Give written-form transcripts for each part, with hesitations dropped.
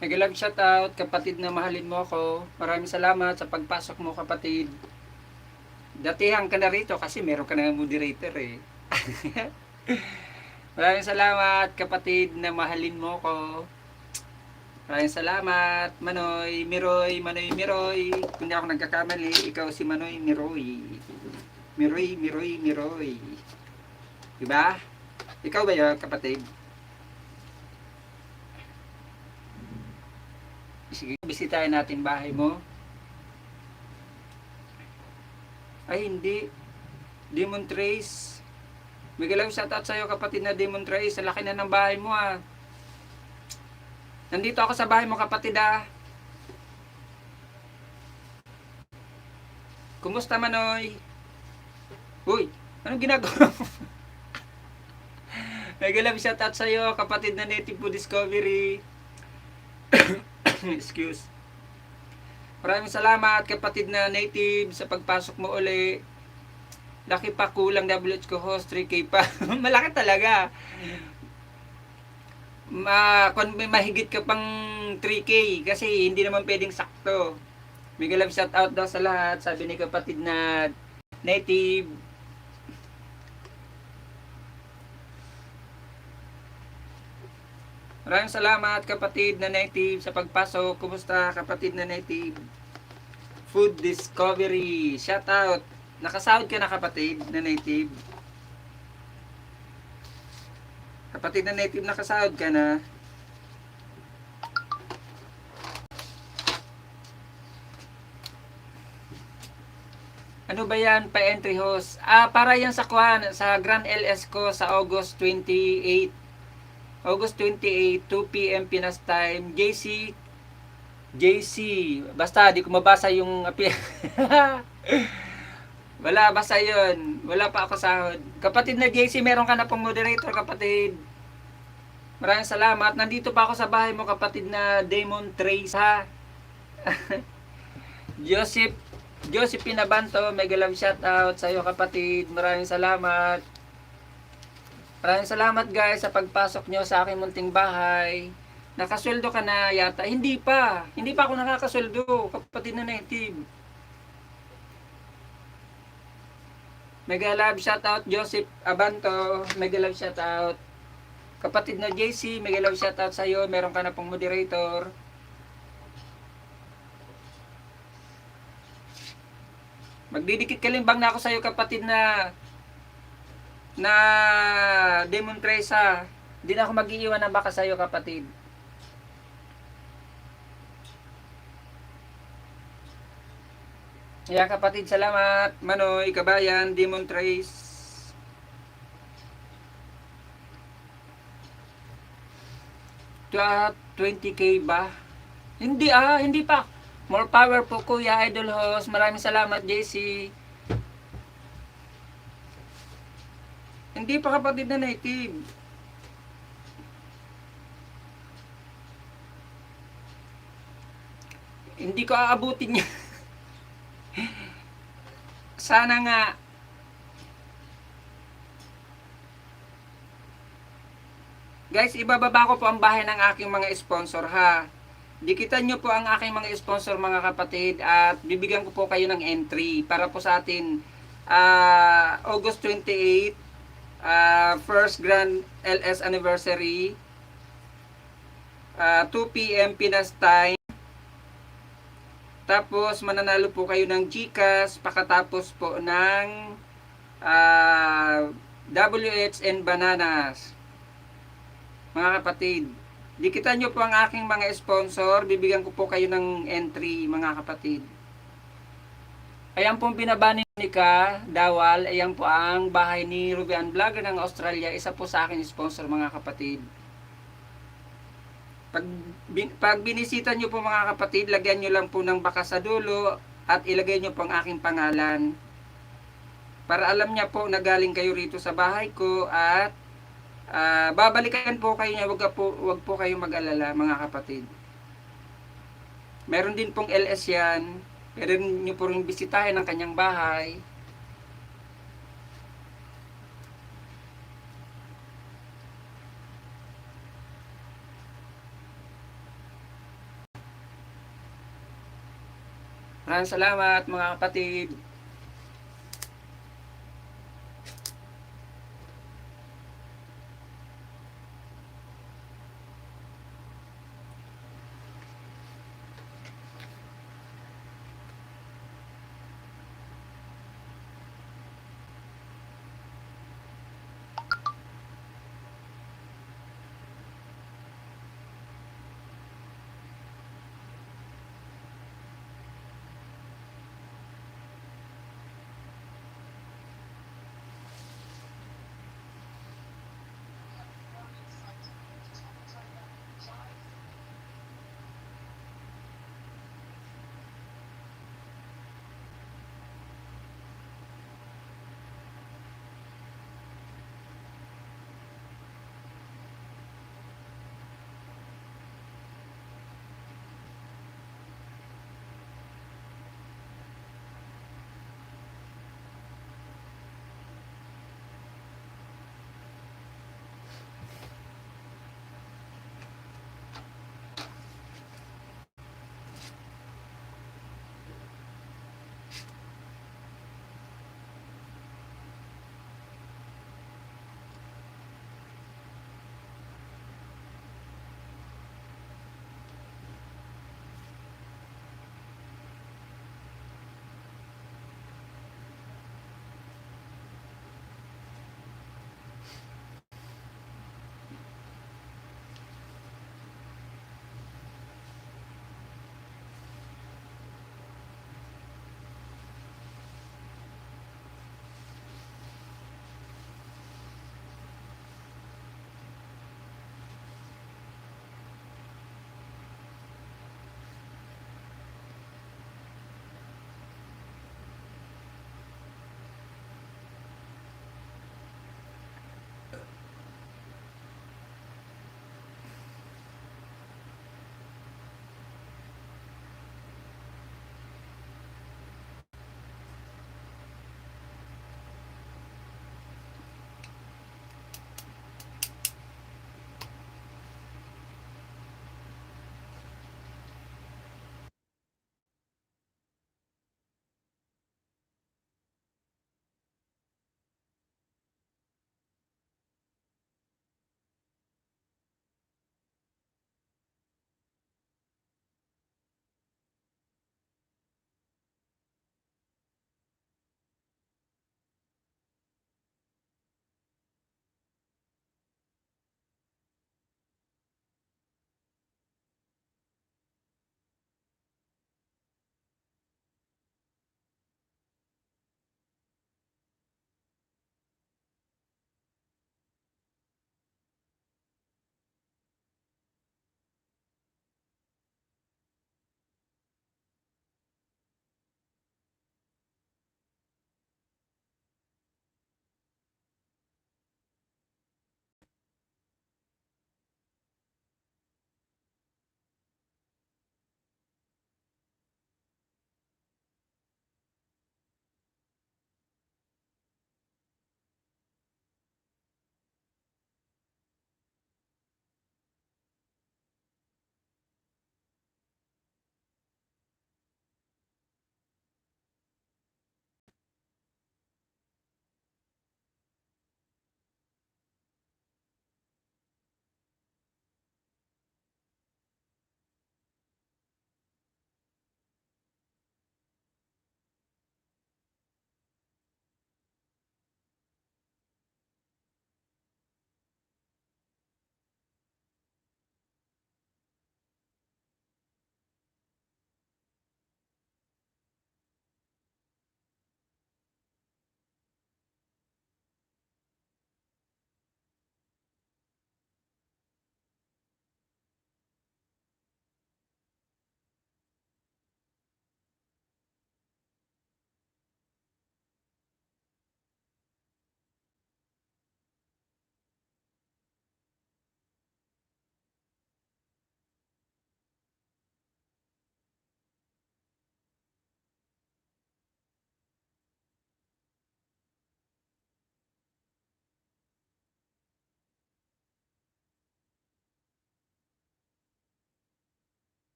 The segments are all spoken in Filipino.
Nag-love shoutout, kapatid na mahalin mo ako. Maraming salamat sa pagpasok mo, kapatid. Datihan ka na rito kasi meron ka na moderator eh. Maraming salamat, kapatid na mahalin mo ko. Maraming salamat, Manoy, Miroy, Manoy, Miroy. Kung di ako nagkakamali, ikaw si Manoy, Miroy. Miroy, Miroy, Miroy. Diba? Ikaw ba yun, kapatid? Sige, bisitahin natin bahay mo. Ay, hindi. Demon Trace. Miguel, shoutout sa'yo, kapatid na Demon Trace. Sa laki na ng bahay mo ah. Nandito ako sa bahay mo, kapatid ah. Kumusta, Manoy? Uy, anong ginagawa mo? Miguel, shoutout sa'yo, kapatid na Native Food Discovery. Excuse. Maraming salamat, kapatid na Native, sa pagpasok mo uli. Laki pa, kulang WH ko host, 3K pa. Malaki talaga. Kung may mahigit ka pang 3K kasi hindi naman pwedeng sakto. Mega love shout out daw sa lahat, sabi ni kapatid na Native. Maraming salamat, kapatid na Native, sa pagpasok. Kumusta, kapatid na Native? Food Discovery, shout out. Nakasahod ka na, kapatid na Native? Kapatid na Native, nakasahod ka na? Ano ba yan, pa-entry host? Para yan sa kuhan, sa Grand LS ko sa August 28. August 28, 2 p.m. Pinas time. JC. Basta, di ko mabasa yung Wala, basta yun. Wala pa ako sahod. Kapatid na JC, meron ka na pong moderator, kapatid. Maraming salamat. Nandito pa ako sa bahay mo, kapatid na Demon Trace, ha? Joseph Pinabanto, mega love shoutout sa iyo, kapatid. Maraming salamat. Maraming salamat, guys, sa pagpasok nyo sa aking munting bahay. Nakasweldo ka na yata? Hindi pa. Hindi pa ako nakakasweldo, kapatid na Native. Mega love shoutout Joseph Abanto. Mega love shoutout kapatid na JC. Mega love shoutout sa iyo. Meron ka na pong moderator. Magdidikit kalimbang na ako sa iyo, kapatid na Demon Tresa. Hindi na ako mag-iiwan ng baka sa iyo, kapatid. Yan, kapatid, salamat. Manoy, Kabayan, Demon Trace. 20k ba? Hindi pa. More power po, Kuya Idol Host. Maraming salamat, JC. Hindi pa, kapatid na Native. Hindi ko aabutin niya. Sana nga. Guys, ibababa ko po ang bahay ng aking mga sponsor, ha. Dikitan nyo po ang aking mga sponsor, mga kapatid, at bibigyan ko po kayo ng entry para po sa atin August 28, first Grand LS Anniversary, 2 p.m. Pinas time. Tapos mananalo po kayo ng GCash pakatapos po ng WHN Bananas. Mga kapatid, dikitan nyo po ang aking mga sponsor, bibigyan ko po kayo ng entry, mga kapatid. Ayan pong binaba ni Monica Dawal, ayan po ang bahay ni Rubian Vlogger ng Australia, isa po sa akin sponsor, mga kapatid. Pag binisita nyo po, mga kapatid, lagyan nyo lang po ng baka sa dulo at ilagay nyo po ang aking pangalan. Para alam niya po na galing kayo rito sa bahay ko at babalikan po kayo niya, wag po kayong mag-alala, mga kapatid. Meron din pong LS yan. Pwede nyo po rin bisitahin ang kanyang bahay. Maraming salamat mga kapatid.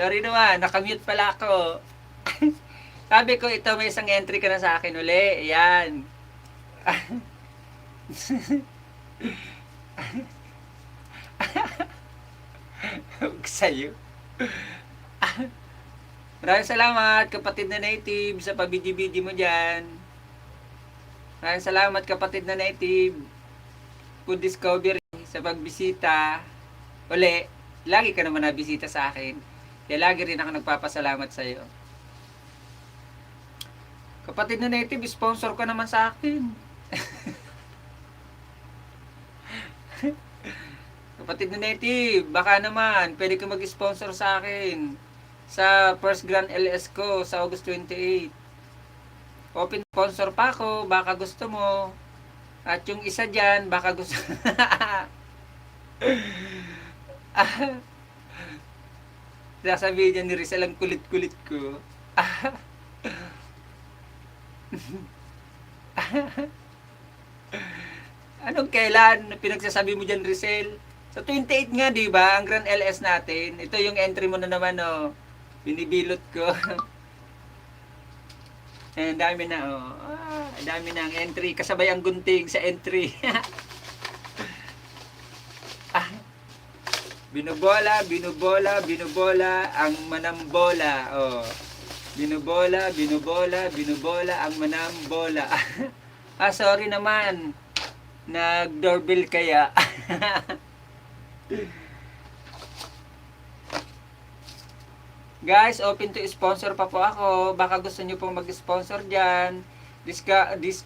Sorry naman, nakamute pala ako. Sabi ko, ito may isang entry ka na sa akin uli. Ayan. Huwag sa'yo. Maraming salamat, kapatid na native, sa pabidi-bidi mo dyan. Maraming salamat, kapatid na native. Food discovery, sa pagbisita. Uli, lagi ka naman nabisita sa akin. Kaya lagi rin ako nagpapasalamat sa'yo. Kapatid na native, sponsor ka naman sa akin. Kapatid na native, baka naman, pwede ka mag-sponsor sa akin sa first Grand LS ko sa August 28. Open sponsor pa ako, baka gusto mo. At yung isa dyan, baka gusto... Sasabihin niya ni Rizal, ang kulit-kulit ko. Anong kailan pinagsasabi mo dyan, Rizal? Sa 28 nga, di ba? Ang Grand LS natin. Ito yung entry mo na naman, oh. Binibilot ko. Ang dami na, oh. Ang dami na ang entry. Kasabay ang gunting sa entry. Binubola, binubola, binubola ang manambola. Oh. Binubola, binubola, binubola ang manambola. Sorry naman. Nag-doorbell kaya. Guys, open to sponsor pa po ako. Baka gusto nyo pong mag-sponsor dyan. This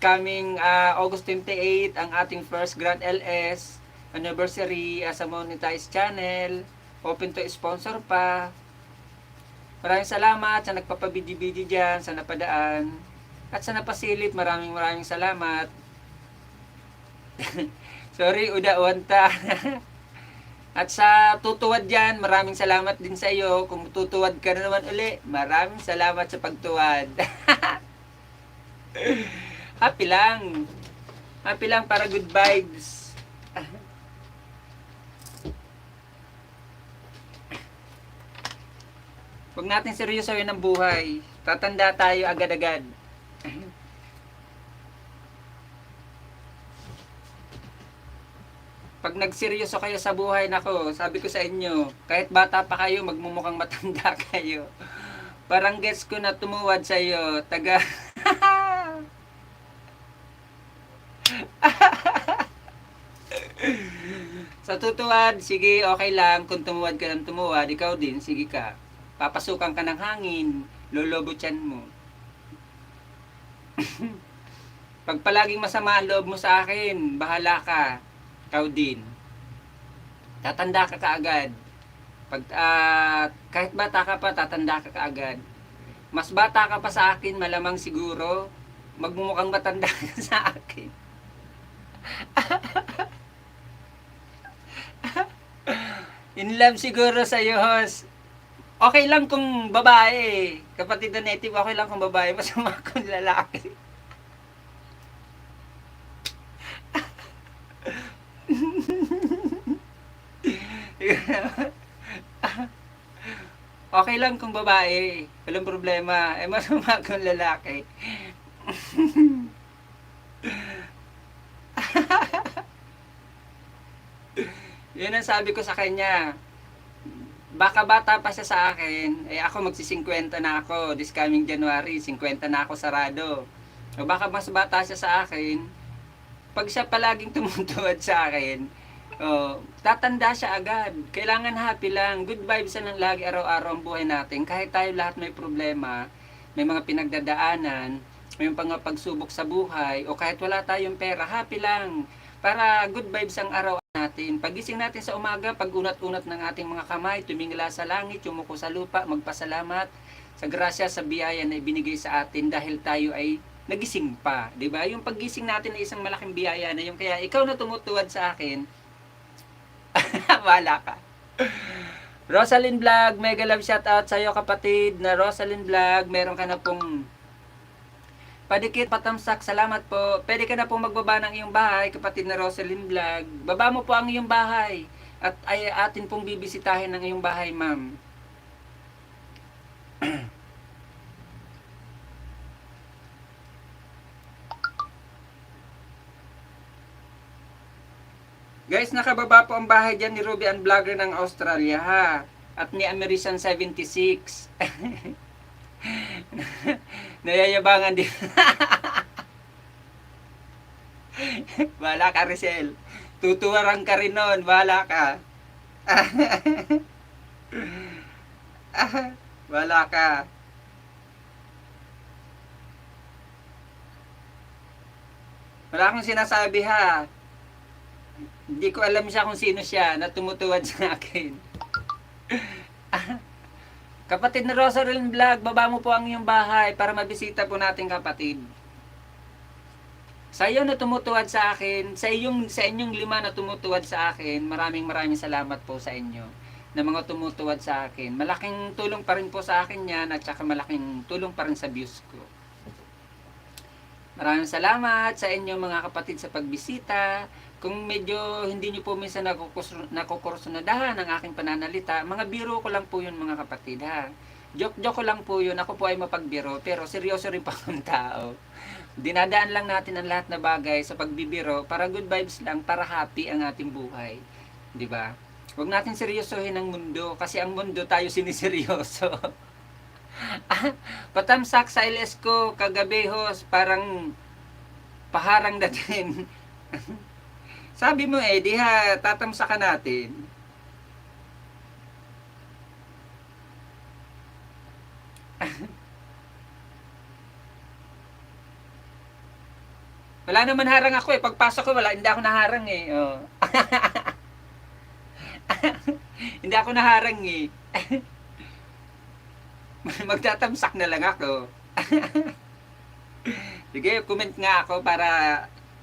coming August 28, ang ating first Grand LS anniversary as a monetized channel. Open to sponsor pa. Maraming salamat sa nagpapabidi-bidi dyan, sa napadaan. At sa napasilip, maraming salamat. Sorry, uda-wanta. At sa tutuwad dyan, maraming salamat din sa iyo. Kung tutuwad ka na naman uli, maraming salamat sa pagtuwad. Happy lang. Happy lang para good vibes. Huwag natin seryosohin ang buhay. Tatanda tayo agad-agad. Pag nagseryoso kayo sa buhay, nako, sabi ko sa inyo, kahit bata pa kayo, magmumukhang matanda kayo. Parang gets ko na tumuwad sa iyo, taga... Sa tutuwad, sige, okay lang. Kung tumuwad ka ng tumuwad, ikaw din, sige ka. Papasukan ka ng hangin, lolobo tiyan mo. Pag palaging masama ang loob mo sa akin, bahala ka. Ikaw din. Tatanda ka kaagad. Pag, kahit bata ka pa, tatanda ka kaagad. Mas bata ka pa sa akin, malamang siguro, magmumukhang matanda ka sa akin. In love siguro sa iyo, host. Okay lang kung babae. Kapatid na native, okay lang kung babae. Masama kung lalaki. Okay lang kung babae. Walang problema. Masama kung lalaki. Yun ang sabi ko sa kanya. Baka bata pa siya sa akin, ako magsi-50 na ako this coming January, 50 na ako sarado. O baka mas bata siya sa akin, pag siya palaging tumutuwad sa akin, tatanda siya agad. Kailangan happy lang, good vibes lang lagi araw-araw ang buhay natin. Kahit tayo lahat may problema, may mga pinagdadaanan, may mga pagsubok sa buhay, o kahit wala tayong pera, happy lang. Para good vibes ang araw natin. Pagising natin sa umaga, pag-unat-unat ng ating mga kamay, tumingala sa langit, yumuko sa lupa, magpasalamat sa grasya, sa biyaya na ibinigay sa atin dahil tayo ay nagising pa. 'Di ba? Yung paggising natin ay isang malaking biyaya na yung kaya ikaw na tumutuwad sa akin. Wala ka. Rosalyn Vlog, mega love shoutout sa iyo kapatid na Rosalyn Vlog. Meron ka na pong padikit, patamsak, salamat po. Pwede ka na pong magbaba ng iyong bahay, kapatid na Rosalyn Vlog. Baba mo po ang iyong bahay. At ay atin pong bibisitahin ng iyong bahay, ma'am. Guys, nakababa po ang bahay dyan ni Ruby and Vlogger ng Australia ha. At ni American 76. Nayayabangan din. Wala ka, Rizal. Tutuwarang ka rin nun. Wala ka. Wala ka. Wala akong sinasabi ha. Hindi ko alam siya kung sino siya na tumutuwad sa akin. Kapatid na Rosalind Vlog, baba mo po ang iyong bahay para mabisita po natin kapatid. Sa iyo na tumutuwad sa akin, sa inyong 5 na tumutuwad sa akin, maraming salamat po sa inyo na mga tumutuwad sa akin. Malaking tulong pa rin po sa akin yan at saka malaking tulong pa rin sa views ko. Maraming salamat sa inyo mga kapatid sa pagbisita. Kung medyo hindi nyo po minsan nakukursunadahan ang aking pananalita, mga biro ko lang po yun mga kapatid ha. Joke ko lang po yun, ako po ay mapagbiro, pero seryoso rin pa akong tao. Dinadaan lang natin ang lahat na bagay sa pagbibiro para good vibes lang, para happy ang ating buhay. 'Di ba? Huwag natin seryosohin ang mundo kasi ang mundo tayo siniseryoso. Patamsak sa LS ko kagabi hos, parang paharang na din. Sabi mo di ha, tatamsakan natin. Wala naman harang ako pagpasok ko hindi ako naharang oh. Hindi ako naharang Magtatamsak na lang ako. Sige, comment nga ako para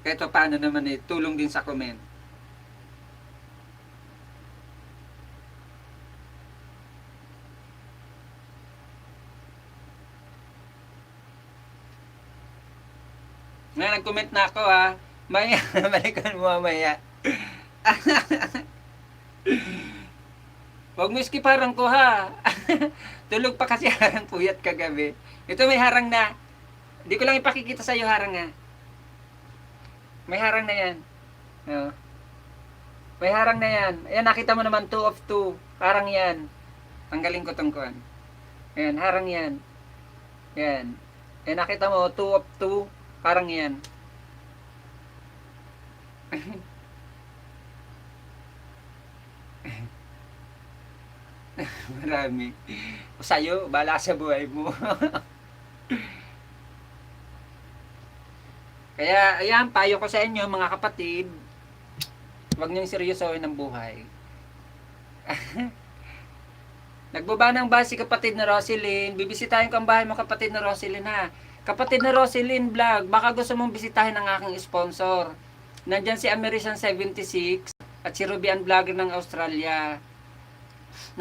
kahit paano naman tulong din sa comment. Ngayon, nag-comment na ako ha. Maya, balikan mo mamaya. Huwag mo skip harang ko ha. Tulog pa kasi harang puyat kagabi. Ito may harang na. Hindi ko lang ipakikita sa iyo harang ha. May harang na yan. No. May harang na yan. Ayan, nakita mo naman 2 of 2. Harang yan. Tanggalin ko tong kuan. Ayan, harang yan. Ayan. Ayan, nakita mo 2 of 2. Harang yan. Marami. O sa'yo, bala sa buhay mo. Kaya, ayan, payo ko sa inyo mga kapatid, huwag niyong seryosohin ang buhay. Nagbaba ng bus si kapatid na Roselyn. Bibisitahin ko ang bahay mo kapatid na Roselyn ha. Kapatid na Roselyn Vlog, baka gusto mong bisitahin ang aking sponsor. Nandyan si American 76 at si Rubian Vlogger ng Australia.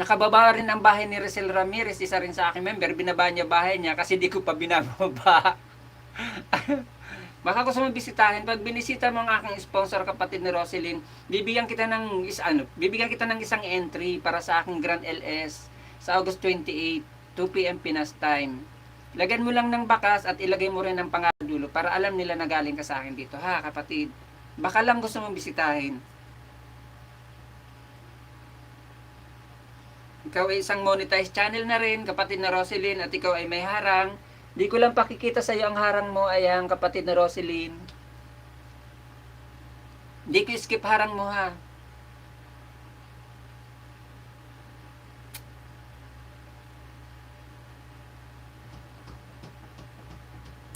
Nakababa rin ang bahay ni Rizal Ramirez, isa rin sa aking member. Binaba niya bahay niya kasi di ko pa binababa. Baka gusto mong bisitahin. Pag binisita mo ang aking sponsor kapatid ni Roselyn, bibigyan kita ng isang entry para sa aking Grand LS sa August 28, 2 PM Pinas time. Lagyan mo lang ng bakas at ilagay mo rin ng pangalan dulo para alam nila na galing ka sa akin dito ha kapatid. Baka lang gusto mong bisitahin. Ikaw ay isang monetized channel na rin kapatid na Roselyn at ikaw ay may harang. Di ko lang pakikita sa iyo ang harang mo ay ang kapatid na Roselyn. Di ko skip harang mo ha.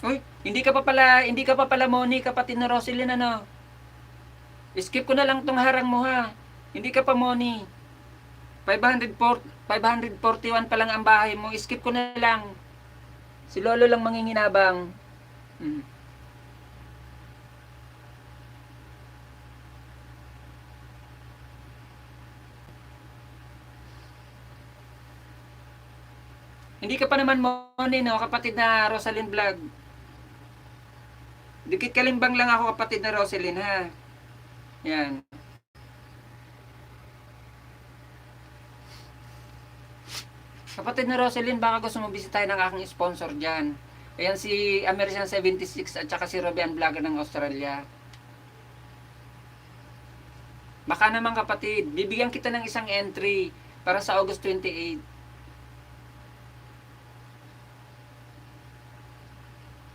Uy, hindi ka pa pala Moni kapatid na Roselyn ano. Skip ko na lang tong harang mo ha. Hindi ka pa Moni. 541 pa lang ang bahay mo. Skip ko na lang. Si Lolo lang manginginabang. Hindi ka pa naman Moni, no? Kapatid na Roselyn Vlog. Dikit kalimbang lang ako kapatid na Roselyn, ha? Yan. Kapatid na Roselyn, baka gusto mo bisitahin ng aking sponsor dyan. Ayan si American 76 at saka si Rubian Vlogger ng Australia. Baka naman kapatid, bibigyan kita ng isang entry para sa August 28.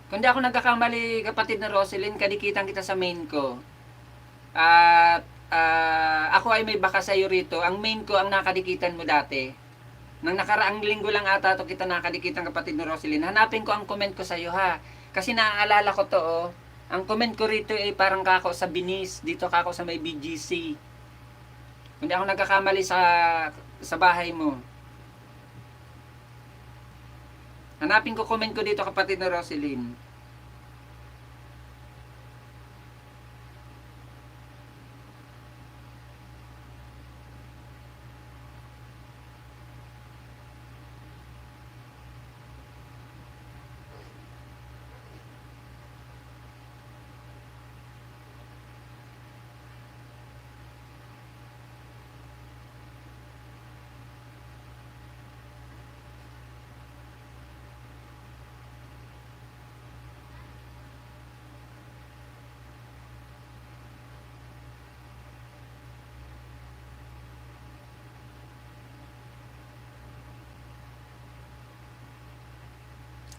Kung di ako nagkakamali, kapatid na Roselyn, kadikitan kita sa main ko. At ako ay may baka sa'yo rito. Ang main ko ang nakadikitan mo dati. Nang nakaraang linggo lang ata to kita nakadikitan, kapatid na Roselyn. Hanapin ko ang comment ko sa'yo ha. Kasi naaalala ko to oh. Ang comment ko rito ay parang kako sa Binis. Dito kako sa may BGC. Hindi ako nagkakamali sa bahay mo. Hanapin ko comment ko dito, kapatid na Roselyn.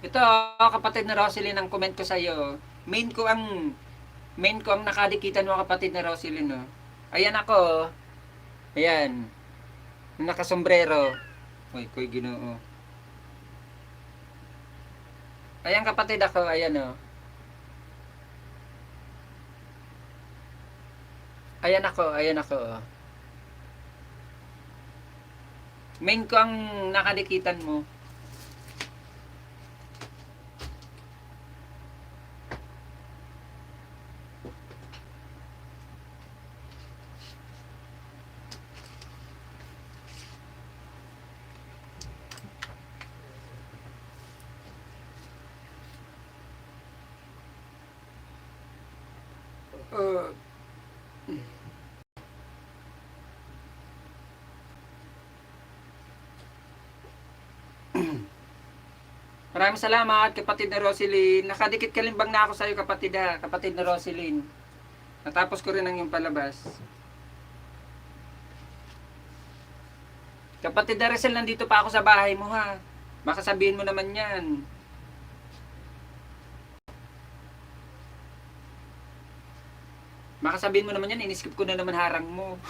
Ito, kapatid na Roselyn, ang comment ko sa iyo. Main ko ang nakadikitan mo, kapatid na Roselyn, no. Ayan ako. Ayan. Nakasombrero. Uy, koy Ginoo. Ayan, kapatid ako, ayan oh. Ayan ako. Oh. Main ko ang nakadikitan mo. Uh, Maraming salamat, kapatid na Roselyn. Nakadikit kalimbang na ako sa iyo, kapatid na Roselyn. Natapos ko rin ang iyong palabas. Kapatid na Rizal, nandito pa ako sa bahay mo ha. Baka sabihin mo naman yan. Baka sabihin mo naman yan, iniskip ko na naman harang mo.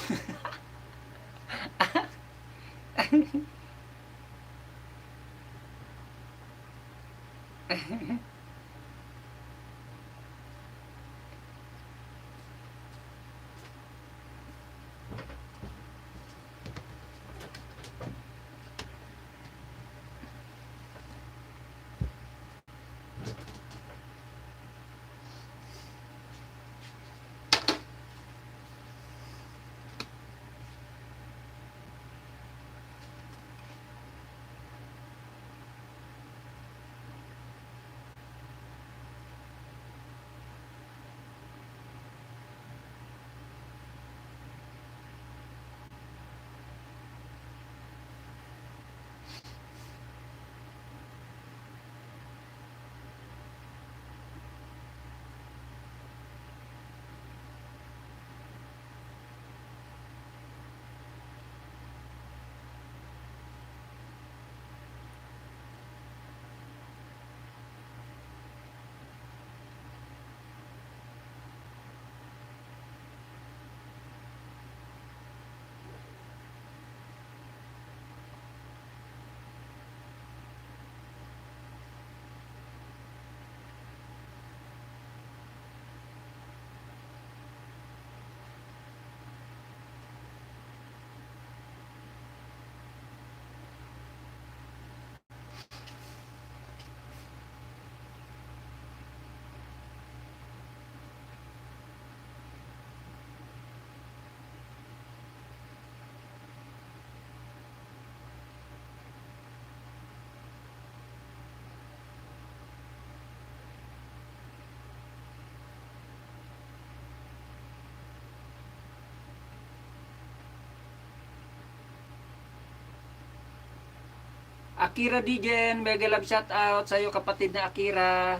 Akira Dijen, mega love shout out sa iyo, kapatid na Akira.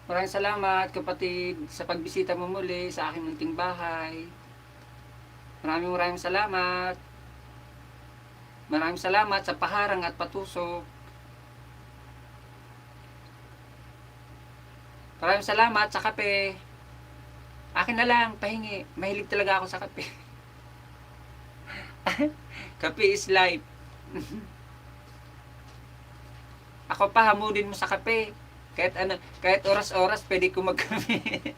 Maraming salamat, kapatid, sa pagbisita mo muli sa aking munting bahay. Maraming salamat. Maraming salamat sa paharang at patusok. Maraming salamat sa kape. Akin na lang, pahingi. Mahilig talaga ako sa kape. Kape is life. Ako pa, hamunin mo sa kape. Kahit ano, kahit oras-oras pwede ko magkape.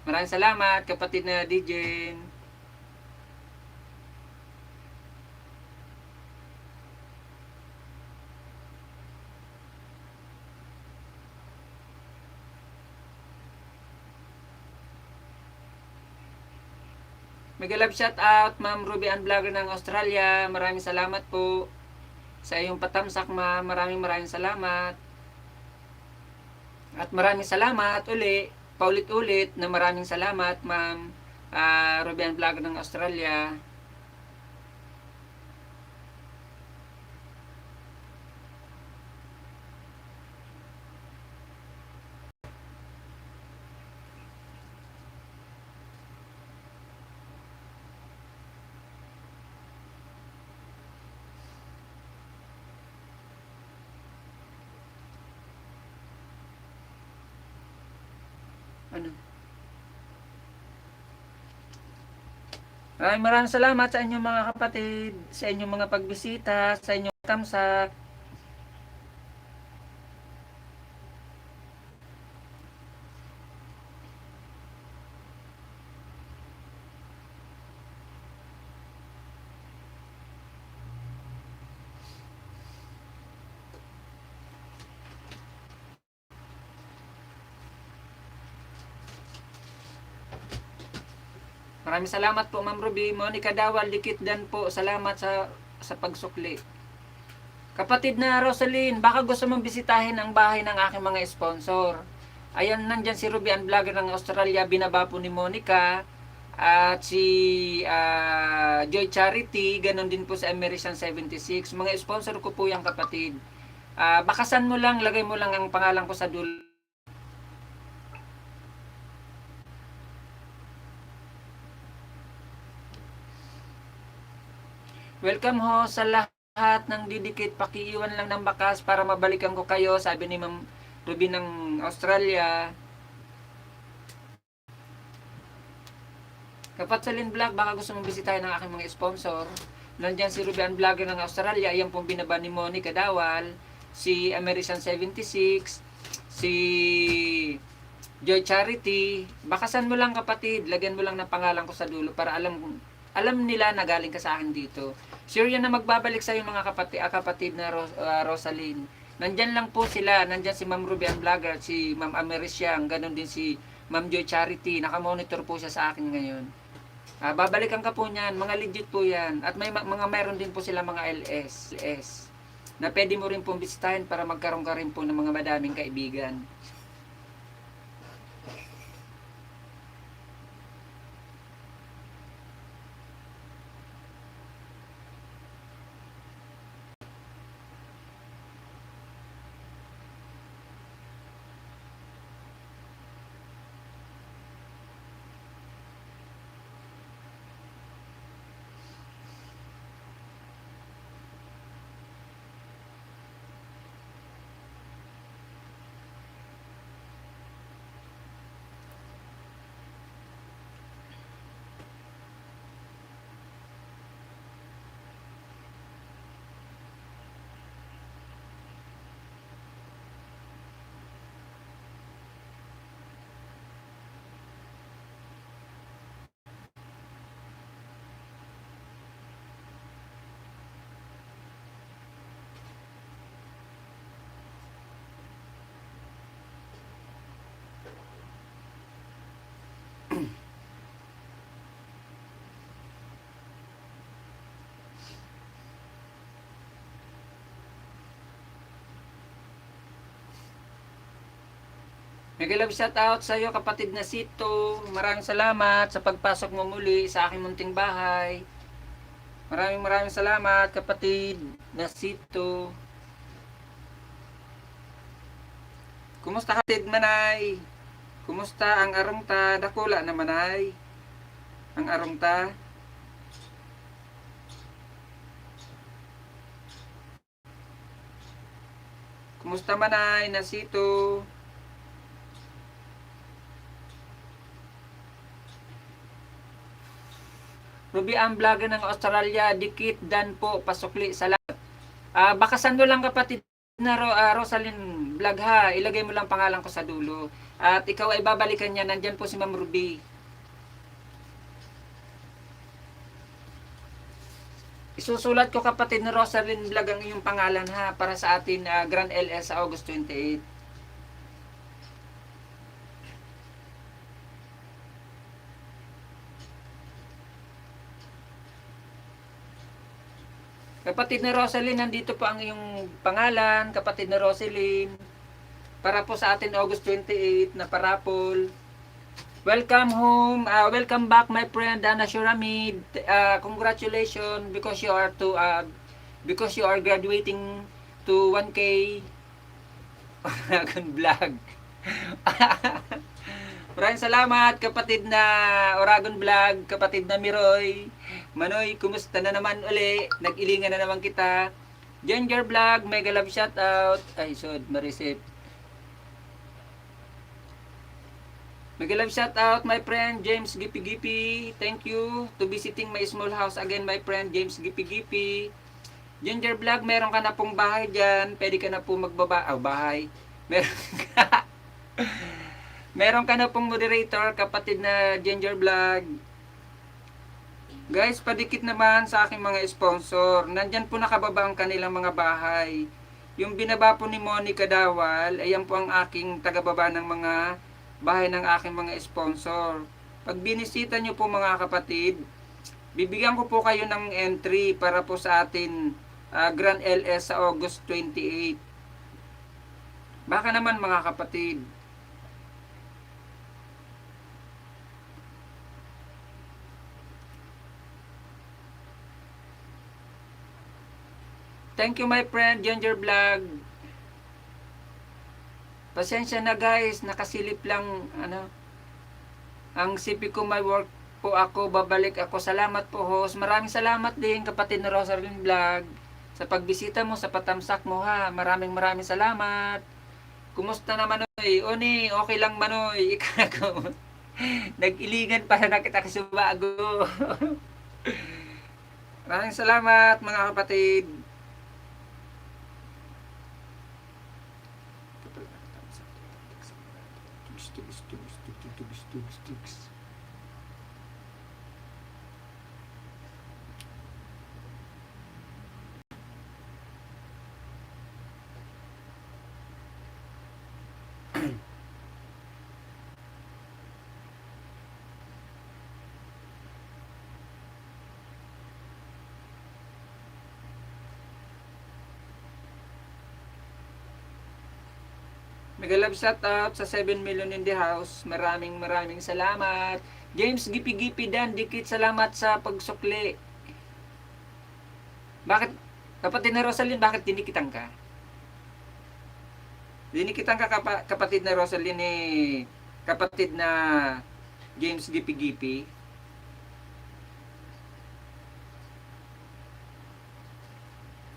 Maraming salamat, kapatid na DJ. Mega love shout out, Ma'am Ruby Ann Vlogger ng Australia. Maraming salamat po sa iyong patamsak, Ma'am. Maraming salamat. At maraming salamat uli, paulit-ulit na maraming salamat, Ma'am Ruby Ann Vlogger ng Australia. Ano? Maraming salamat sa inyong mga kapatid, sa inyong mga pagbisita, sa inyong tamsak. Maraming salamat po, Ma'am Ruby. Monica Dawal, Dikit Dan po. Salamat sa pagsukli. Kapatid na Rosaline, baka gusto mong bisitahin ang bahay ng aking mga sponsor. Ayan, nandyan si Ruby Ann Vlogger ng Australia, binaba po ni Monica. At si Joy Charity, ganon din po sa American 76. Mga sponsor ko po yung kapatid. Bakasan mo lang, lagay mo lang ang pangalan ko sa dulo. Welcome ho sa lahat ng didikit. Pakiiwan lang ng bakas para mabalikan ko kayo, sabi ni Ma'am Ruby ng Australia. Kapatsalin Vlog, baka gusto mong bisitahin ng aking mga sponsor. Nandiyan si Ruby Ann Vlogger ng Australia. Ayan pong binaba ni Monica Dawal. Si American 76. Si Joy Charity. Bakasan mo lang kapatid. Lagyan mo lang ng pangalan ko sa dulo para alam nila na galing ka sa akin dito. Sure yan na magbabalik sa iyo mga kapatid na Rosaline. Nandyan lang po sila. Nandyan si Ma'am Ruby Ann Vlogger, si Ma'am Amerisyang, ganon din si Ma'am Joy Charity. Nakamonitor po siya sa akin ngayon. Babalikan ka po niyan. Mga legit po yan. At may mga mayroon din po sila mga LS na pwede mo rin pong bisitahin para magkaroon ka rin po ng mga madaming kaibigan. Mega love shout out sa iyo kapatid na Sito. Maraming salamat sa pagpasok mo muli sa aking munting bahay. Maraming salamat kapatid na Sito. Kumusta kapatid Manay? Kumusta ang arong ta? Dakula naman ay. Ang arong ta. Kumusta man ay nasito? Ruby ang vlogger ng Australia, dikit dan po pasukli sa lahat. Bakasan mo lang kapatid na Rosalind vlog ha. Ilagay mo lang pangalan ko sa dulo. At ikaw ay babalikan niya. Nandyan po si Ma'am Ruby. Isusulat ko kapatid na Rosalind vlog ang iyong pangalan ha. Para sa atin Grand LS sa August 28. Kapatid na Rosalyn, nandito po ang iyong pangalan, kapatid na Rosalyn. Para po sa atin August 28 na parapol. Welcome home. Welcome back my friend Dana Shuramid. Congratulations because you are graduating to 1K Oragon Vlog. Maraming salamat kapatid na Oragon Vlog, kapatid na Miroy. Manoy, kumusta na naman uli? Nag-ilingan na naman kita. Ginger Vlog, mega love shoutout. Ay, sod, ma-receive. Mega love shoutout, my friend James Gipi Gipi. Thank you to visiting my small house again, my friend James Gipi Gipi. Ginger Vlog, meron ka na pong bahay dyan. Pwede ka na po magbaba. Bahay. Meron ka. Meron ka na pong moderator, kapatid na Ginger Vlog. Guys, padikit naman sa aking mga sponsor. Nandyan po nakababa ang kanilang mga bahay. Yung binaba po ni Monica Dawal, ayan po ang aking tagababa ng mga bahay ng aking mga sponsor. Pag binisita nyo po mga kapatid, bibigyan ko po kayo ng entry para po sa atin Grand LS sa August 28. Baka naman mga kapatid. Thank you my friend Ginger Vlog. Pasensya na guys, nakasilip lang ang CP ko, may work po ako, babalik ako. Salamat po host. Maraming salamat din kapatid na Rosalind Vlog sa pagbisita mo, sa patamsak mo ha. Maraming salamat. Kumusta naman Manoy? Oni, okay lang Manoy. Ikaw nag-ilingan para nakita kasi bago. Maraming salamat mga kapatid. Mega love shout out sa 7 million in the house. Maraming salamat. James Gipi Gipi Dan, dikit salamat sa pagsukli. Bakit, kapatid na Rosalind, bakit dinikitan ka? Dinikitan ka kapatid na Rosalind kapatid na James Gipi Gipi.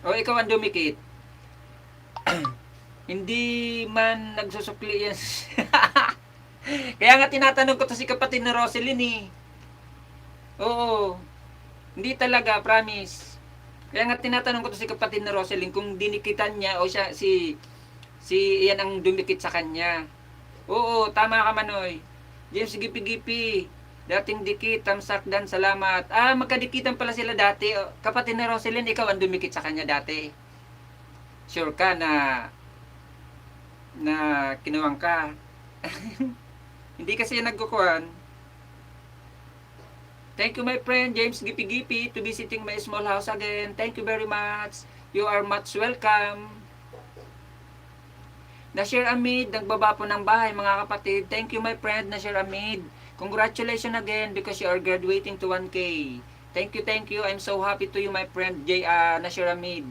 O ikaw ang dumikit. Hindi man nagsusukli yan. Kaya nga tinatanong ko to si kapatid na Roselyn Oo. Hindi talaga, promise. Kaya nga tinatanong ko to si kapatid na Roselyn kung dinikitan niya o siya si iyan ang dumikit sa kanya. Oo, tama ka Manoy. James Gipi-Gipi. Dating dikit, tamsak dan, salamat. Magkadikitan pala sila dati. Kapatid na Roselyn, ikaw ang dumikit sa kanya dati. Sure ka na kinuwang ka. Hindi kasi nagkukuhan. Thank you my friend James Gipi-Gipi to visiting my small house again. Thank you very much. You are much welcome. Nasir Amid, nagbaba po ng bahay mga kapatid. Thank you my friend Nasir Amid. Congratulations again because you are graduating to 1K. Thank you. I'm so happy to you my friend Nasir Amid.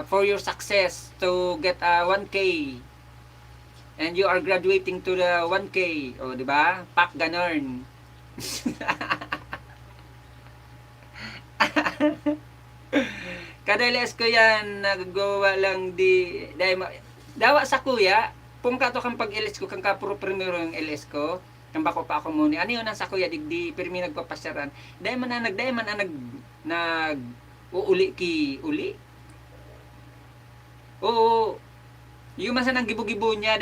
For your success to get 1K. And you are graduating to the 1K. O, di ba? Pak ganon. Kada LS ko yan, nagagawa lang dawa sa kuya, kung kato kang pag LS ko, kang kapuro primero yung LS ko, kang bako pa ako muna, ano yun nasa kuya, digdi, pirmi nagpapasyaran, dahil man nag, uuli ki, uli? Oo, yung masa nang gibo-gibo niya,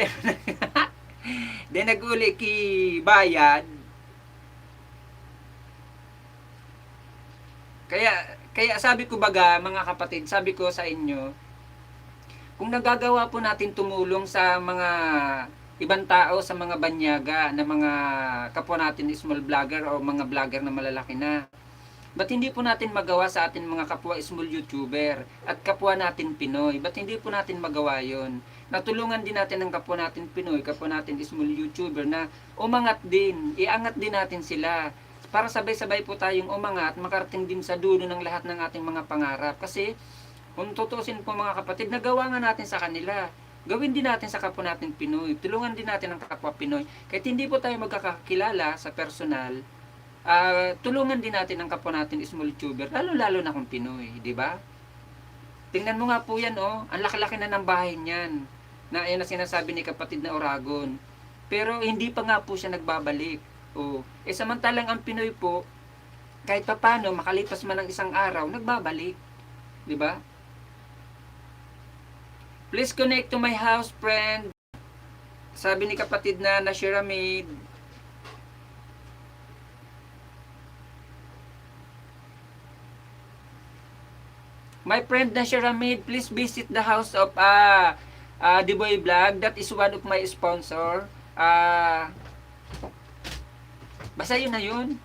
dahil nag-uli ki bayad, kaya sabi ko baga, mga kapatid, sabi ko sa inyo, kung nagagawa po natin tumulong sa mga ibang tao, sa mga banyaga, na mga kapwa natin small vlogger o mga vlogger na malalaki na, ba't hindi po natin magawa sa atin mga kapwa small YouTuber at kapwa natin Pinoy? Ba't hindi po natin magawa yon? Natulungan din natin ang kapwa natin Pinoy, kapwa natin small YouTuber na umangat din, iangat din natin sila para sabay-sabay po tayong umangat, makarating din sa dulo ng lahat ng ating mga pangarap. Kasi kung tutusin po mga kapatid, nagawa nga natin sa kanila. Gawin din natin sa kapwa natin Pinoy. Tulungan din natin ang kapwa Pinoy. Kahit hindi po tayo magkakakilala sa personal, tulungan din natin ang kapwa natin small YouTuber, lalo-lalo na kung Pinoy, di ba? Tingnan mo nga po yan, oh. Ang laki-laki na ng bahay niyan. Na ayan na sinasabi ni kapatid na Oragon. Pero hindi pa nga po siya nagbabalik. Oh. Samantalang ang Pinoy po, kahit papano, makalipas man ng isang araw, nagbabalik. Di ba? Please connect to my house, friend. Sabi ni kapatid na Shiramid. My friend na Shiramid, please visit the house of The Boy Vlog. That is one of my sponsor. Basta yun na yun.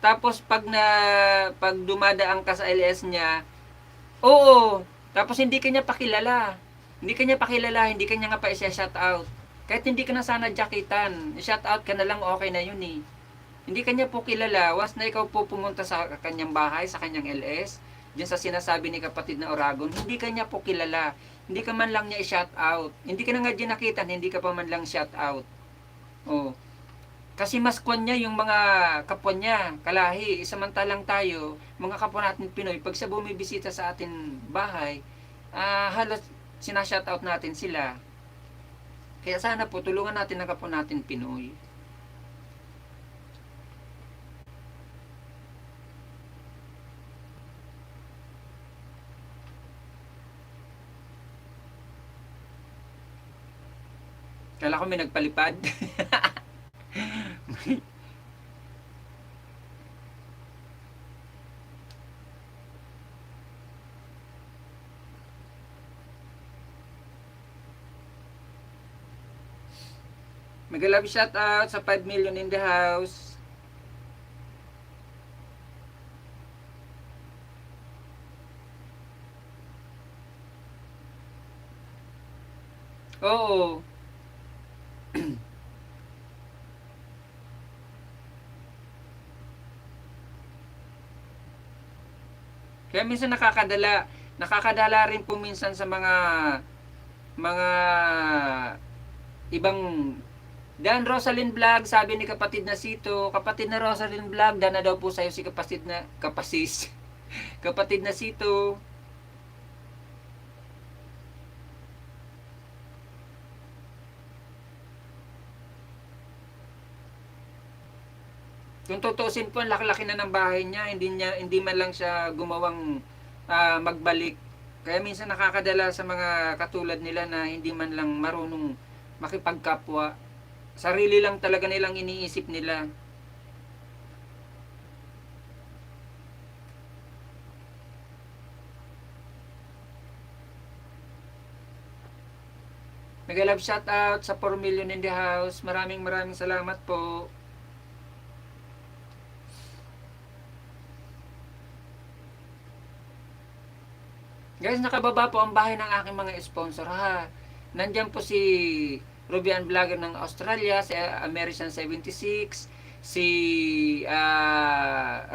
Tapos pag dumadaan ka sa LS niya, oo, tapos hindi kanya pakilala. Hindi kanya nga pa i-shout out. Kahit hindi ka na sana jacketan, i-shout out ka na lang, okay na yun eh. Hindi kanya po kilala, once na ikaw po pumunta sa kanyang bahay, sa kanyang LS, diyan sa sinasabi ni kapatid na Oragon, hindi kanya po kilala. Hindi ka man lang niya i-shout out. Hindi ka na nga dinakitan, hindi ka pa man lang shout out. Oh. Kasi mas kwan niya yung mga kapwa niya, kalahi. Samantalang tayo, mga kapwa natin Pinoy, pag siya bumibisita sa atin bahay, halos sinashoutout natin sila. Kaya sana po, tulungan natin ang kapwa natin Pinoy. Kala ko may nagpalipad. Mag-love shout out sa 5 million in the house. Oo. Kaya minsan nakakadala rin po minsan sa mga ibang Dan Rosalyn Vlog, sabi ni kapatid na Sito, kapatid na Rosalyn Vlog, dana daw po sa'yo si kapatid na kapatid na Sito. Kung tutusin po, laki-laki na ng bahay niya, hindi man lang siya gumawang magbalik. Kaya minsan nakakadala sa mga katulad nila na hindi man lang marunong makipagkapwa. Sarili lang talaga nilang iniisip nila. Nag-love shout out sa 4 million in the house. Maraming salamat po. Guys, nakababa po ang bahay ng aking mga sponsor ha. Nandiyan po si Rubian Vlogger ng Australia, si American 76, si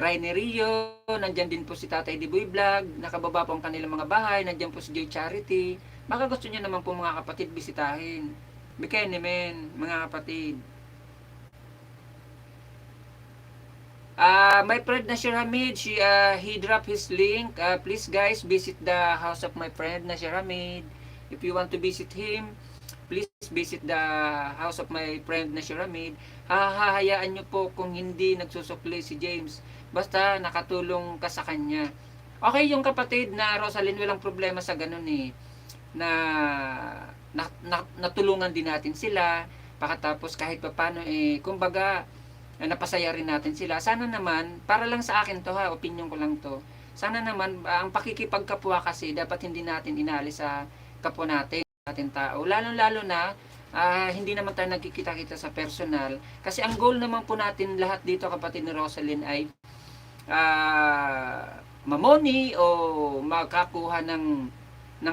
Rainy Rio, nandyan din po si Tatay Diboy Vlog, nakababa po ang kanilang mga bahay, nandyan po si Joy Charity. Baka gusto niyo naman po mga kapatid bisitahin. Bikini men, mga kapatid. My friend Nasir Hamid, he dropped his link. Please guys, visit the house of my friend Nasir Hamid. If you want to visit him, please visit the house of my friend Nasir Hamid. Hahayaan nyo po kung hindi nagsusukli si James. Basta nakatulong ka sa kanya. Okay yung kapatid na Rosalyn, walang problema sa ganun eh. Natulungan din natin sila. Pakatapos kahit papano eh, kumbaga, napasaya rin natin sila. Sana naman, para lang sa akin to ha, opinion ko lang to. Sana naman, ang pakikipagkapwa kasi, dapat hindi natin inalis sa kapwa natin tao. Lalo-lalo na, hindi naman tayo nagkikita-kita sa personal. Kasi ang goal naman po natin lahat dito, kapatid ni Rosalyn, ay mamoni o makakuha ng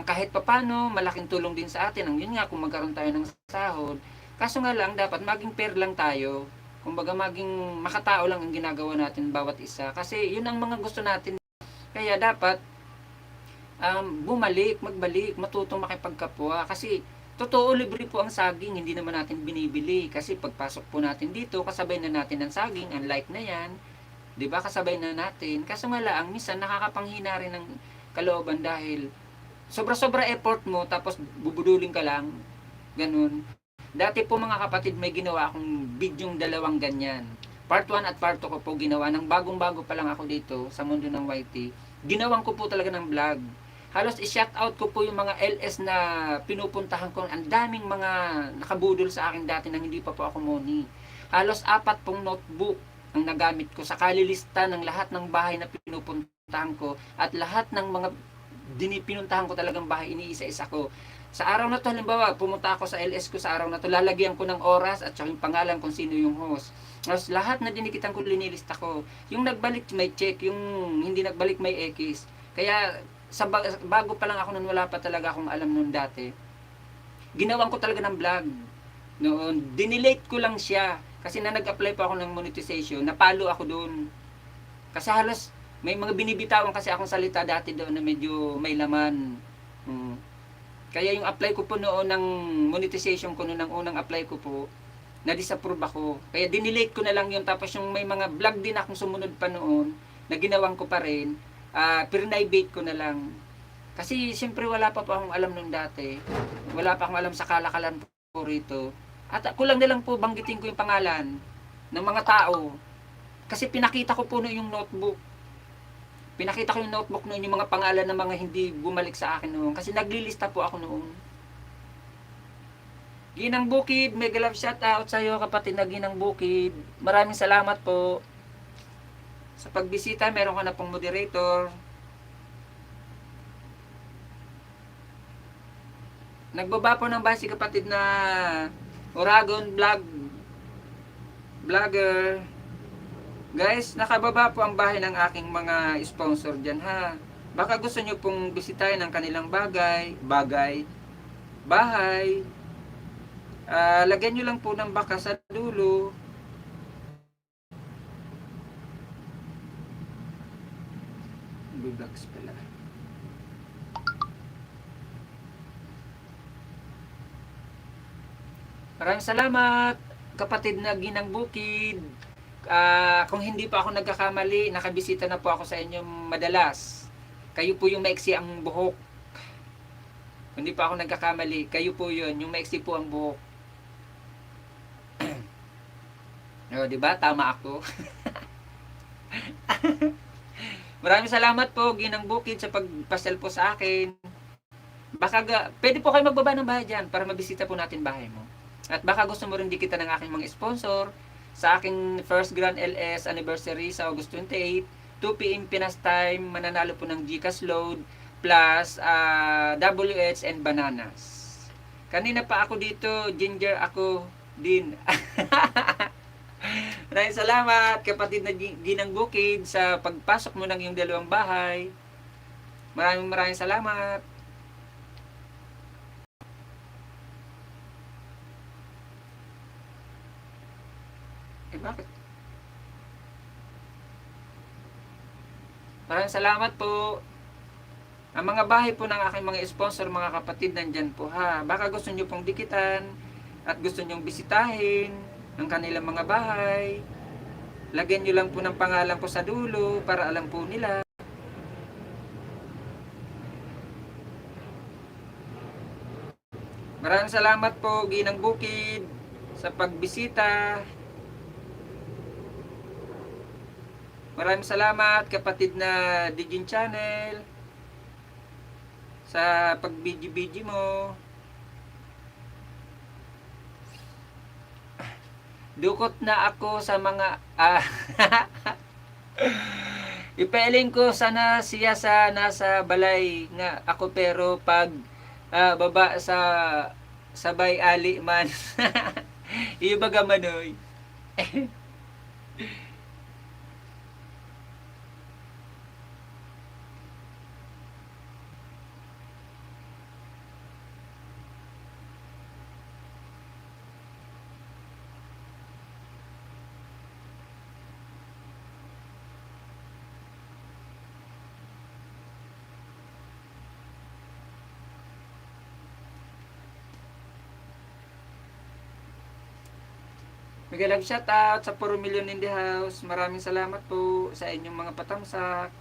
kahit papano, malaking tulong din sa atin. Ang yun nga, kung magkaroon tayo ng sahod. Kaso nga lang, dapat maging fair lang tayo. Kumbaga maging makatao lang ang ginagawa natin bawat isa. Kasi yun ang mga gusto natin. Kaya dapat magbalik, matutong makipagkapwa. Kasi totoo, libre po ang saging, hindi naman natin binibili. Kasi pagpasok po natin dito, kasabay na natin ang saging, unlike na yan. 'Di ba, kasabay na natin. Kaso nga lang, minsan nakakapanghina rin ng kalooban dahil sobra-sobra effort mo, tapos bubudulin ka lang. Ganun. Dati po mga kapatid, may ginawa akong bidyong dalawang ganyan. Part 1 at part 2 ko po ginawa. Nang bagong-bago pa lang ako dito sa mundo ng YT. Ginawang ko po talaga ng vlog. Halos i-shoutout ko po yung mga LS na pinupuntahan ko. Ang daming mga nakabudol sa akin dati nang hindi pa po ako moni. Halos 4 pong notebook ang nagamit ko sa kalilista ng lahat ng bahay na pinupuntahan ko at lahat ng mga pinuntahan ko talagang bahay, iniisa-isa ko. Sa araw na to, halimbawa, pumunta ako sa LS ko sa araw na to, lalagyan ko ng oras at saka yung pangalan kung sino yung host. Tapos lahat na dinikitan ko, linilista ko. Yung nagbalik may check, yung hindi nagbalik may X. Kaya bago pa lang ako nun, wala pa talaga akong alam nun dati. Ginawan ko talaga ng vlog. Noon, dinelete ko lang siya. Kasi na nag-apply pa ako ng monetization, napalo ako doon. Kasi halos may mga binibitawan kasi akong salita dati doon na medyo may laman. Kaya yung apply ko po noon ng monetization ko noon, ng unang apply ko po, na-disapprove ako. Kaya dinelete ko na lang yun. Tapos yung may mga vlog din akong sumunod pa noon, na ginawan ko pa rin, private ko na lang. Kasi siyempre wala pa po akong alam noon dati. Wala pa akong alam sa kalakalan po rito. At kulang na lang po banggitin ko yung pangalan ng mga tao. Kasi pinakita ko po noon yung notebook. Pinakita ko yung notebook noon, yung mga pangalan ng mga hindi bumalik sa akin noon. Kasi naglilista po ako noon. Ginang Bukid, mega love shout out sa iyo kapatid na Ginang Bukid. Maraming salamat po sa pagbisita. Meron ka na pong moderator. Nagbaba po ng bahay si kapatid na Oragon Vlogger. Guys, nakababa po ang bahay ng aking mga sponsor dyan ha. Baka gusto nyo pong bisitahin ang kanilang bahay. Lagyan nyo lang po ng baka sa dulo. Vlogs pala. Maraming salamat kapatid na Ginang Bukid. Kung hindi pa ako nagkakamali, nakabisita na po ako sa inyo madalas. Kayo po yung maiksi ang buhok. Kung hindi pa ako nagkakamali, kayo po yun, yung maiksi po ang buhok. O, diba? Tama ako. Maraming salamat po, Ginang Bukid, sa pagpasel po sa akin. Pwede po kayo magbaba ng bahay dyan para mabisita po natin bahay mo. At baka gusto mo rin dikita ng aking mga sponsor sa aking first Grand LS anniversary sa August 28, 2 PM Pinas time, mananalo po ng GCash load plus WH and bananas. Kanina pa ako dito, ginger ako din. Maraming salamat kapatid na Ginang Bukid sa pagpasok mo ng iyong dalawang bahay. Maraming salamat. Bakit? Maraming salamat po. Ang mga bahay po ng aking mga sponsor, mga kapatid, nandyan po ha. Baka gusto nyo pong dikitan at gusto nyong bisitahin ang kanilang mga bahay. Lagyan nyo lang po ng pangalan ko sa dulo para alam po nila. Maraming salamat po, Ginang Bukid, sa pagbisita. Maraming salamat, kapatid na Digin Channel, sa pag-video mo. Dukot na ako sa mga ipailing ko sana siya sa nasa balay nga ako, pero pag baba sa sabay ali man. Ibaga manoy. Magalang shout out sa Puro Million in the House. Maraming salamat po sa inyong mga patamsak.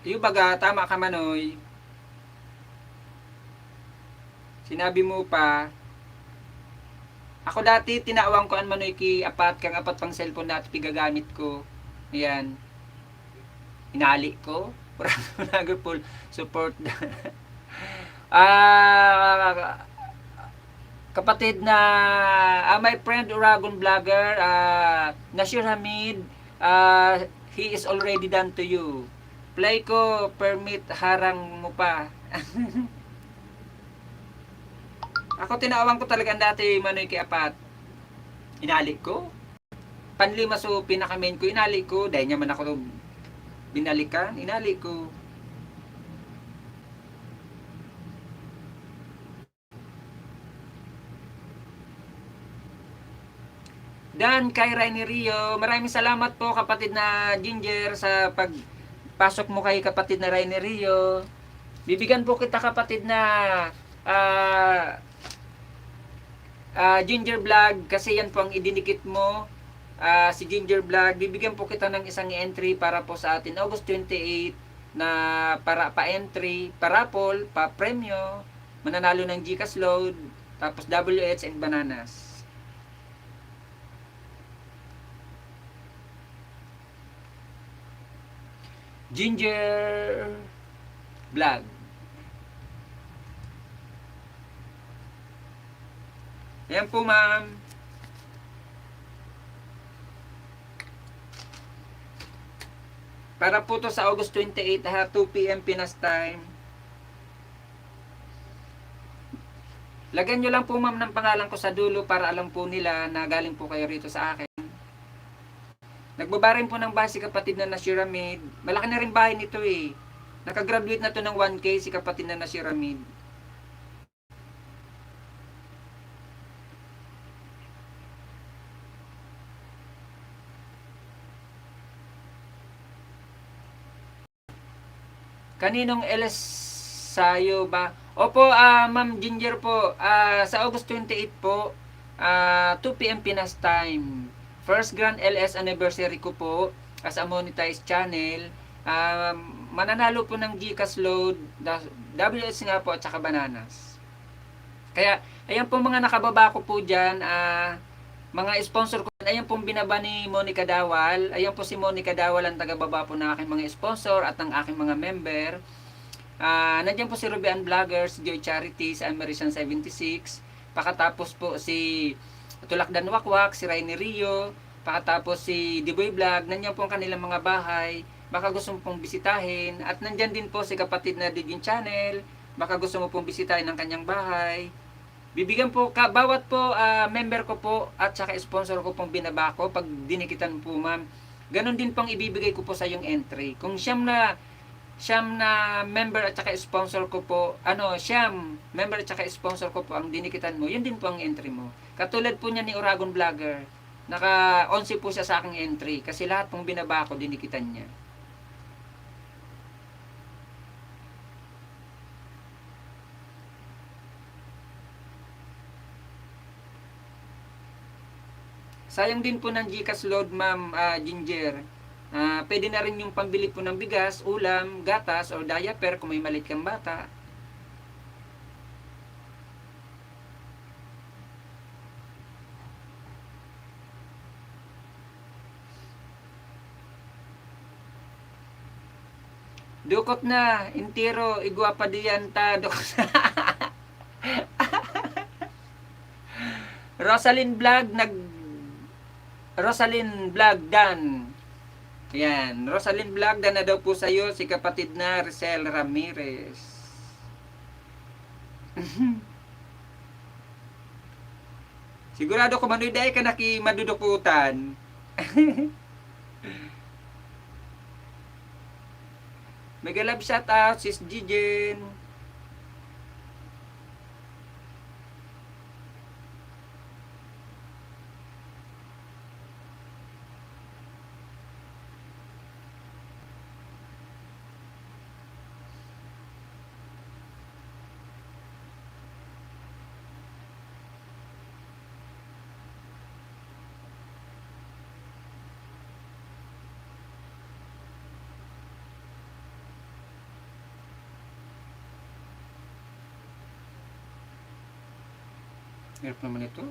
Iyo baga, tama ka manoy. Sinabi mo pa, ako dati tinawang ko an manoy ki apat kang apat pang cellphone dati pigagamit ko. Ayan. Inali ko. Para full support. Kapatid na my friend Uragon vlogger, Nasir Hamid, he is already done to you. Play ko, permit, harang mo pa. Ako tinawang ko talaga dati manoy kay apat. Inali ko. Panlima so pinaka-main ko, inali ko. Dahil naman ako binalikan, inali ko. Dan kay Rainy Rio, maraming salamat po kapatid na Ginger sa pagpasok mo kay kapatid na Rainy Rio. Bibigyan po kita kapatid na Ginger Vlog, kasi yan po ang idinikit mo, si Ginger Vlog. Bibigyan po kita ng isang entry para po sa atin August 28 na para pa-entry, pa-raffle, pa-premyo, mananalo ng GCash load, tapos WH and bananas. Ginger Vlog. Ayan po, ma'am. Para po to sa August 28 ha, 2 PM Pinas time. Lagyan nyo lang po, ma'am, ng pangalan ko sa dulo para alam po nila na galing po kayo rito sa akin. Nagbabarin po ng bahay si kapatid na Nasir Hamid. Malaki na rin bahay nito eh. Nakagraduate na to ng 1K si kapatid na Nasir Hamid. Kaninong LS sayo ba? Opo, Ma'am Ginger po. Sa August 28 po, 2 PM Pinas time. First Grand LS anniversary ko po as a monetized channel. Mananalo po ng GCash load, WS nga po at saka bananas. Kaya, ayan po mga nakababa ko po dyan, mga sponsor ko. Ayan pong binaba ni Monica Dawal. Ayan po si Monica Dawal ang tagababa po ng aking mga sponsor at ng aking mga member. Nandiyan po si Rubian Vloggers, Joy Charities, American 76. Pakatapos po si Tulakdan Wakwak, si Rainy Rio. Pakatapos si Diboy Vlog. Nandiyan po ang kanilang mga bahay. baka gusto mo pong bisitahin. At nandyan din po si kapatid na Digin Channel, baka gusto mo pong bisitahin ang kanyang bahay. Bibigyan po, bawat po member ko po at saka sponsor ko pong binabako pag dinikitan po ma'am. Ganon din pong ibibigay ko po sa yung entry. Kung siyam na member at saka sponsor ko po, siyam member at saka sponsor ko po ang dinikitan mo, yun din po ang entry mo. Katulad po niya ni Uragon Vlogger, naka 11 po siya sa aking entry kasi lahat pong binaba ko dinikitan niya. Sayang din po ng GCash load ma'am Ginger. Pwede na rin yung pambili po ng bigas, ulam, gatas, o diaper kung may maliit kang bata. Dukot na, intiro, iguapa diyan ta, Rosalyn Vlog Dan. Yan, Rosalyn Vlog Dan na daw po sa iyo si kapatid na Rizal Ramirez. Sigurado ko manoy dahil ka madudukutan. Mega love shout out sis Jijen. Hirap naman ito.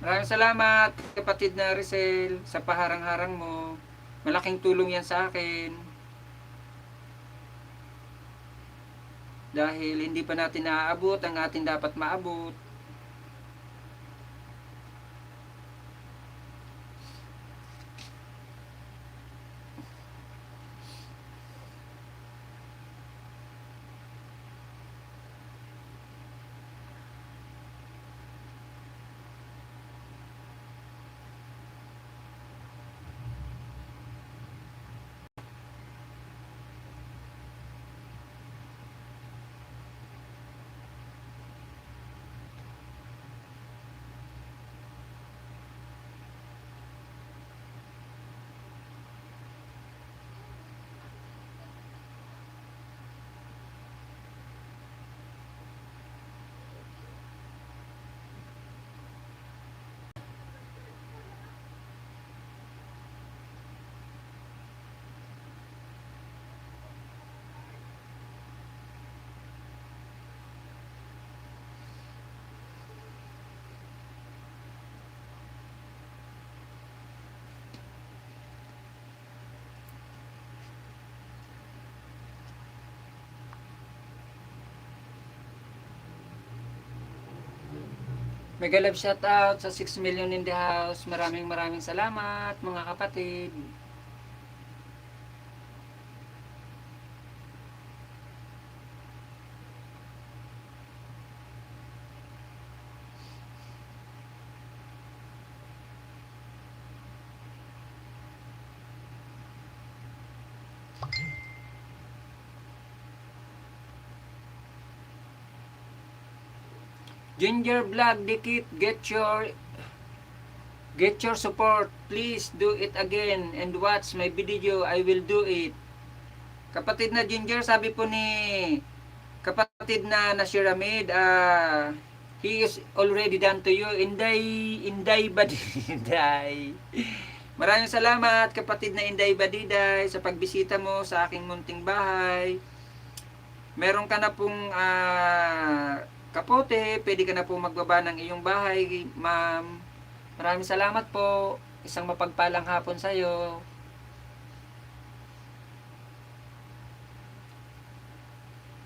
Maraming salamat kapatid na Rizal sa paharang-harang mo. Malaking tulong yan sa akin. Dahil hindi pa natin naaabot ang ating dapat maabot. Mega love shout out sa 6 million in the house. Maraming salamat mga kapatid. Ginger Vlog Dikit, get your support. Please do it again and watch my video. I will do it. Kapatid na Ginger, sabi po ni kapatid na Nashiramid, he is already done to you. Inday ba? Inday. Maraming salamat kapatid na Inday Badiday sa pagbisita mo sa aking munting bahay. Meron ka na pong kapote, pwede ka na pong magbaba ng iyong bahay, ma'am. Maraming salamat po. Isang mapagpalang hapon sa iyo.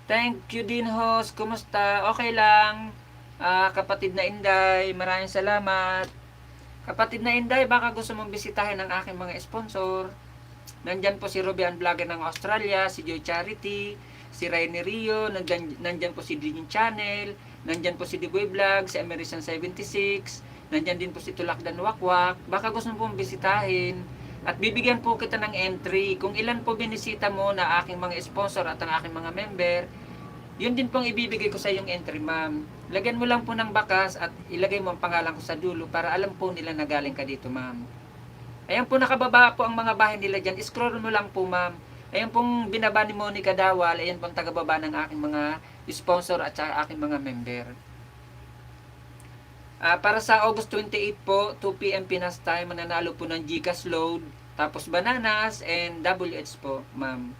Thank you din, host. Kumusta? Okay lang. Kapatid na Inday, maraming salamat. Kapatid na Inday, baka gusto mong bisitahin ang aking mga sponsor. Nandyan po si Rubian Vlogger ng Australia, si Joy Charity, si Rainy Rio, nandyan po si Din Channel, nandyan po si Diboy Vlog, si American 76, nandyan din po si Tulakdan Wakwak. Baka gusto mong bisitahin. At bibigyan po kita ng entry kung ilan po binisita mo na aking mga sponsor at ang aking mga member. Yun din pong ibibigay ko sa iyong entry, ma'am. Lagyan mo lang po ng bakas at ilagay mo ang pangalan ko sa dulo para alam po nila na galing ka dito, ma'am. Ayan po, nakababa po ang mga bahay nila dyan. Scroll mo lang po, ma'am. Ayan pong binaba ni Monica Dawal. Ayan pong tagababa ng aking mga sponsor at saka aking mga member. Para sa August 28 po, 2 PM Pinas time, mananalo po ng Gcash load, tapos bananas and WH po, ma'am.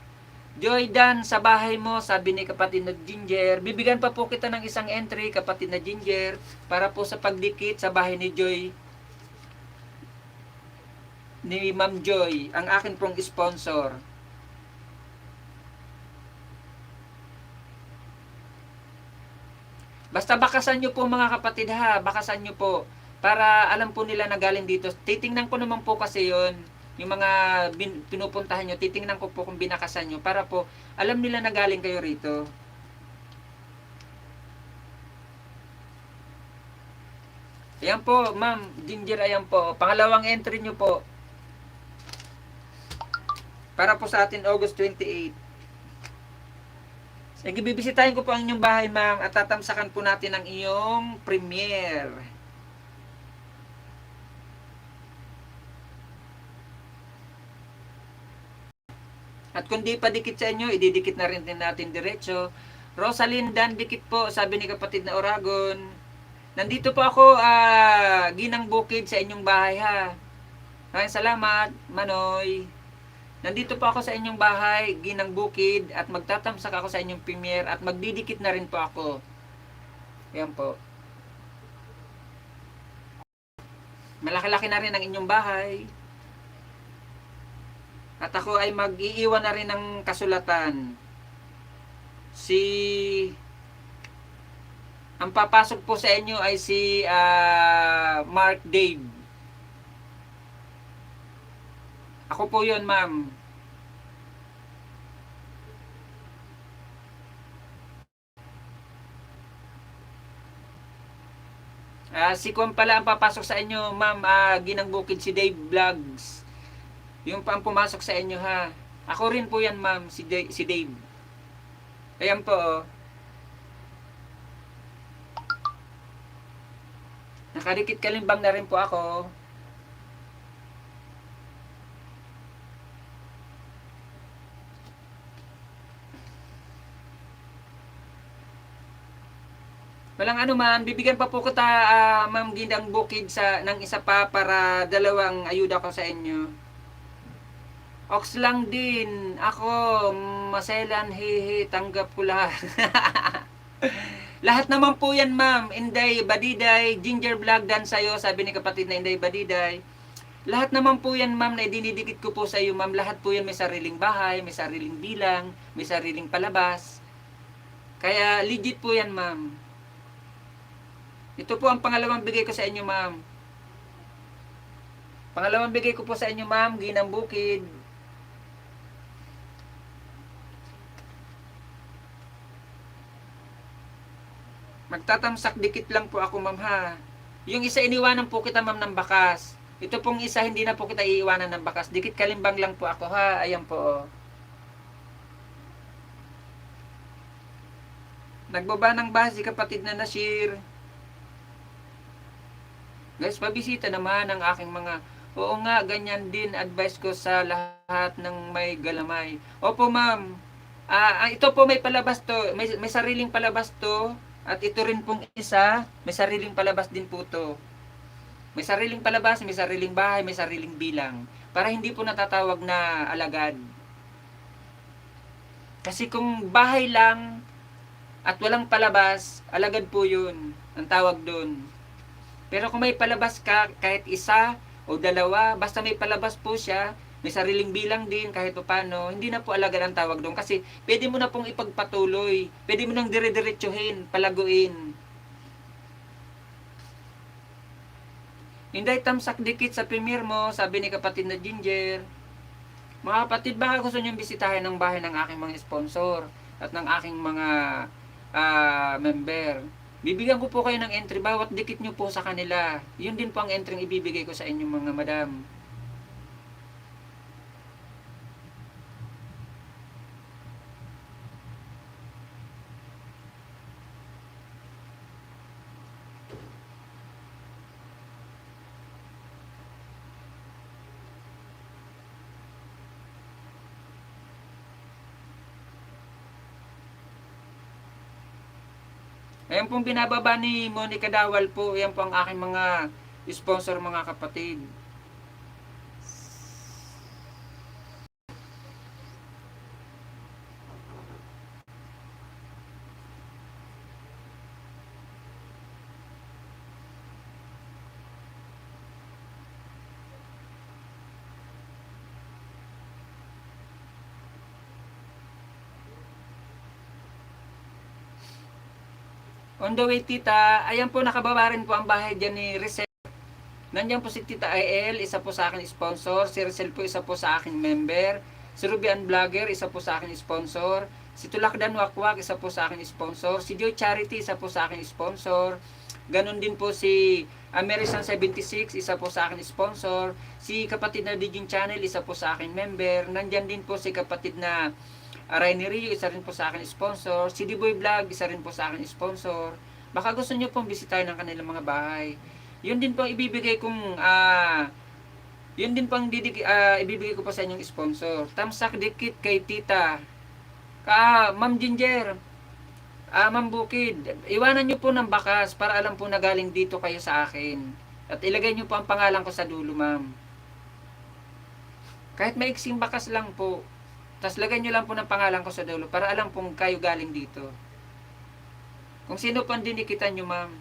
Joy Dan, sa bahay mo, sabi ni kapatid na Ginger, bibigyan pa po kita ng isang entry, kapatid na Ginger, para po sa pagdikit sa bahay ni Joy, ni Ma'am Joy, ang akin pong sponsor. Basta bakasan nyo po mga kapatid ha, bakasan nyo po. Para alam po nila na galing dito. Titingnan ko naman po kasi yon yung mga pinupuntahan nyo, titingnan ko po kung binakasan nyo para po alam nila na galing kayo rito. Ayan po, ma'am, Ginger, ayan po. Pangalawang entry nyo po. Para po sa atin August 28. Sige, bibisitahin ko po ang inyong bahay, ma'am, at tatamsakan po natin ang iyong premiere. At kung di pa dikit sa inyo, ididikit na rin din natin diretso. Rosalind Dan, dikit po, sabi ni kapatid na Oragon. Nandito po ako, Ginang Bukid sa inyong bahay ha. Maraming salamat, Manoy. Nandito po ako sa inyong bahay, Ginang Bukid, at magtatamsak ako sa inyong premiere at magdidikit na rin po ako. Ayan po. Malaki-laki na rin ang inyong bahay. At ako ay mag-iiwan na rin ng kasulatan. Ang papasok po sa inyo ay si Mark Dave. Ako po yun, ma'am. Si Kwan pala ang papasok sa inyo, ma'am. Ginang Bukid, si Dave Vlogs. Yung pa ang pumasok sa inyo, ha. Ako rin po yan, ma'am, si Dave. Ayan po, oh. Nakadikit kalimbang na rin po ako. Walang ano, ma'am, bibigyan pa po kita, ma'am Ginang Bukid ng isa pa para dalawang ayuda ko sa inyo. Ox lang din. Ako, maselan, hihi, tanggap ko lahat. Lahat naman po yan, ma'am. Inday Badiday, Ginger Vlog Dan sa'yo, sabi ni kapatid na Inday Badiday. Lahat naman po yan, ma'am, na idinidikit ko po sa iyo, ma'am. Lahat po yan may sariling bahay, may sariling bilang, may sariling palabas. Kaya legit po yan, ma'am. Ito po ang pangalawang bigay ko sa inyo, ma'am. Pangalawang bigay ko po sa inyo, ma'am, Ginang Bukid. Magtatamsak dikit lang po ako, ma'am, ha. Yung isa iniwanan po kita, ma'am, ng bakas. Ito pong isa hindi na po kita iiwanan ng bakas. Dikit kalimbang lang po ako, ha. Ayan po. Nagbaba ng bahay si kapatid na Nasir. Guys, pabisita naman ang aking mga, oo nga, ganyan din advice ko sa lahat ng may galamay. Opo, ma'am. Ito po may palabas to, may sariling palabas to. At ito rin pong isa, may sariling palabas din po to. May sariling palabas, may sariling bahay, may sariling bilang. Para hindi po natatawag na alagad. Kasi kung bahay lang at walang palabas, alagad po yun. Ang tawag dun. Pero kung may palabas ka, kahit isa o dalawa, basta may palabas po siya, may sariling bilang din kahit pa paano, hindi na po alagad ang tawag doon. Kasi pwede mo na pong ipagpatuloy. Pwede mo nang dire-diretsuhin, palaguin. Hinday tamsak dikit sa premier mo, sabi ni kapatid na Ginger. Mga kapatid, baka gusto niyong bisitahin ang bahay ng aking mga sponsor at ng aking mga member. Bibigyan ko po kayo ng entry, bawat dikit nyo po sa kanila. Yun din po ang entry ibibigay ko sa inyong mga madam. Ayan pong binababa ni Monica Dawal po. Ayan po ang aking mga sponsor, mga kapatid. On the way, tita. Ayan po, nakababa rin po ang bahay dyan ni Rizal. Nandiyan po si Tita IL, isa po sa akin sponsor. Si Rizal po, isa po sa akin member. Si Rubian Vlogger, isa po sa akin sponsor. Si Tulakdan Wakwak, isa po sa akin sponsor. Si Joy Charity, isa po sa akin sponsor. Ganon din po si American 76, isa po sa akin sponsor. Si kapatid na Digin Channel, isa po sa akin member. Nandyan din po si kapatid na Rainy Rio, isa rin po sa akin sponsor. Si Diboy Vlog, isa rin po sa akin sponsor. Baka gusto nyo pong bisitahin ng kanilang mga bahay. Yun din po ang ibibigay kong yun din po ang ibibigay ko po sa inyong sponsor. Tamsak dikit kay Tita. Ma'am Ginger, Ma'am Bukid, iwanan nyo po ng bakas para alam po na galing dito kayo sa akin. At ilagay nyo po ang pangalan ko sa dulo, ma'am. Kahit maiksing bakas lang po. Tapos lagay nyo lang po ng pangalan ko sa dulo para alam pong kayo galing dito. Kung sino pang dinikitan nyo, ma'am.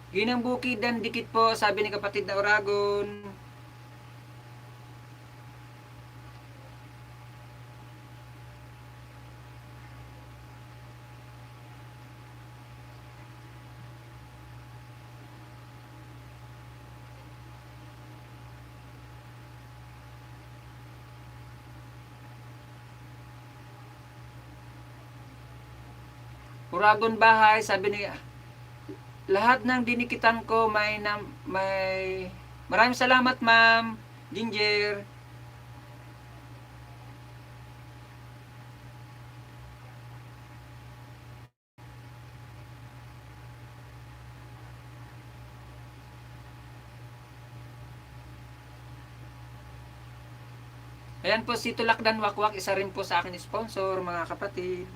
Ginang bukid dan dikit po, sabi ni kapatid na Oragon. Oragon bahay, sabi ni lahat ng dinikitan ko may maraming salamat, ma'am Ginger. Ayan po si Tulakdan Wakwak, isa rin po sa akin sponsor, mga kapatid.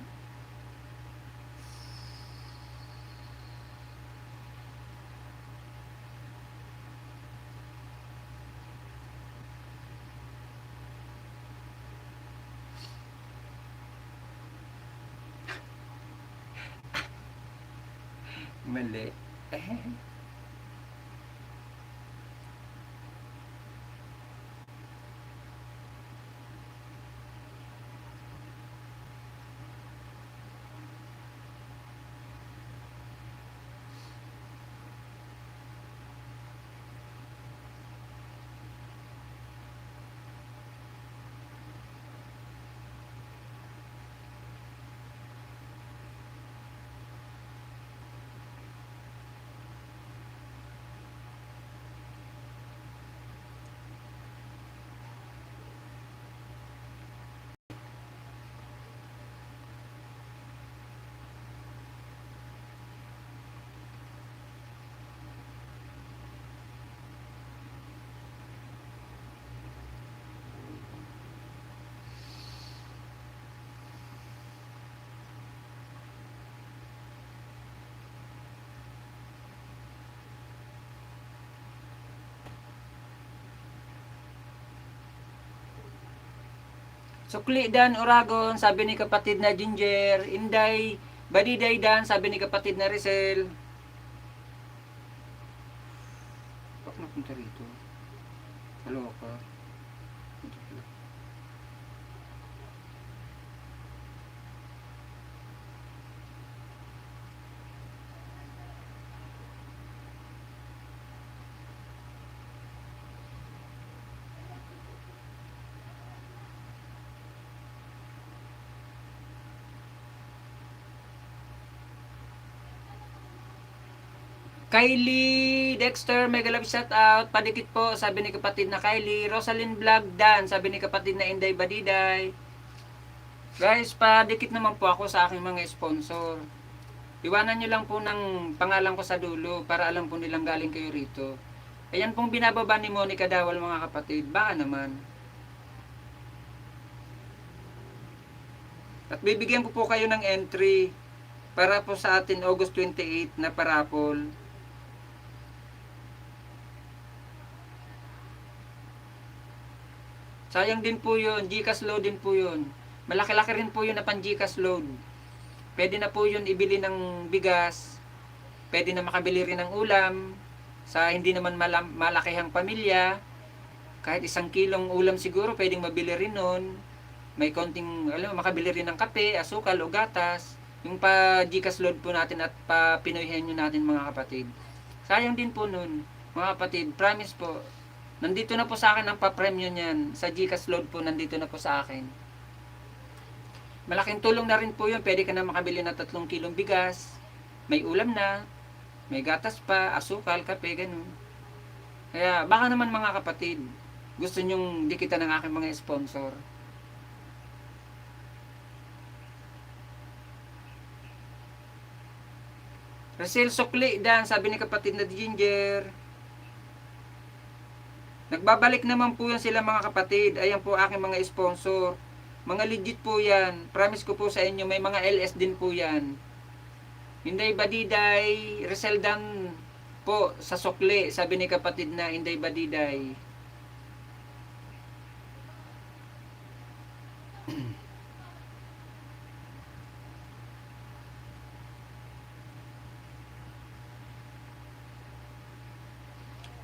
Mali. Sukli Dan Oragon, sabi ni kapatid na Ginger. Inday Badiday Dan, sabi ni kapatid na Rizal. Bakit napunta rito? Kaloka. Kylie Dexter, mega love shout out. Padikit po, sabi ni kapatid na Kylie. Rosalind Vlog Dan, sabi ni kapatid na Inday Badiday. Guys, padikit naman po ako sa aking mga sponsor. Iwanan nyo lang po ng pangalan ko sa dulo para alam po nilang galing kayo rito. Ayan pong binababa ni Monica Dawal mga kapatid. Baka naman. At bibigyan ko po kayo ng entry para po sa atin August 28 na parapol. Sayang din po yun. Gcash load din po yun. Malaki-laki rin po yun na pan Gcash load. Pwede na po yun ibili ng bigas. Pwede na makabili rin ng ulam. Sa hindi naman malakihang pamilya. Kahit 1 kilong ulam siguro pwedeng mabili rin nun. May konting, makabili rin ng kape, asukal o gatas. Yung pa Gcash load po natin at pa Pinoyhen nyo natin mga kapatid. Sayang din po nun. Mga kapatid, promise po. Nandito na po sa akin ang pa-premyo niyan. Sa Gcash load po, nandito na po sa akin. Malaking tulong na rin po yun. Pwede ka na makabili ng 3 kilong bigas. May ulam na. May gatas pa, asukal, kape, ganun. Kaya baka naman mga kapatid, gusto nyong dikitan ng aking mga sponsor. Rachel Sukli Dan, sabi ni kapatid na Ginger. Nagbabalik naman po yan sila mga kapatid. Ayan po aking mga sponsor. Mga legit po yan. Promise ko po sa inyo, may mga LS din po yan. Inday Badiday, Reseldan po sa Sukli, sabi ni kapatid na Inday Badiday.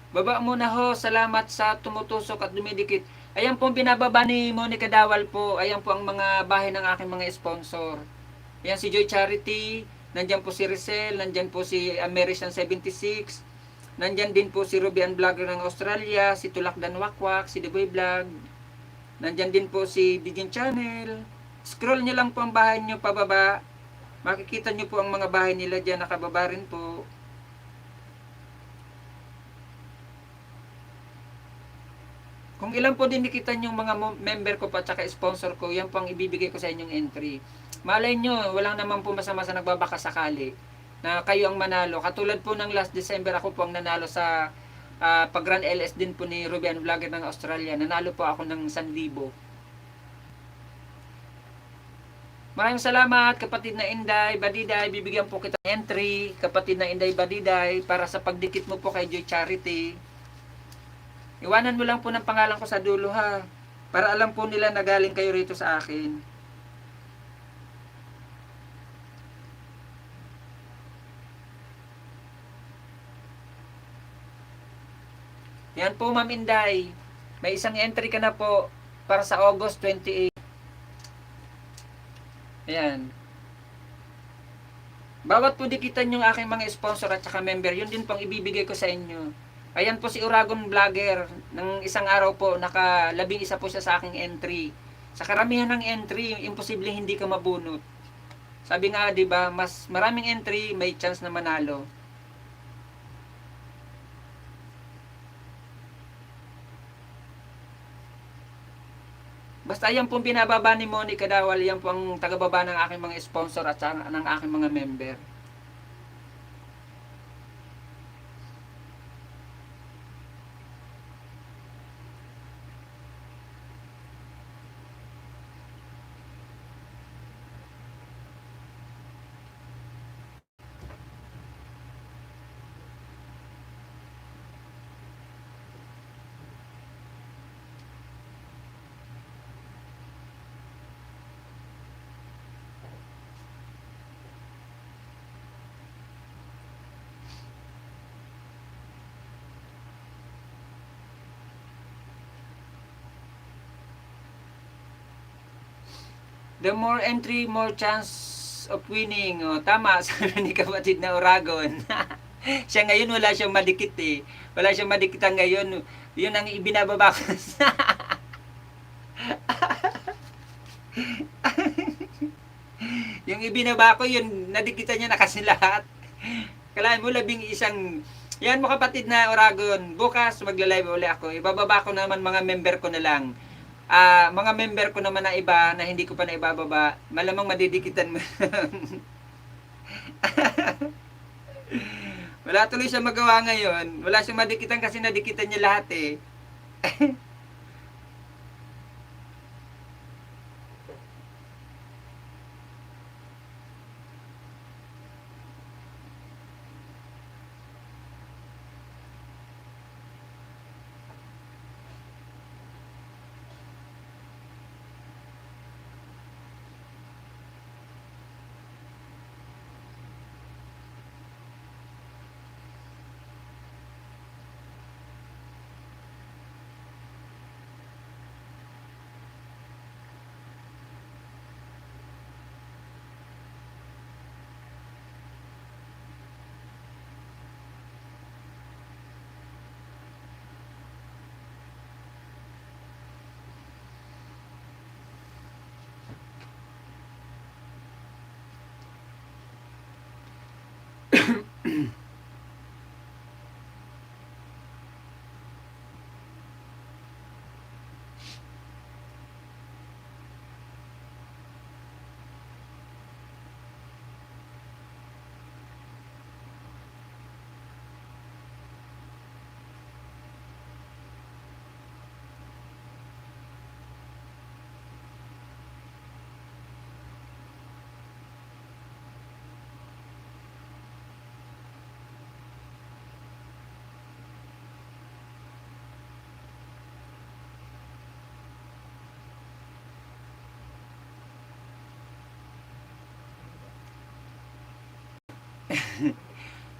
Baba muna ho, salamat sa tumutusok at dumidikit. Ayan po ang binababa ni Monica Dawal po. Ayan po ang mga bahay ng aking mga sponsor. Ayan si Joy Charity, nandyan po si Rizal, nandyan po si American 76, nandyan din po si Ruby Vlogger ng Australia, si Tulakdan Wakwak, si Deboy Vlog, nandyan din po si Digin Channel. Scroll nyo lang po ang bahay nyo pababa. Makikita nyo po ang mga bahay nila dyan, nakababa rin po. Kung ilan po din nakita yung mga member ko pa at sponsor ko, yan po ang ibibigay ko sa inyong entry. Malay nyo, walang naman po masama sa nagbabaka sakali na kayo ang manalo. Katulad po ng last December, ako po ang nanalo sa pag-run LS din po ni Rubian Vlogger ng Australia. Nanalo po ako ng 1,000. Maraming salamat kapatid na Inday Badiday. Bibigyan po kita ng entry kapatid na Inday Badiday para sa pagdikit mo po kay Joy Charity. Iwanan mo lang po ng pangalan ko sa dulo ha. Para alam po nila na galing kayo rito sa akin. Yan po Ma'am Inday. May isang entry ka na po para sa August 28. Ayan. Bawat po dikitan yung aking mga sponsor at saka member, yun din pong ibibigay ko sa inyo. Ayan po si Uragon Vlogger. Nang isang araw po, naka-11 po siya sa aking entry. Sa karamihan ng entry, imposible hindi ka mabunot. Sabi nga, di ba, mas maraming entry, may chance na manalo. Basta yan pong binababa ni Monica Dawal, yan po ang tagababa ng aking mga sponsor at ng aking mga member. The more entry, more chance of winning. O, tama, sabi ni kapatid na Oragon. Siya ngayon wala siyang madikit eh. Wala siyang madikitan ngayon. Yun ang ibinababa ko. Yung ibinaba ko, yun, nadikitan niya na kasi lahat. Kailangan mo 11. Yan mo kapatid na Oragon. Bukas magla-live ulit ako. Ibababa ko naman mga member ko na lang. Mga member ko naman na iba na hindi ko pa na ibababa. Malamang madidikitan mo. Wala tuloy siya magawa ngayon. Wala siyang madikitan kasi nadikitan niya lahat eh.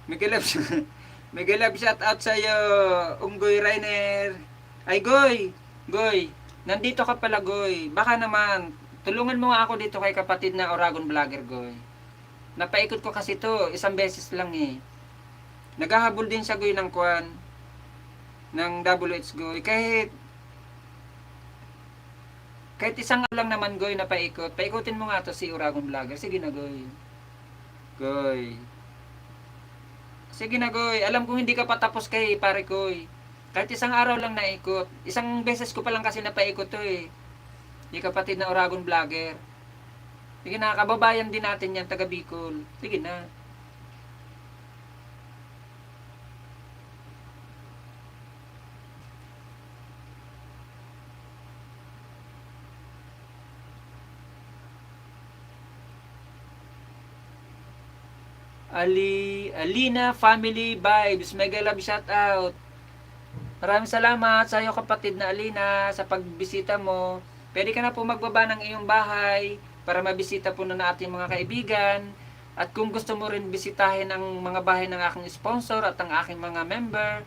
Mega love shout out sa iyo, Unggoy Rainer. Ay Goy, Goy, nandito ka pala Goy. Baka naman tulungan mo nga ako dito kay kapatid na Oragon Vlogger Goy. Napaikot ko kasi to, isang beses lang eh. Naghahabol din sa Goy ng kwan ng WH Goy. Kahit isang lang naman Goy na paikot. Paikutin mo nga to si Oragon Vlogger. Sige na Goy. Goy. Sige na Goy, alam kong hindi ka patapos kay pare Goy. Kahit isang araw lang naikot. Isang beses ko pa lang kasi napaikot to eh. Yung kapatid na Oragon Vlogger. Sige na, kababayan din natin yan, taga Bicol. Sige na. Alina Family Vibes, mega love shout out. Maraming salamat sa iyo kapatid na Alina sa pagbisita mo. Pwede ka na po magbaba ng iyong bahay para mabisita po na natin mga kaibigan. At kung gusto mo rin bisitahin ang mga bahay ng aking sponsor at ang aking mga member,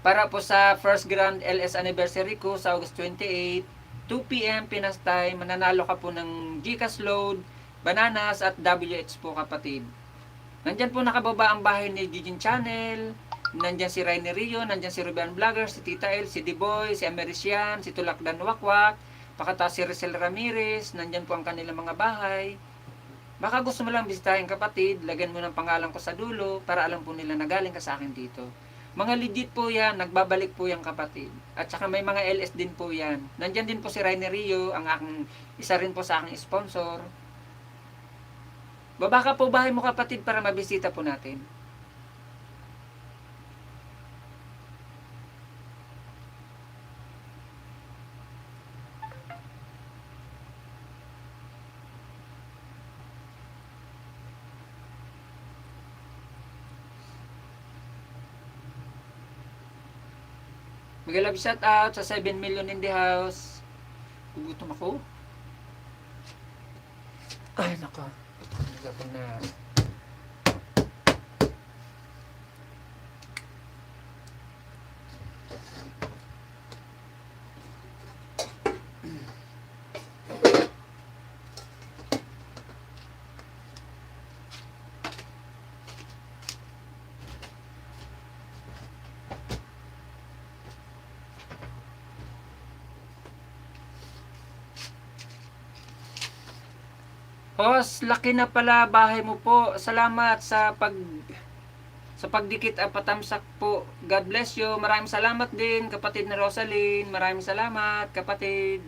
para po sa first grand LS anniversary ko sa August 28, 2 p.m. Pinas time, mananalo ka po ng Gcash load, bananas at WH po kapatid. Nandyan po nakababa ang bahay ni Gigin Channel, nandyan si Rainy Rio, nandyan si Rubian Vlogger, si Tita El, si Diboy, si Amerisian, si Tulakdan Wakwak, pakata si Rizal Ramirez, nandyan po ang kanilang mga bahay. Baka gusto mo lang bisitahin kapatid, lagyan mo ng pangalan ko sa dulo para alam po nila na galing ka sa akin dito. Mga legit po yan, nagbabalik po yung kapatid. At saka may mga LS din po yan. Nandyan din po si Rainy Rio, ang aking, isa rin po sa aking sponsor. Baba ka po bahay mo kapatid para mabisita po natin. Mag-love shout out sa 7 million in the house. Gugutom ako. Ay nako. Nagapon na. Host, laki na pala bahay mo po. Salamat sa pagdikit at patamsak po. God bless you. Maraming salamat din, kapatid na Rosaline. Maraming salamat, kapatid.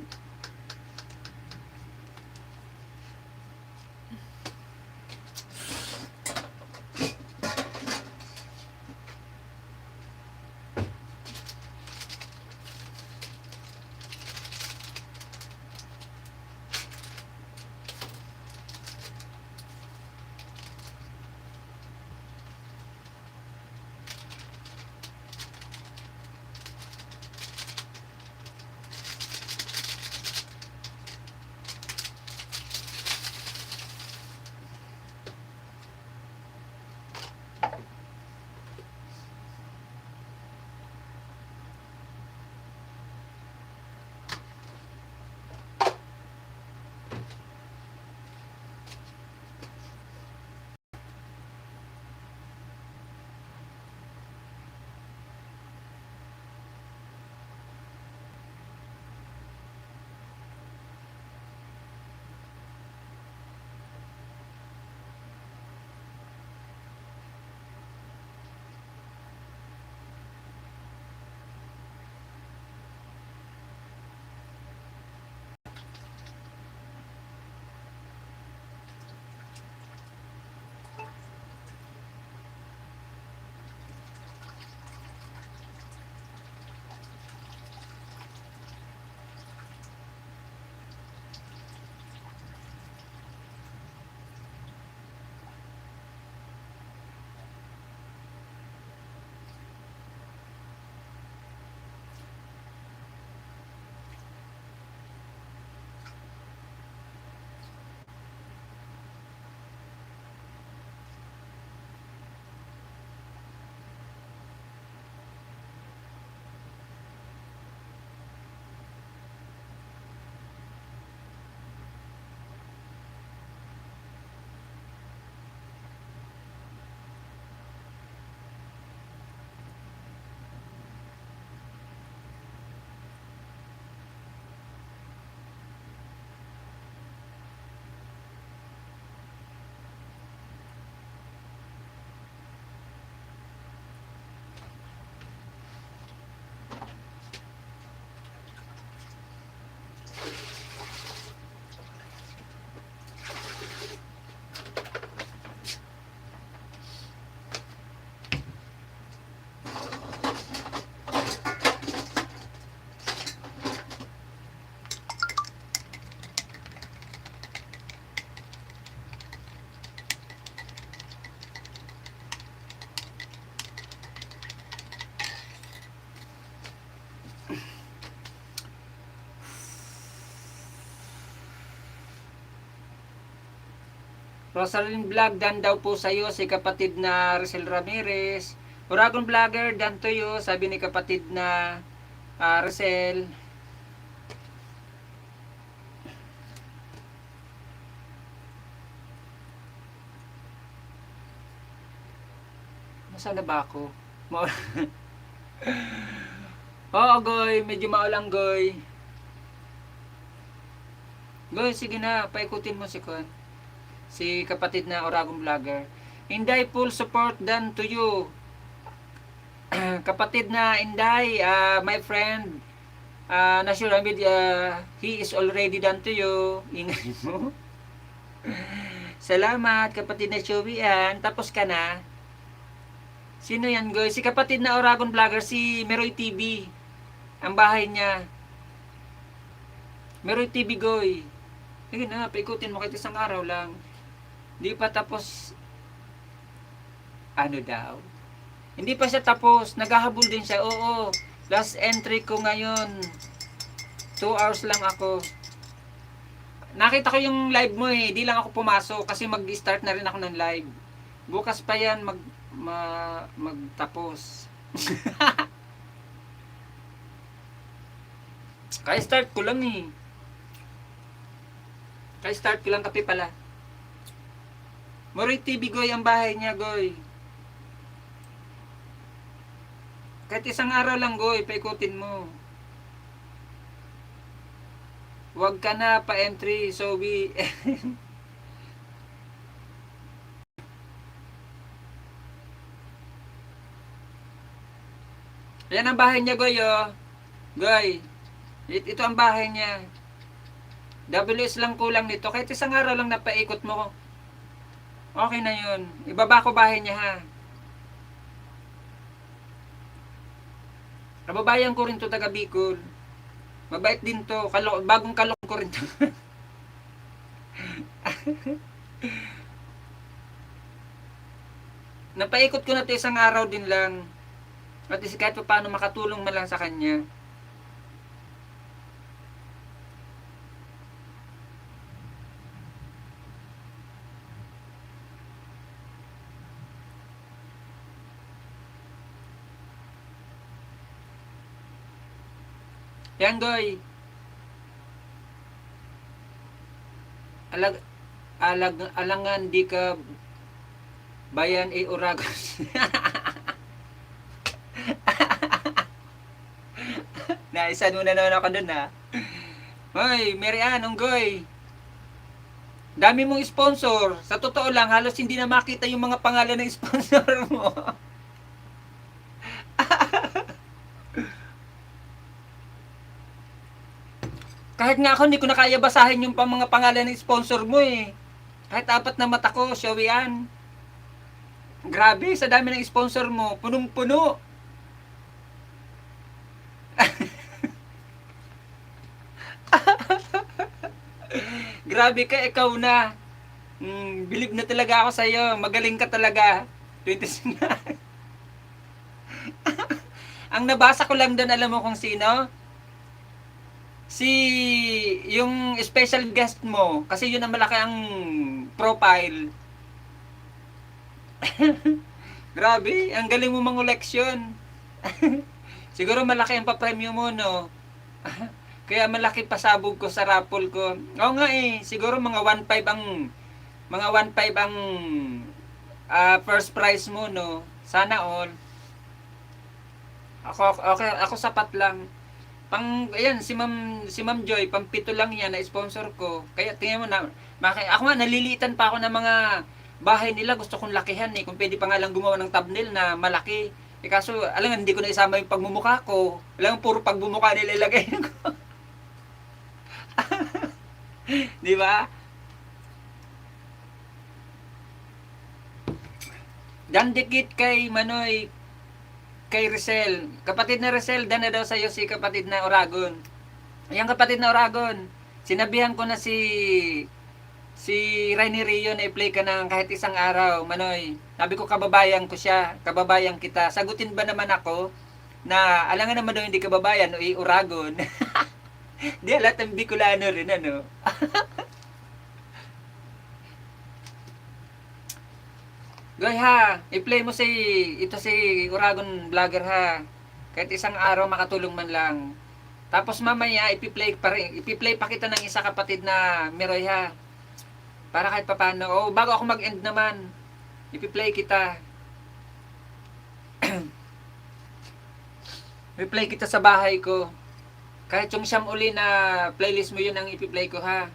Rosaline Vlog, dan daw po sa'yo si kapatid na Rizal Ramirez. Uragon Vlogger, dan to you, sabi ni kapatid na Rizal. Nasaan na ba ako? Oo, Goy, medyo maulang, Goy. Goy, sige na, paikutin mo si Kwan. Si kapatid na Oragon Vlogger. Inday, full support dan to you. Kapatid na Inday, my friend, Nasir Hamid, he is already done to you. Ingay mo. Salamat, kapatid na Chowian. Tapos ka na. Sino yan, Goy? Si kapatid na Oragon Vlogger, si Meroy TV. Ang bahay niya. Meroy TV, Goy. Sige na, paikutin mo kahit isang araw lang. Hindi pa tapos, ano daw? Hindi pa siya tapos, naghahabol din siya. Oo, last entry ko ngayon. 2 hours lang ako. Nakita ko yung live mo eh, di lang ako pumasok kasi mag-start na rin ako ng live. Bukas pa yan magtapos. Kaya start ko lang eh. Kaya start ko lang kape pala. Moroy TV, Goy, ang bahay niya, Goy. Kahit isang araw lang, Goy, paikutin mo. Huwag ka na pa-entry, Sobi. Ayan ang bahay niya, Goy, oh. Goy, ito ang bahay niya. WS lang kulang nito. Kahit isang araw lang napaikot mo, okay na yun. Ibaba ko bahay niya, ha. Kababayan ko rin to, taga Bicol. Mabait din to. Bagong kalok ko rin to. Napaikot ko na to isang araw din lang. At least kahit pa paano makatulong man lang sa kanya. Yan, Goy. Alangan di ka bayan Uragos. Naisan mo na naman ako dun, ha. Hoy, Marian, Unggoy. Dami mong sponsor. Sa totoo lang, halos hindi na makita yung mga pangalan ng sponsor mo. Kahit nga ako, hindi ko na kaya basahin yung mga pangalan ng sponsor mo, eh. Kahit 4 na mata ko, show yan. Grabe, sa dami ng sponsor mo, punong-puno. Grabe ka, ikaw na. Believe na talaga ako sa'yo. Magaling ka talaga. 26 na. Ang nabasa ko lang doon, alam mo kung sino? Si, yung special guest mo. Kasi yun ang malaki ang profile. Grabe, ang galing mo mangoleksyon. Siguro malaki ang pa-premium mo, no? Kaya malaki pasabog ko sa raffle ko. Oo nga eh, siguro mga 1.5 ang first prize mo, no? Sana all. Ako sapat lang. Ayan, si Ma'am Joy, pang 7 lang yan na sponsor ko. Kaya tingnan mo na, ako nga naliliitan pa ako ng mga bahay nila, gusto kong lakihan eh. Kung pwede pa nga lang gumawa ng thumbnail na malaki. Eh kaso, alam nga, hindi ko na isama yung pagmumukha ko. Alam mo, puro pagbumukha nila ilagay ko. Di ba? Dandikit kay Manoy, kay Rizal. Kapatid na Rizal, dana daw sa'yo si kapatid na Oragon. Ayan kapatid na Oragon. Sinabihan ko na si Rainy Rio na i-play ka ng kahit isang araw, Manoy. Sabi ko kababayan ko siya, kababayan kita. Sagutin ba naman ako na alam nga naman daw hindi kababayan, o Oragon. Di lahat ng Bicolano rin, ano. Goy ha, i-play mo ito si Oragon Vlogger ha. Kahit isang araw makatulong man lang. Tapos mamaya ipi-play pa kita ng isa kapatid na Miroy ha. Para kahit papaano. Oh, bago ako mag-end naman, ipi-play kita. I-play kita sa bahay ko. Kahit yung siyam uli na playlist mo yun ang ipi-play ko ha.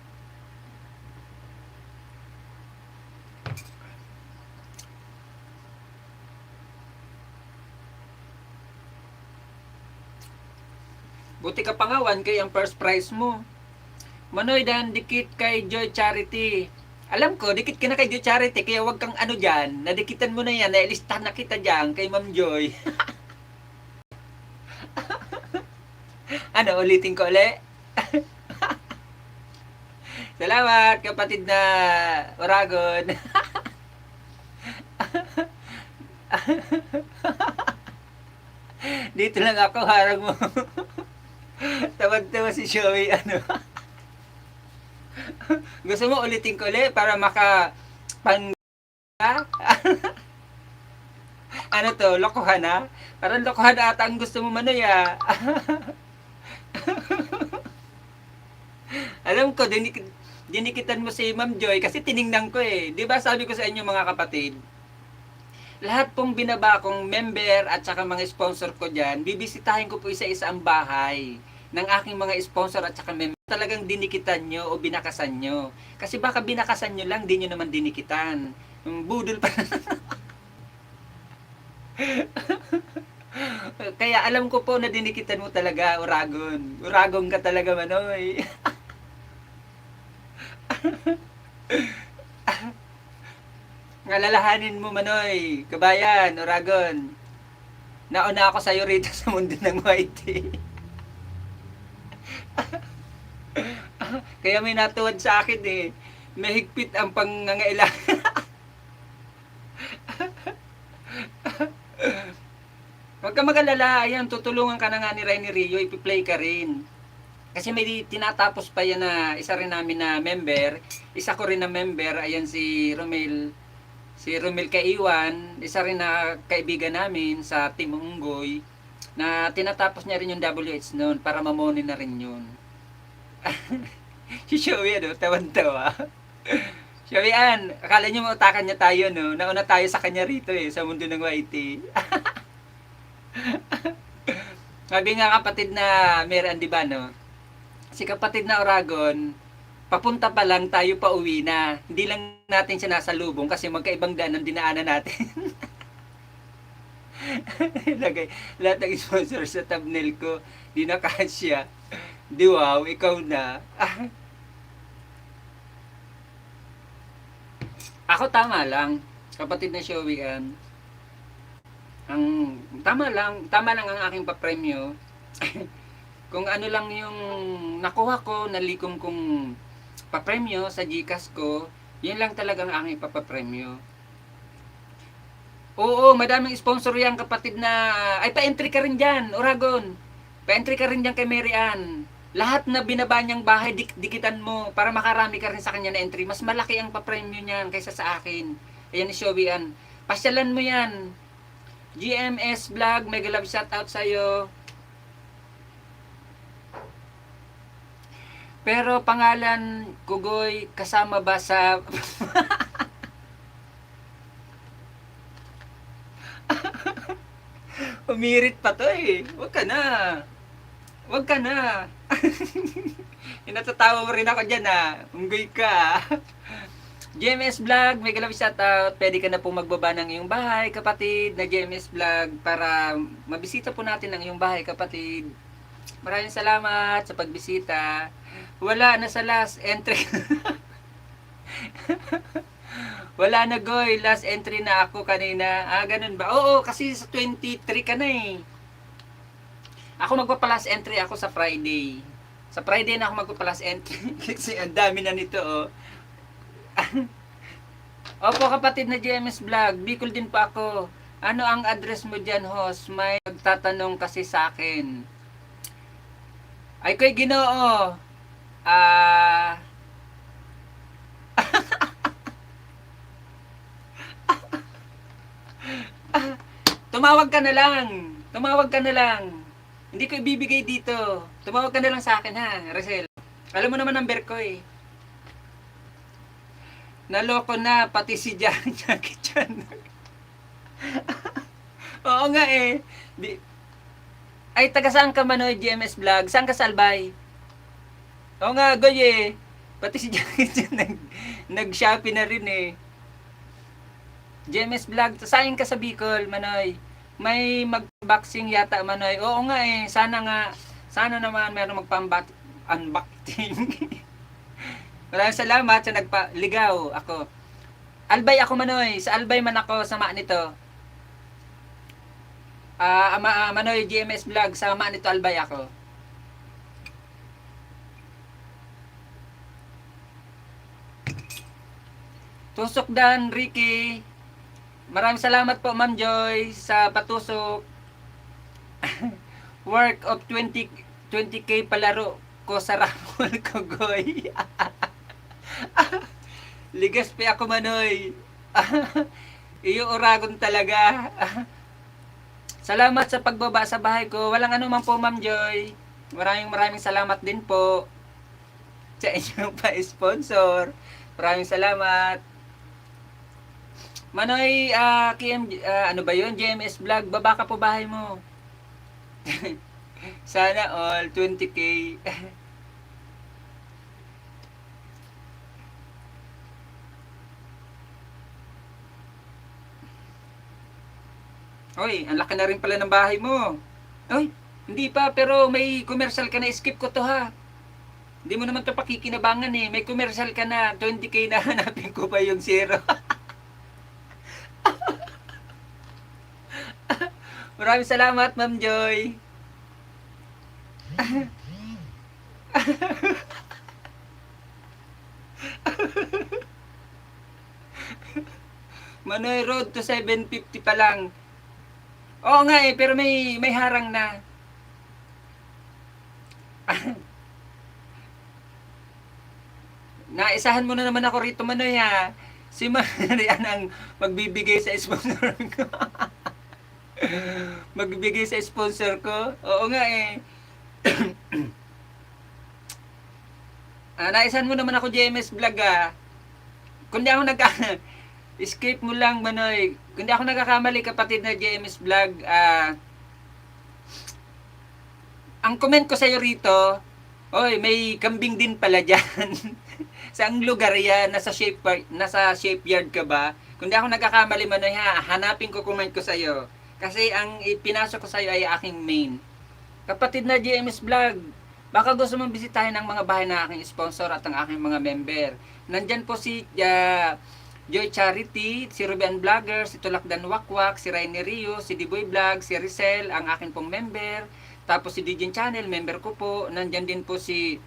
Buti ka pangawan kay ang first prize mo. Manoy dan, dikit kay Joy Charity. Alam ko, dikit ka na kay Joy Charity, kaya wag kang ano dyan. Nadikitan mo na yan, nailistahan na kita dyan kay Ma'am Joy. Ano, ulitin ko ulit? Salamat, kapatid na Oragon. Dito lang ako, harang mo. Tawad-tawa si Joey, ano. Gusto mo ulitin ko ulit para ano to, lokohan ha? Parang lokohan ata ang gusto mo, Manoy ah. Alam ko, dinikitan mo si Ma'am Joy kasi tiningnan ko eh. Di ba sabi ko sa inyo mga kapatid, lahat pong binaba kong member at saka mga sponsor ko dyan, bibisitahin ko po isa-isa ang bahay ng aking mga sponsor at saka member. Talagang dinikitan nyo o binakasan nyo. Kasi baka binakasan nyo lang, di nyo naman dinikitan. Budol pa. Kaya alam ko po na dinikitan mo talaga, Uragon. Uragon ka talaga, Manoy. Alalahanin mo, Manoy. Kabayan, Uragon. Nauna ako sa'yo rito sa mundo ng YT. Kaya may natuwad sa akin eh. Mahigpit ang pangangailangan. Huwag ka mag-alala. Ayan, tutulungan ka na nga ni Renny Rio. Ipi-play ka rin. Kasi may tinatapos pa yan na isa rin namin na member. Isa ko rin na member. Ayan si Romel. Si Romel Kaiwan. Isa rin na kaibigan namin sa Team Unggoy. Na tinatapos niya rin yung WH noon para mamoni na rin yun. Si Showy ano, tawan-tawa. Showy Ann, akala niyo mautakan niya tayo no? Nauna tayo sa kanya rito eh, sa mundo ng YT. Sabi nga kapatid na Meran, di ba no? Si kapatid na Uragon, papunta pa lang tayo pa uwi na. Hindi lang natin siya nasa lubong kasi magkaibang daan ang dinaanan natin. Lagay, lahat ng sponsor sa thumbnail ko, di na kasya. Di wow, ikaw na. Ako tama lang, kapatid na Showy Ann. Ang tama lang ang aking papremyo. Kung ano lang yung nakuha ko, nalikom kong papremyo sa GCash ko, yun lang talaga ang aking papapremyo. Oo, madaming sponsor yan kapatid na, ay pa-entry ka rin dyan, Uragon. Pa-entry ka rin dyan kay Mary Ann. Lahat na binaba niyang bahay, dikitan mo para makarami ka rin sa kanya na entry. Mas malaki ang papremyo niyan kaysa sa akin. Ayan ni Showy Ann. Pasyalan mo yan. GMS Vlog, mega love shoutout sa'yo. Pero pangalan, Kugoy, kasama ba sa... Umirit pa to eh. Huwag ka na. Huwag ka na. Inatatawa mo rin ako dyan ha. Unggoy ka. GMS Vlog, mega love shoutout. Pwede ka na pong magbaba ng iyong bahay, kapatid, na GMS Vlog para mabisita po natin ang iyong bahay, kapatid. Maraming salamat sa pagbisita. Wala na sa last entry. Wala na Goy, last entry na ako kanina. Ah, ganun ba? Oo, kasi sa 23 ka na eh. Ako magpa-last entry ako sa Friday. Sa Friday na ako magpa-last entry. Kasi ang dami na nito oh. Opo kapatid na GMS Vlog, Bicol din pa ako. Ano ang address mo dyan, host? May nagtatanong kasi sa akin. Ay ko'y Ginoo. Tumawag ka na lang. Tumawag ka na lang. Hindi ko ibibigay dito. Tumawag ka na lang sa akin ha, Rachel. Alam mo naman number ko eh. Naloko na pati si Jackie Chan. Oo nga eh. Ay, taga saan ka Manoy GMS Vlog? Saan ka sa Albay? Oo nga, Goy eh. Pati si Jackie Chan nag-Shopee na rin eh. GMS Vlog, saan ka sa Bicol, Manoy? May mag-boxing yata, Manoy. Oo nga eh, sana naman meron unboxing. Maraming salamat sa nagpaligaw ako. Albay ako, Manoy. Sa Albay man ako, sama nito. Manoy GMS Vlog, sama nito Albay ako. Tusok Dan, Ricky. Maraming salamat po Ma'am Joy sa patusok. Work of 20k palaro ko sa Ramon Kogoy. Ligas pa ako Manoy. Iyo Uragon talaga. Salamat sa pagbaba sa bahay ko. Walang ano man po Ma'am Joy. Maraming salamat din po sa inyong pa-sponsor. Maraming salamat. Manoy, ano ba yun? GMS Vlog, baba ka po bahay mo. Sana all 20k. Oy, ang laki na rin pala ng bahay mo. Oy, hindi pa, pero may commercial ka na. Skip ko to ha. Hindi mo naman to pakikinabangan eh. May commercial ka na. 20K na hanapin ko pa yung zero. Maraming salamat, Ma'am Joy. Manoy Road to 750 pa lang. Oo nga eh, pero may harang na. Naisahan mo na naman ako rito, Manoy ha. Si Marian ang magbibigay sa sponsor ko. Magbibigay sa sponsor ko? Oo nga eh. Naisahan mo naman ako, JMS Vlog ah. Kung di ako escape mo lang, Manoy. Kung di ako nagkakamali, kapatid na JMS Vlog, ang comment ko sa'yo rito, oy, may kambing din pala dyan. Saang lugar yan? Nasa shipyard ka ba? Kung di ako nagkakamali, Manoy ha, hanapin ko comment ko sa'yo. Kasi ang ipinasok ko sa'yo ay aking main. Kapatid na JMS Vlog, baka gusto mong bisitahin ang mga bahay na aking sponsor at ang aking mga member. Nandyan po si Joy Charity, si Ruben Vlogger, si Tulakdan Wakwak, si Rainy Rio, si Diboy Vlog, si Rizel, ang akin pong member. Tapos si Dijin Channel, member ko po. Nandyan din po si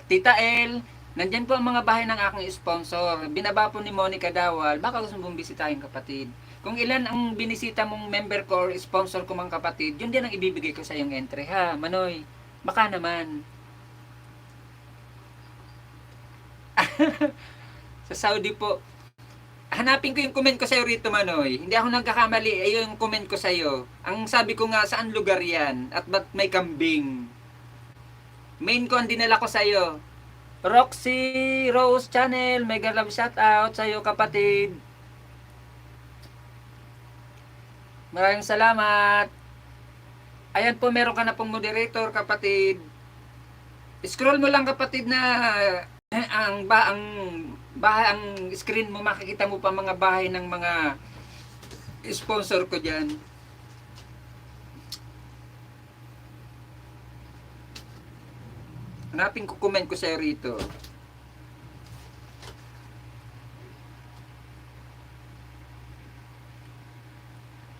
Tita L. Nandyan po ang mga bahay ng aking sponsor. Binaba po ni Monica Dawal. Baka gusto mong bisitahin, kapatid. Kung ilan ang binisita mong member ko or sponsor ko, mga kapatid, yun din ang ibibigay ko sa iyong entry ha, Manoy. Baka naman. Sa Saudi po. Hanapin ko yung comment ko sa'yo rito, Manoy. Hindi ako nagkakamali. Ayun yung comment ko sa'yo. Ang sabi ko nga, saan lugar yan? At ba't may kambing? Main ko ang dinala ko sa'yo. Roxy Rose Channel, mega love shoutout sa'yo, kapatid. Maraming salamat. Ayan po, meron ka na pong moderator, kapatid. Scroll mo lang, kapatid, na ang bahay, ang screen mo, makikita mo pa mga bahay ng mga sponsor ko dyan. Hanapin ko comment ko sa'yo rito.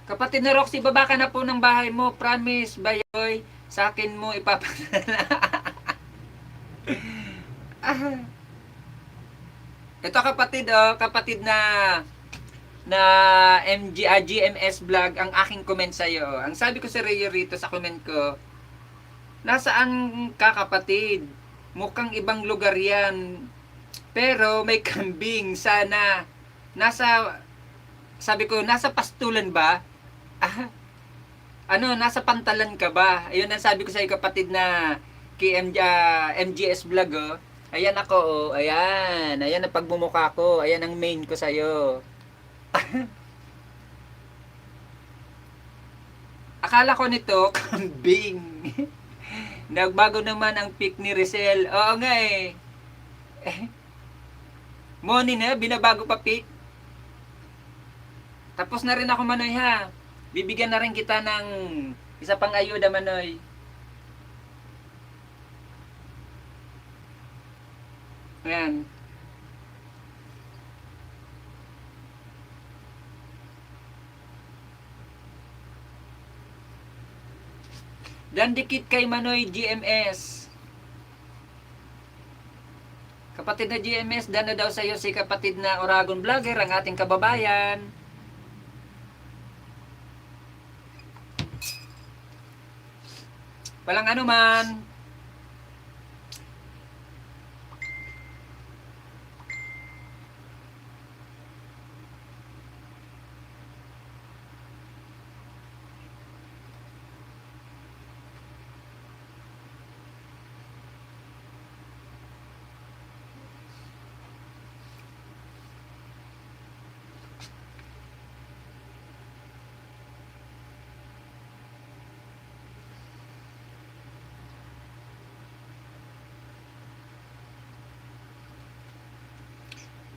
Kapatid na Roxy, baba ka na po ng bahay mo. Promise, bayoy. Sa akin mo ipapadala. Ito, kapatid, kapatid na GMS Vlog, ang aking comment sa'yo. Ang sabi ko sa Rio rito sa comment ko, nasaan ka, kapatid? Mukhang ibang lugar yan. Pero may kambing. Sana sabi ko, nasa pastulan ba? Nasa pantalan ka ba? Ayun ang sabi ko sa iyo, kapatid na MGS Vlog, oh. Ayan ako, oh. Ayan. Ayan ang pagmumukha ko. Ayan ang main ko sa iyo. Akala ko nito, kambing. Nagbago naman ang pic ni Rizel. Oo nga eh. Morning na, binabago pa pic. Tapos na rin ako, Manoy ha. Bibigyan na rin kita ng isa pang ayuda, Manoy. Ayan. Dan dikit kay Manoy GMS. Kapatid na GMS, dan na daw sa iyo si kapatid na Oragon Vlogger, ang ating kababayan. Walang anuman.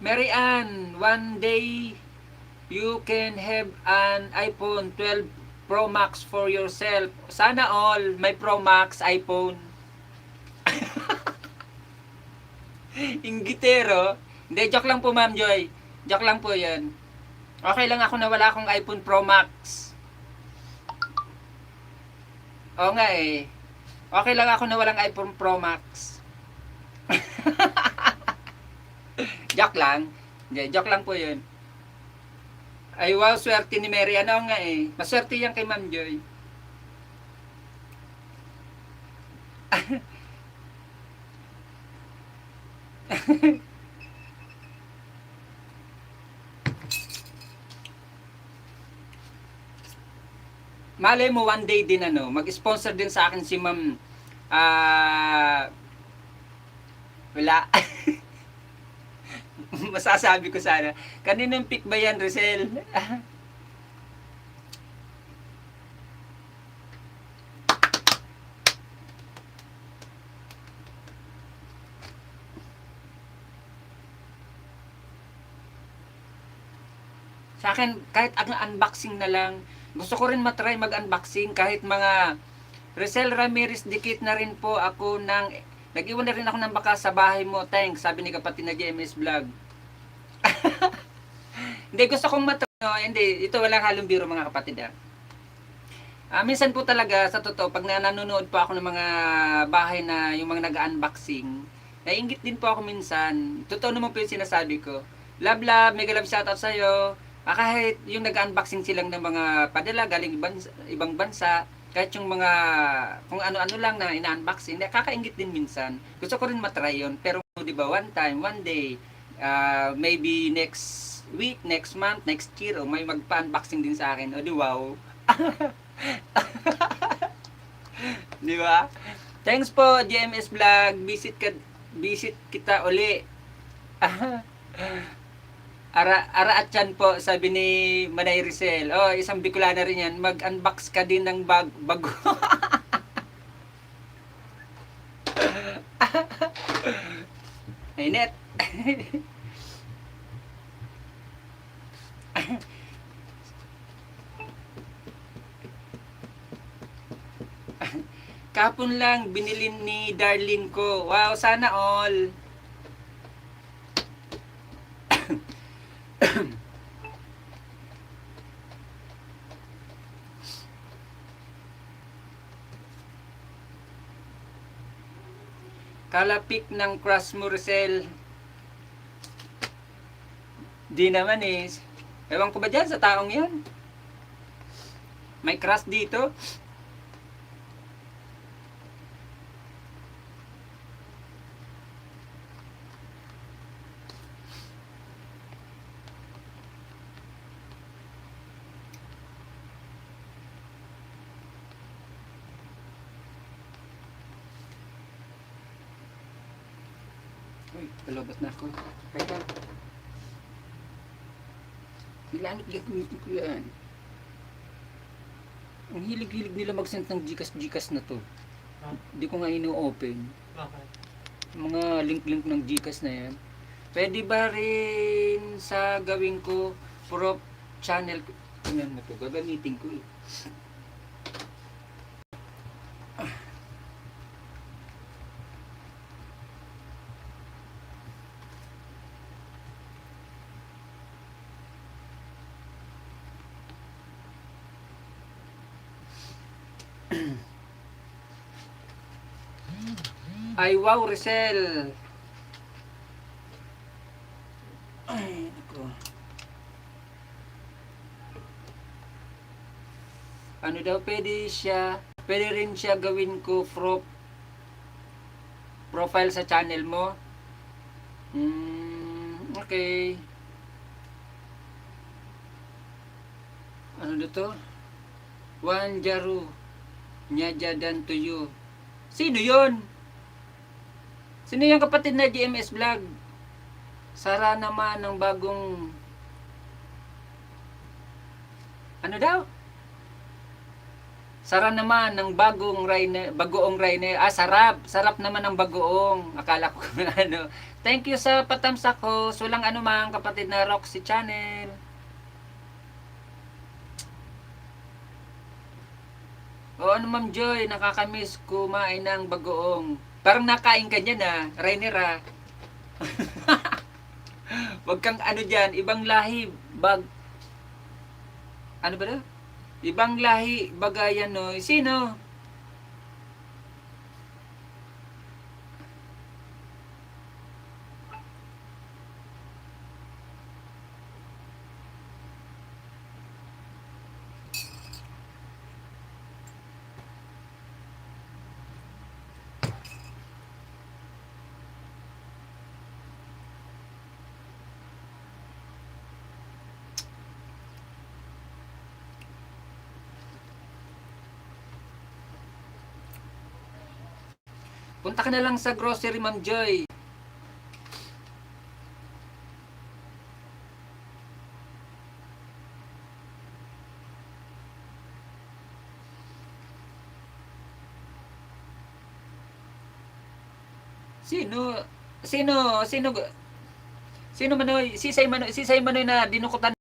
Mary Ann, one day you can have an iPhone 12 Pro Max for yourself. Sana all may Pro Max iPhone. Inggitero. Hindi, joke lang po, Ma'am Joy. Joke lang po yan. Okay lang ako na wala akong iPhone Pro Max. Oo nga eh. Okay lang ako na walang iPhone Pro Max. Joke lang. Hindi, joke lang po yun. Ay wow, swerte ni Mary. Ano nga eh. Maswerte yan kay Ma'am Joy. Malay mo one day din ano, mag-sponsor din sa akin si Ma'am wala. Masasabi ko sana. Kaninong pick ba yan, Rizal? Sa akin, kahit ang unboxing na lang, gusto ko rin matry mag-unboxing kahit mga Rizal Ramirez, dikit na rin po ako ng nag-iwan na rin ako ng baka sa bahay mo, thanks, sabi ni kapatid na JMS Vlog. Hindi, gusto kong matry, no? Hindi, ito walang halong biro mga kapatid. Minsan po talaga, sa totoo, pag nanonood po ako ng mga bahay na yung mga nag-unboxing, naiingit din po ako minsan. Totoo naman po yung sinasabi ko. Love, love, mega love shoutout sa'yo. Kahit yung nag-unboxing silang ng mga padala galing ibang bansa, kahit yung mga kung ano-ano lang na ina-unboxing, kakaingit din minsan. Gusto ko rin matry yun. Pero di ba, one time, one day, maybe next week, next month, next year, may magpa-unboxing din sa akin. O di wow. Di ba? Thanks po, GMS Vlog. Visit kita uli. Ara at yan po, sabi ni Manay Rizal. Oh, isang Bicolana rin yan. Mag-unbox ka din ng bago. Ay, net. Kapon lang, binili ni darling ko. Wow, sana all. Kalapik ng crush mo, Rizal. Di naman eh. Ewan ko ba dyan sa taong yan? May crush dito? Uy, palabas na ako. Kaya, nilanit gagamitin ko yan. Ang hilig-hilig nila mag-send ng Gcash na to. Hindi ko nga ino-open. Bakit? Mga link-link ng Gcash na yan. Pwede ba rin sa gawin ko prop channel? Tingnan mo to, gagamitin ko eh. Ay wow, Rizal. Ay, ako. Ano daw, pwede rin siya gawin ko profile sa channel mo. Okay. Ano dito? Juan Jaru. Nyajadan to you. Sino yon? Sino yung kapatid na GMS Vlog? Sara naman ng bagong... Ano daw? Sara naman ng bagoong Rainer. Ah, sarap. Sarap naman ng bagoong. Akala ko ano. Thank you sa patamsak ko. Sulang anumang kapatid na Roxy Channel. O ano Ma'am Joy, nakakamiss kumain ng bagoong. Parang nakain ka niyan ah, Rainer ah. Wag kang ano diyan, ibang lahi, ano ba 'to? Ibang lahi, bagayan no. Sino? Punta ka na lang sa grocery, Ma'am Joy. Sino? Sino? Sino Manoy? Sisay Manoy na dinukutan.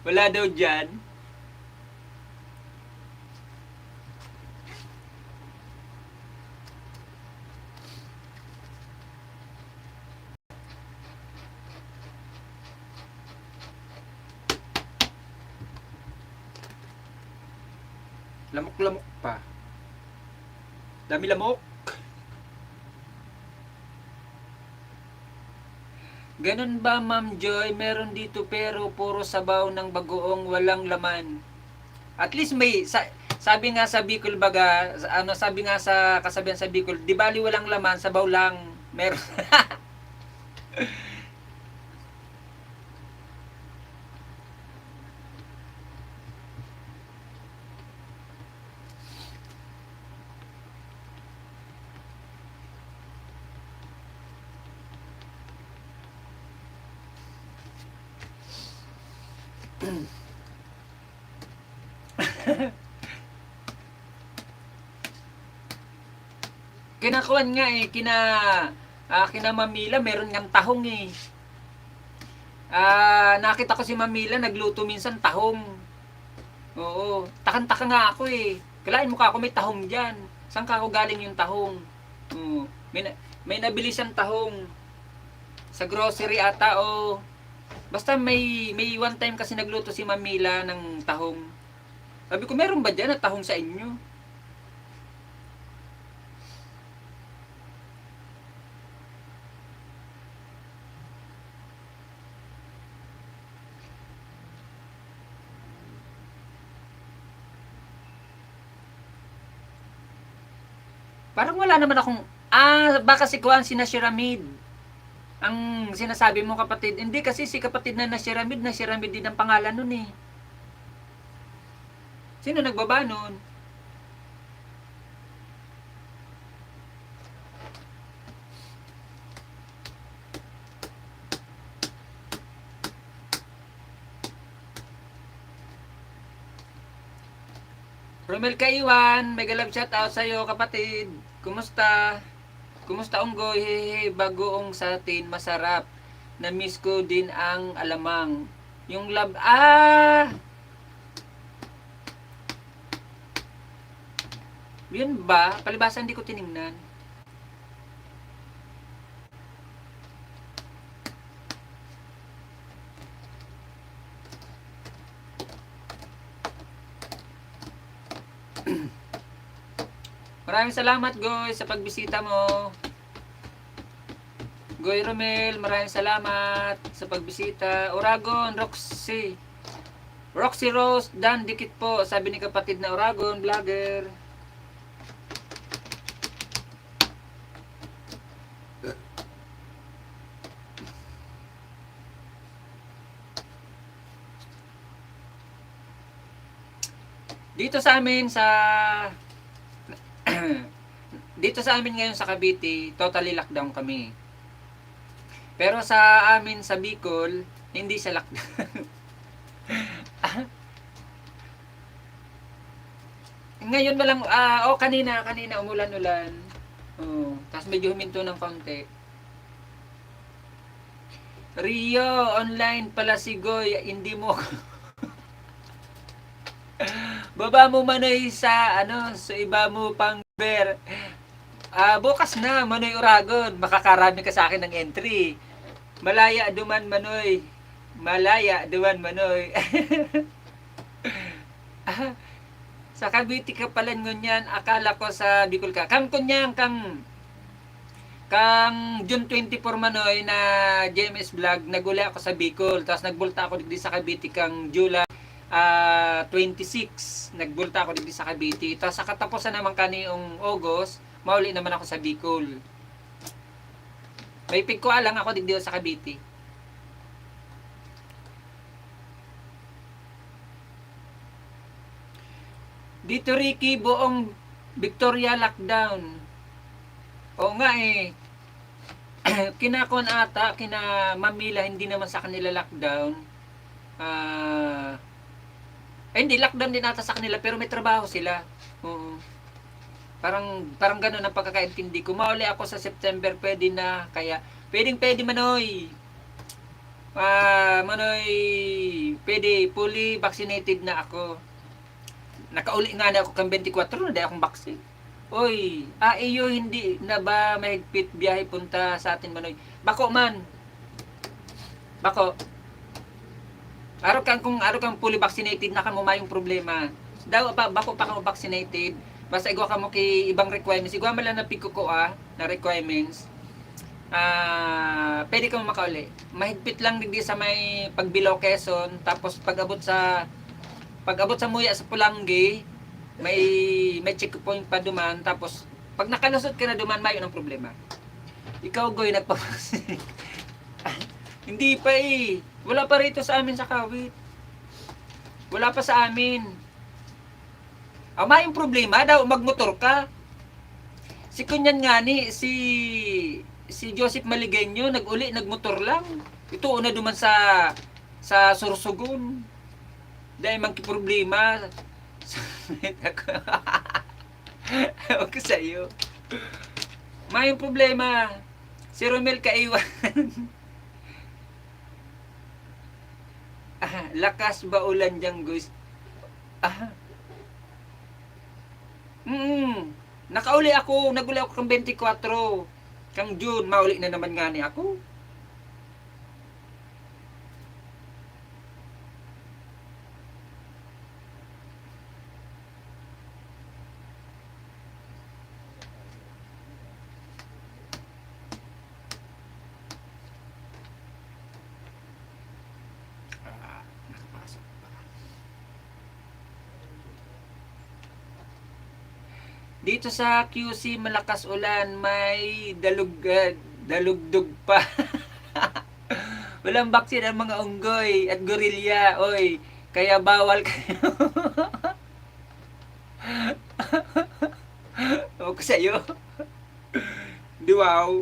Wala daw diyan. Lamok-lamok pa. Dami lamok. Ganun ba, Ma'am Joy? Meron dito pero puro sabaw ng bagoong walang laman. At least may sabi nga sa Bicol baga, ano sabi nga sa kasabihan sa Bicol, di bali walang laman, sabaw lang. Meron. Kinakuan nga eh, kina Mamila, meron ngang tahong eh. Ah, nakita ko si Mamila nagluto minsan tahong. Oo, takan-taka nga ako eh. Kalain mo ka ako may tahong diyan. Saan ka ako galing yung tahong? Oo, may nabili siyang tahong sa grocery ata o basta may one time kasi nagluto si Mamila ng tahong. Sabi ko, meron ba diyan na tahong sa inyo? Parang wala naman akong, baka si Kuan si Nashiramid. Ang sinasabi mo kapatid, hindi kasi si kapatid na Nashiramid din ang pangalan nun eh. Sino nagbaba nun? Romel Kaiwan, mega love shout out sa'yo kapatid. Kumusta? Kumusta unggoy? Hehe, bagoong sa atin, masarap. Na-miss ko din ang alamang. Yung love, yun ba? Palibasa hindi ko tiningnan. Maraming salamat Goy sa pagbisita mo. Goy Romel, maraming salamat sa pagbisita. Oragon, Roxy Rose, Dan Dikit po, sabi ni kapatid na Oragon, vlogger. Dito sa amin sa dito sa amin ngayon sa Cavite, totally lockdown kami. Pero sa amin sa Bicol, hindi sa lockdown. Ngayon mo lang, kanina umulan-ulan. Oh, tapos medyo huminto ng konti. Rio, online pala si Goy, hindi mo baba mo manoy sa sa iba mo pang bear. Bukas na Manoy Uragon, makakarami ka sa akin ng entry. Malaya duman manoy. Malaya duman manoy. Sa Cavite ka pala ngunyan, akala ko sa Bicol ka. Kang kunyang kang June 24 manoy na JMS vlog, naguli ako sa Bicol. Tapos nagbulta ako dito sa Cavite kang July 26. Nagbulta ako dito sa Cavite. Tapos sa katapusan naman kaniong August, mauli naman ako sa Bicol. May pigkuha lang ako dito sa Cavite. Dito Ricky, buong Victoria lockdown. Oo nga eh. Kinakon ata, kina Mamila, hindi naman sa kanila lockdown. Hindi, lockdown din ata sa kanila, pero may trabaho sila. Oo. Parang gano'n ang pagkakaintindi ko. Mauli ako sa September, pwede na. Kaya, pwede manoy. Manoy, pwede, fully vaccinated na ako. Nakauli nga na ako kang 24 na dahil akong vaccine. Oy, iyo hindi na ba mahigpit biyahe punta sa atin manoy? Bako man. Bako. Kung fully vaccinated na kamo mayong problema. Daw bako pa kamo vaccinated. Basta igwa kamo kay ibang requirements. Igwa man lang na pikuko na requirements. Pwede kamo makauli. Mahigpit lang digdi sa may pagbilaw Quezon, tapos pag-abot sa Muya sa Pulanggi, may checkpoint pa duman, tapos pag nakalusot ka na duman, mayo ng problema. Ikaw Goy, nagpapasik. Hindi pa eh. Wala pa rito sa amin sa Kawit. Wala pa sa amin. Mayong problema daw, magmotor ka. Si kunyan nga ni, si Joseph Maligenyo, nagmotor lang. Ito una duman sa Sorsogon. Dahil magkiproblema. Ewan ko sa'yo. Mayong problema. Si Romel kaiwan. Lakas ba ulan dyan, guys? Naguli ako kang 24. Kang June, mauli na naman nga ni ako. Dito sa QC malakas ulan, may dalugdog pa. Walang baksin ang mga unggoy at gorilya, oy. Kaya bawal kayo. O ko sa'yo. Di wow.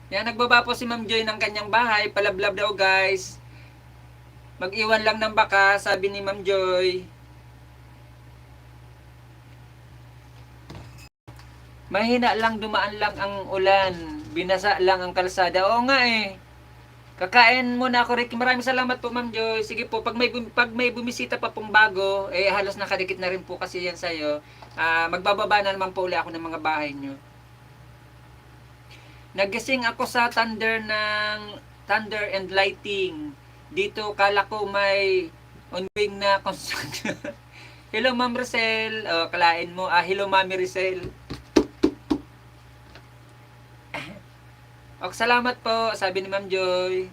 Yan, nagbaba po si Ma'am Joy ng kanyang bahay. Palablab daw guys. Mag-iwan lang ng baka, sabi ni Ma'am Joy. Mahina lang, dumaan lang ang ulan. Binasa lang ang kalsada. Oo nga eh. Kakain muna ako, Ricky. Maraming salamat po, Ma'am Joy. Sige po, pag may bumisita pa pong bago, halos nakadikit na rin po kasi yan sa'yo. Magbababa na naman po uli ako ng mga bahay nyo. Nagising ako sa Thunder and Lighting. Dito kala ko may ongoing na construction. Hello Ma'am Rosel. Kalain mo. Hello Mami Rosel. Ok, salamat po, sabi ni Ma'am Joy.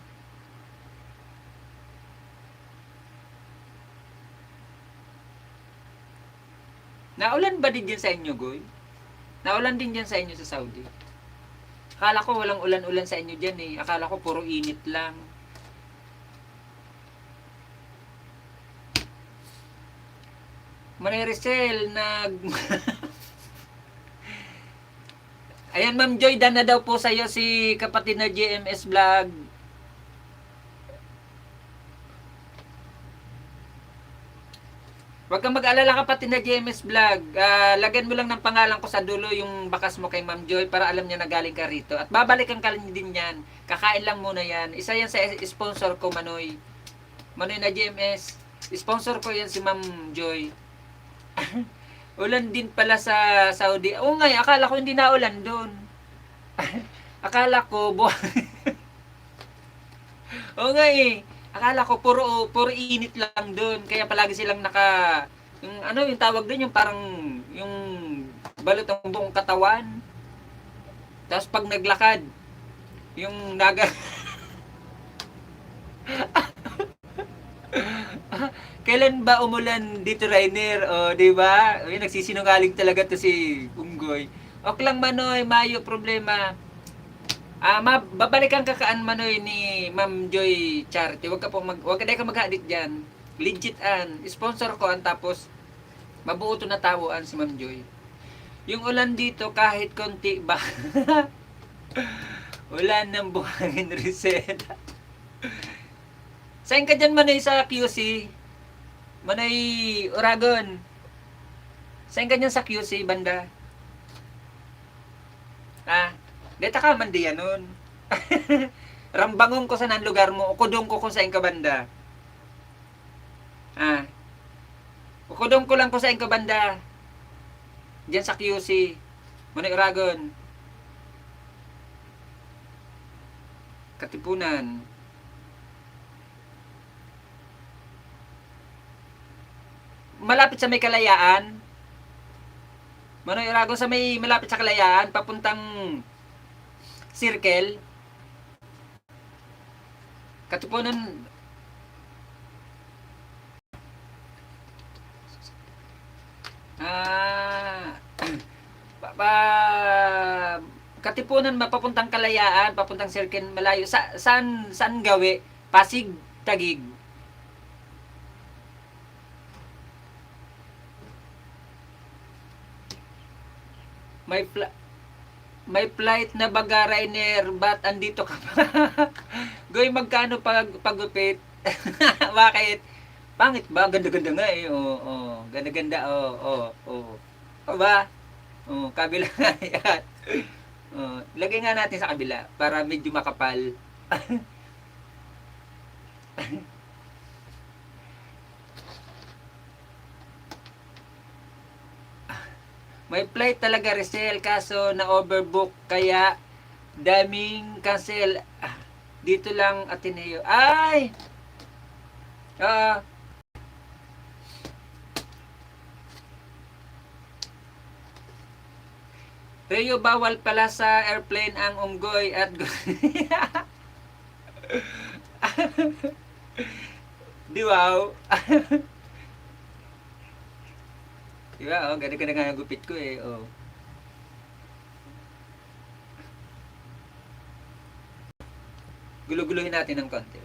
Naulan ba din dyan sa inyo, Goy? Naulan din dyan sa inyo sa Saudi? Akala ko walang ulan-ulan sa inyo dyan eh. Akala ko puro init lang. Manay Rizal, Ayan, Ma'am Joy, dan na daw po sa'yo si kapatid na GMS Vlog. Huwag kang mag-alala kapatid na GMS Vlog. Lagyan mo lang ng pangalan ko sa dulo yung bakas mo kay Ma'am Joy para alam niya na galing ka rito. At babalikan ka din yan. Kakain lang muna yan. Isa yan sa sponsor ko, Manoy. Manoy na GMS. Sponsor ko yan si Ma'am Joy. Ulan din pala sa Saudi. Oo nga, akala ko hindi na ulan doon. Akala ko Oo nga eh. Akala ko puro init lang doon. Kaya palagi silang yung ano yung tawag doon yung parang yung balot ng buong katawan. Tapos pag naglakad, yung Kailan ba umulan dito, Rainer? O, di ba? Nagsisinungaling talaga to si Unggoy. Ok lang, Manoy, mayo problema. Babalikan ka kaan, Manoy, ni Ma'am Joy Charity. Wag ka maghadit diyan. Legit an. Sponsor ko an tapos mabuo to na tawuan si Ma'am Joy. Yung ulan dito kahit konti ba. Ulan ng buhangin reset. Saan ka dyan, Manoy, sa QC? Manoy Oragon. Saan ka dyan sa QC, banda? Deta ka man diyan nun. Rambangong ko sa nan lugar mo. Ukudong ko kung saan ka banda. Ukudong ko lang ko saan ka banda. Diyan sa QC. Manoy Oragon. Katipunan. Malapit sa may Kalayaan. Manoy Oragon sa may malapit sa Kalayaan, papuntang Circle. Katipunan. Katipunan mapapuntang Kalayaan, papuntang Circle, malayo. Saan gawi? Pasig, Tagig. May flight na baga, Rainer, ba't andito ka pa? Goy, magkano pagupit? Bakit? Pangit ba? Ganda-ganda nga eh. Ganda-ganda. Ba? Kabila nga yan. Lagay nga natin sa kabila para medyo makapal. May flight talaga, Rizal, kaso na overbook kaya daming cancel. Dito lang Ateneo. Ay! Reo, bawal pala sa airplane ang unggoy at di wow. Diba, ganda-ganda nga gupit ko eh, Gulo-guluhin natin ng konti.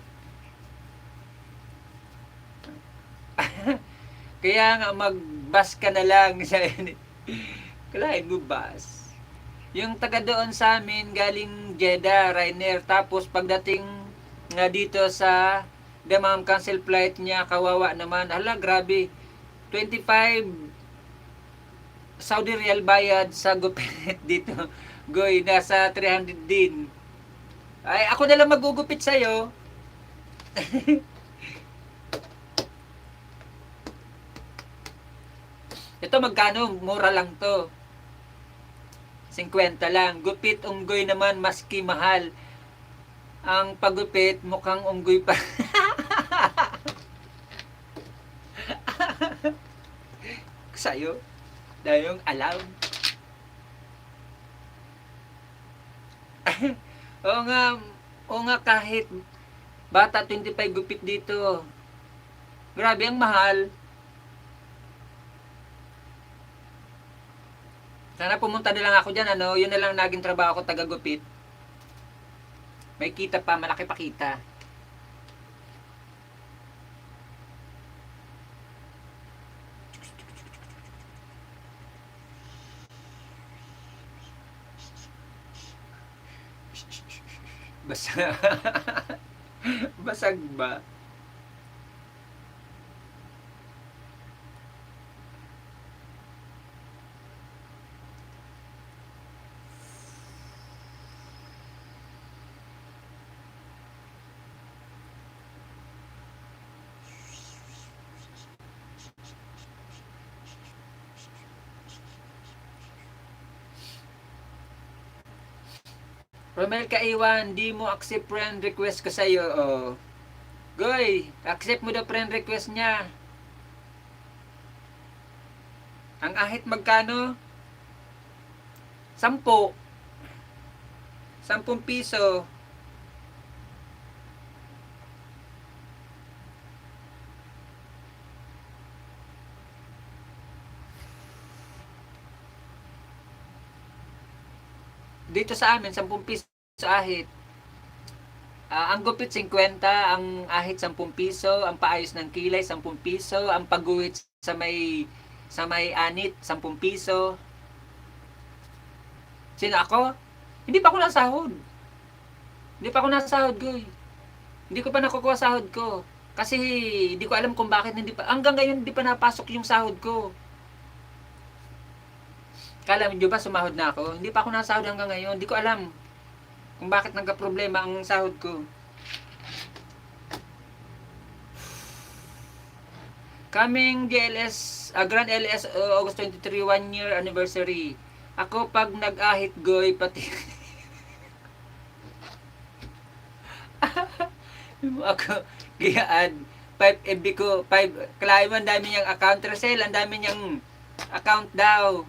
Kaya nga, mag-bus ka na lang sa kalahin mo bus. Yung taga doon sa amin, galing Jeddah, Rainer, tapos pagdating nga dito sa Damam, cancel flight niya, kawawa naman. Hala, grabe. 25 Saudi Real bayad sa gupit dito. Goy, nasa 300 din. Ay, ako na lang magugupit sa'yo. Ito magkano? Mura lang to. 50 lang. Gupit unggoy naman maski mahal. Ang pagupit mukhang unggoy pa. Sa'yo. Dahil yung alam. Oo nga, oo nga, kahit bata 25 gupit dito. Grabe ang mahal. Sana pumunta na lang ako dyan, ano, yun na lang naging trabaho ko, taga-gupit. May kita pa, malaki pa kita. Basa. Basag ba? Romel Kaiwan, di mo accept friend request ko sa'yo. Oh. Goy, accept mo daw friend request niya. Ang ahit magkano? 10. 10 piso. Dito sa amin, 10 piso ahit. Ang gupit 50, ang ahit 10 piso, ang paayos ng kilay 10 piso, ang pagguhit sa may anit 10 piso. Sino ako? Hindi pa ako nasahod. Hindi pa ako nasahod, goy. Hindi ko pa nakukuha sahod ko. Kasi hindi ko alam kung bakit hindi pa, hanggang ngayon hindi pa napasok yung sahod ko. Kala nyo ba sumahod na ako? Hindi pa ako nasahod hanggang ngayon. Hindi ko alam kung bakit nagka-problema ang sahod ko. Coming GLS, Grand LS August 23, 1 year anniversary. Ako pag nag-ahit goy, pati ako giyaan 5 FB ko, 5 Clive, ang dami niyang account resell, ang dami niyang account daw.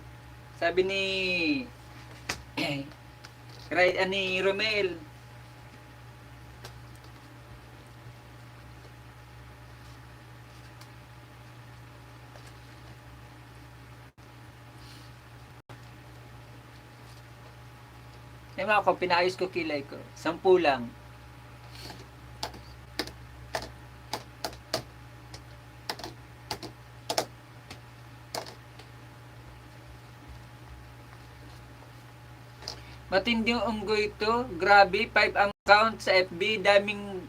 Sabi ni ni Romel. Eh mga ko, pinaayos ko kilay ko. 10 lang. Matindi yung unggoy ito. Grabe, 5 ang count sa FB. Daming...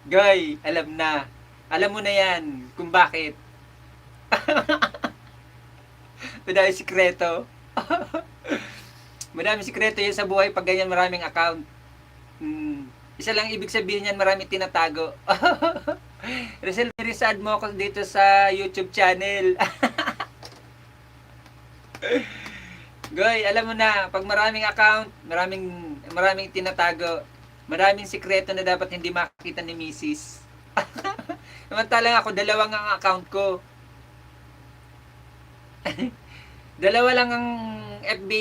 Goy, alam na. Alam mo na yan kung bakit. Madami sikreto. Madami sikreto yan sa buhay pag ganyan maraming account. Isa lang ibig sabihin yan, maraming tinatago. Rizal, nirisad mo ako dito sa YouTube channel. Goy, alam mo na, pag maraming account, maraming tinatago. Maraming sikreto na dapat hindi makita ni Mrs. Samantalang ako, 2 ang account ko. Dalawa lang ang FB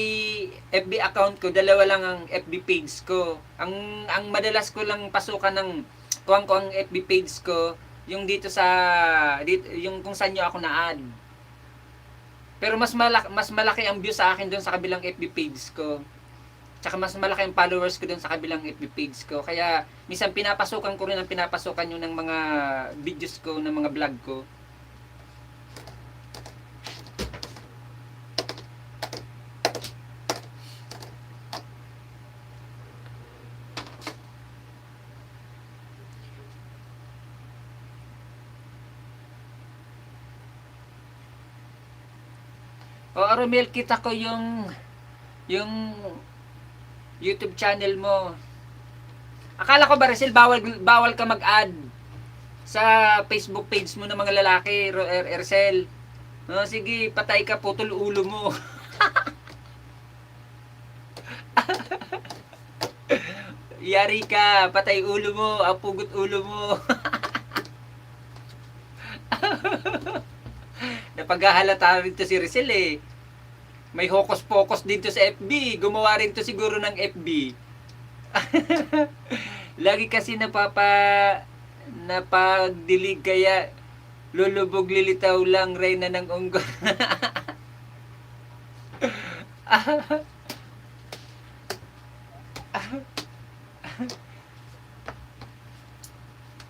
account ko, 2 lang ang FB page ko. Ang madalas ko lang pasukan ng kuwang ko ang FB page ko, yung dito yung kung saan nyo ako na-add. Pero mas malaki ang view sa akin doon sa kabilang FB page ko. Tsaka mas malaki ang followers ko doon sa kabilang FB page ko. Kaya minsan pinapasukan ko rin ang pinapasukan yung ng mga videos ko, ng mga vlog ko. O Romel, kita ko yung YouTube channel mo. Akala ko ba, Rizal, bawal ka mag-add sa Facebook page mo ng mga lalaki, Rizal. No, sige, patay ka, putol ulo mo. Yari ka, patay ulo mo, apugot ulo mo. Napaghahalata rin to si Rizal eh. May hocus-pocus dito sa FB. Gumawa rin to siguro ng FB. Lagi kasi napagdilig kaya lulubog lilitaw lang reyna ng unggoy.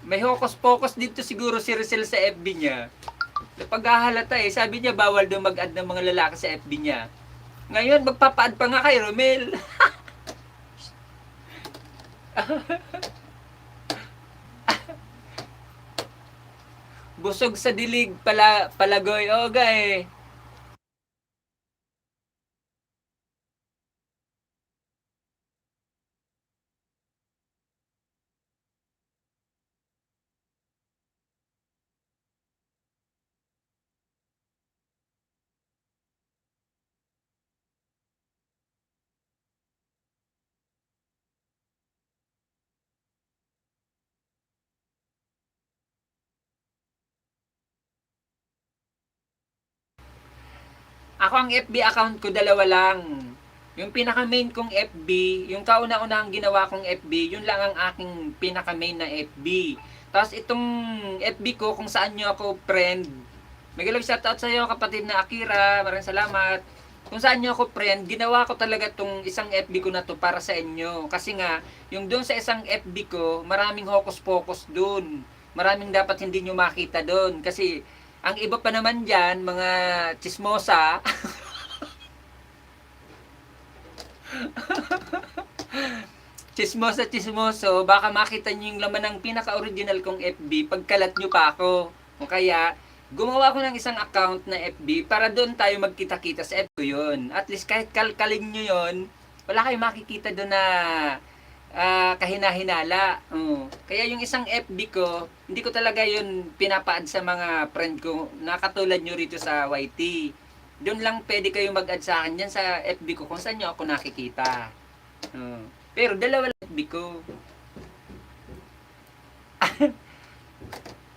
May hocus-pocus dito siguro si Rizal sa FB niya. Napaghahalata eh. Sabi niya bawal daw mag-add ng mga lalaki sa FB niya. Ngayon magpapa-add pa nga kay Romel. Busog sa dilig palagoy. O eh. Ako ang FB account ko dalawa lang. Yung pinaka main kong FB, yung kauna-unahang ginawa kong FB, yun lang ang aking pinaka main na FB. Tapos itong FB ko kung saan nyo ako friend. Magalang shoutout sa iyo kapatid na Akira, maraming salamat. Kung saan nyo ako friend, ginawa ko talaga tong isang FB ko na to para sa inyo. Kasi nga, yung doon sa isang FB ko, maraming hocus-pocus doon. Maraming dapat hindi nyo makita doon. Kasi ang iba pa naman dyan, mga chismosa, chismoso, baka makita nyo yung laman ng pinaka-original kong FB pagkalat nyo pa ako. O kaya, gumawa ko ng isang account na FB para doon tayo magkita-kita sa FB ko yun. At least kahit kalkalin nyo yun, wala kayong makikita doon na kahina-hinala. Kaya yung isang FB ko, hindi ko talaga yun pinapaad sa mga friend ko na katulad nyo rito sa YT. Doon lang pwede kayo mag-add sa akin dyan sa FB ko kung saan nyo ako nakikita. Pero dalawa lang FB ko.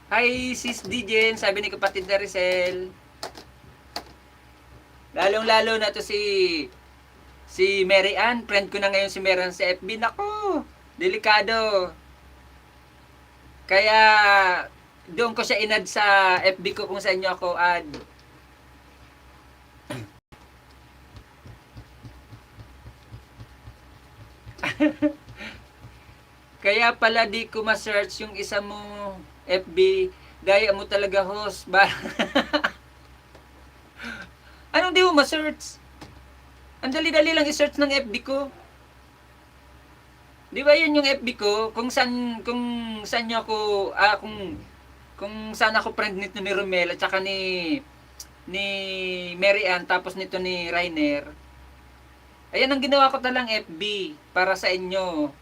Hi sis Dijen, sabi ni kapatid na Rizal. Lalong-lalo na to si Mary Ann, friend ko na ngayon si Mary Ann sa FB. Nako, delikado. Kaya doon ko siya inad sa FB ko kung saan nyo ako add. Kaya pala di ko ma-search yung isa mo FB. Daya mo talaga host. Anong di mo ma-search? Ang dali-dali lang i-search ng FB ko. Di ba yun yung FB ko? Kung saan nyo ako, kung saan ako friend nito ni Romel at saka ni Mary Ann, tapos nito ni Rainer. Ayan ang ginawa ko talang FB para sa inyo.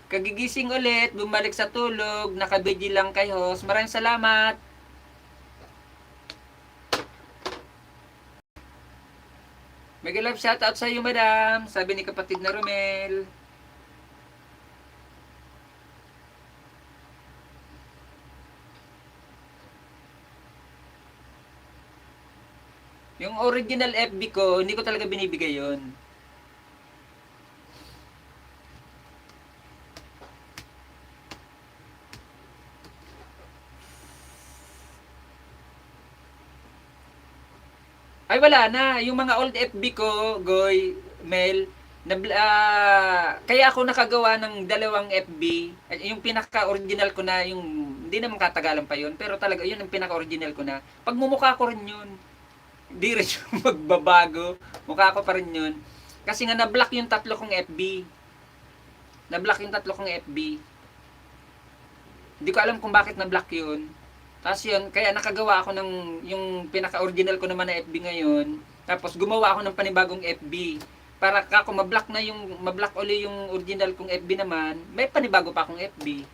Kagigising ulit, bumalik sa tulog, nakabidyo lang kay host. Maraming salamat. Mega love shoutout sa iyo, madam. Sabi ni kapatid na Romel. Yung original FB ko, hindi ko talaga binibigay yon. Ay wala na, yung mga old FB ko, Goy, Mel, kaya ako nakagawa ng dalawang FB. Yung pinaka-original ko na, yung hindi naman katagalan pa yun, pero talaga yun ang pinaka-original ko na. Pagmumukha ko rin yun. Hindi rin yung magbabago. Mukha ko pa rin yun. Kasi nga na-block yung tatlo kong FB. Na-block yung tatlo kong FB. Hindi ko alam kung bakit na-block yun. Tapos yun, kaya nakagawa ako ng yung pinaka-original ko naman na FB ngayon. Tapos gumawa ako ng panibagong FB. Para kako ma-block na yung, ma-block uli yung original kong FB naman, may panibago pa akong FB.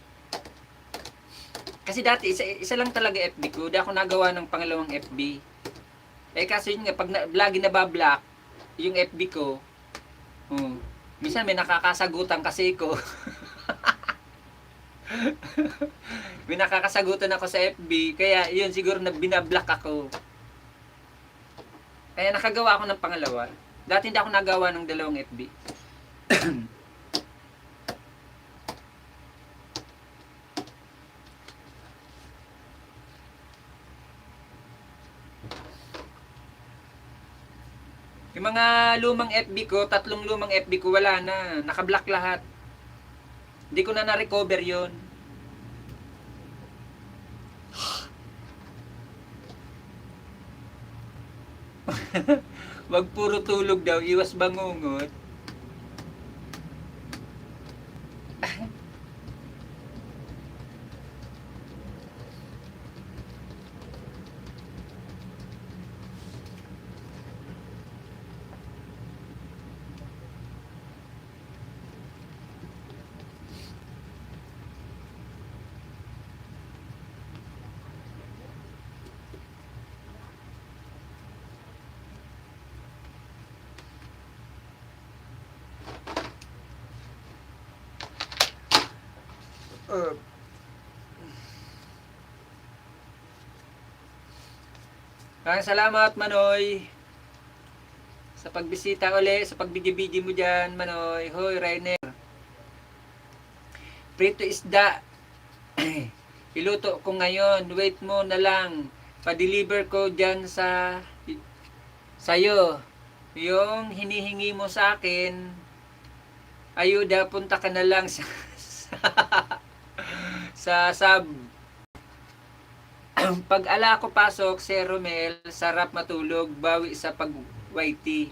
Kasi dati, isa lang talaga FB ko. Di ako nagawa ng pangalawang FB. Kasi yun nga, pag lagi nabablock yung FB ko, minsan may nakakasagutan kasi ko. May nakakasagutan ako sa FB, kaya yun siguro na binablock ako. Kaya nakagawa ako ng pangalawa. Dati hindi ako nagawa ng dalawang FB. Yung mga lumang FB ko, 3 lumang FB ko, wala na. Naka-block lahat. Hindi ko na na-recover yun. Wag puro tulog daw, iwas bangungot. Maraming salamat, Manoy, sa pagbisita uli, sa pagbidyo-bidyo mo dyan, Manoy. Hoy, Rainer. Prito isda. Iluto ko ngayon. Wait mo na lang. Pa-deliver ko dyan sa'yo. Yung hinihingi mo sa akin, ayuda, punta ka na lang sa sub. Pag ala ko pasok, si Romel, sarap matulog, bawi sa pag-YT.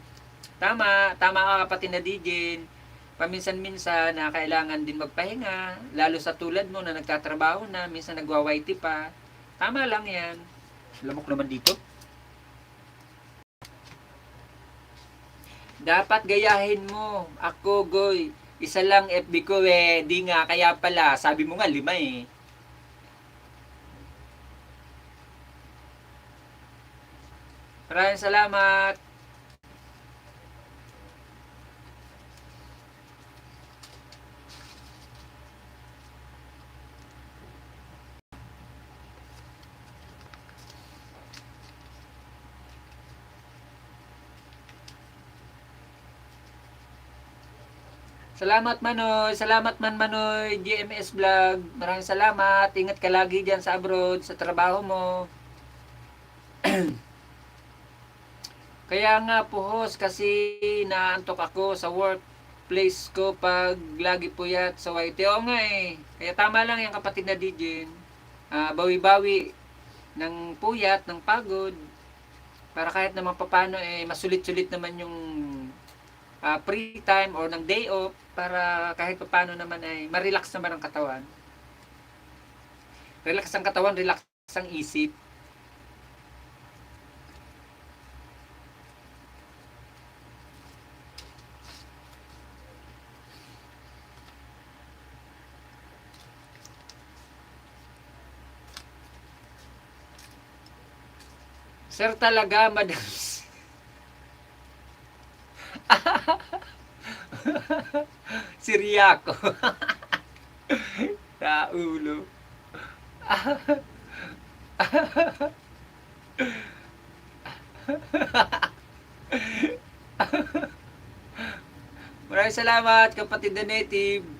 Tama ka kapatid na DJ. Paminsan-minsan na kailangan din magpahinga, lalo sa tulad mo na nagtatrabaho na, minsan nagwa-YT pa. Tama lang yan. Lamok naman dito. Dapat gayahin mo. Ako, Goy, isa lang FB ko di nga, kaya pala, sabi mo nga 5 eh. Maraming salamat. Salamat Manoy, salamat Manoy, GMS Vlog. Maraming salamat. Ingat ka lagi diyan sa abroad, sa trabaho mo. Kaya nga puhos kasi naantok ako sa workplace ko pag lagi puyat sa YT. Oo nga eh. Kaya tama lang yung kapatid na DJ. Bawi-bawi ng puyat, ng pagod. Para kahit naman papano masulit-sulit naman yung free time or ng day off para kahit papano naman ma-relax naman ang katawan. Relax ang katawan, relax ang isip. Sir talaga, madam. Siriako. Sa ulo. Maraming salamat, kapatid na native.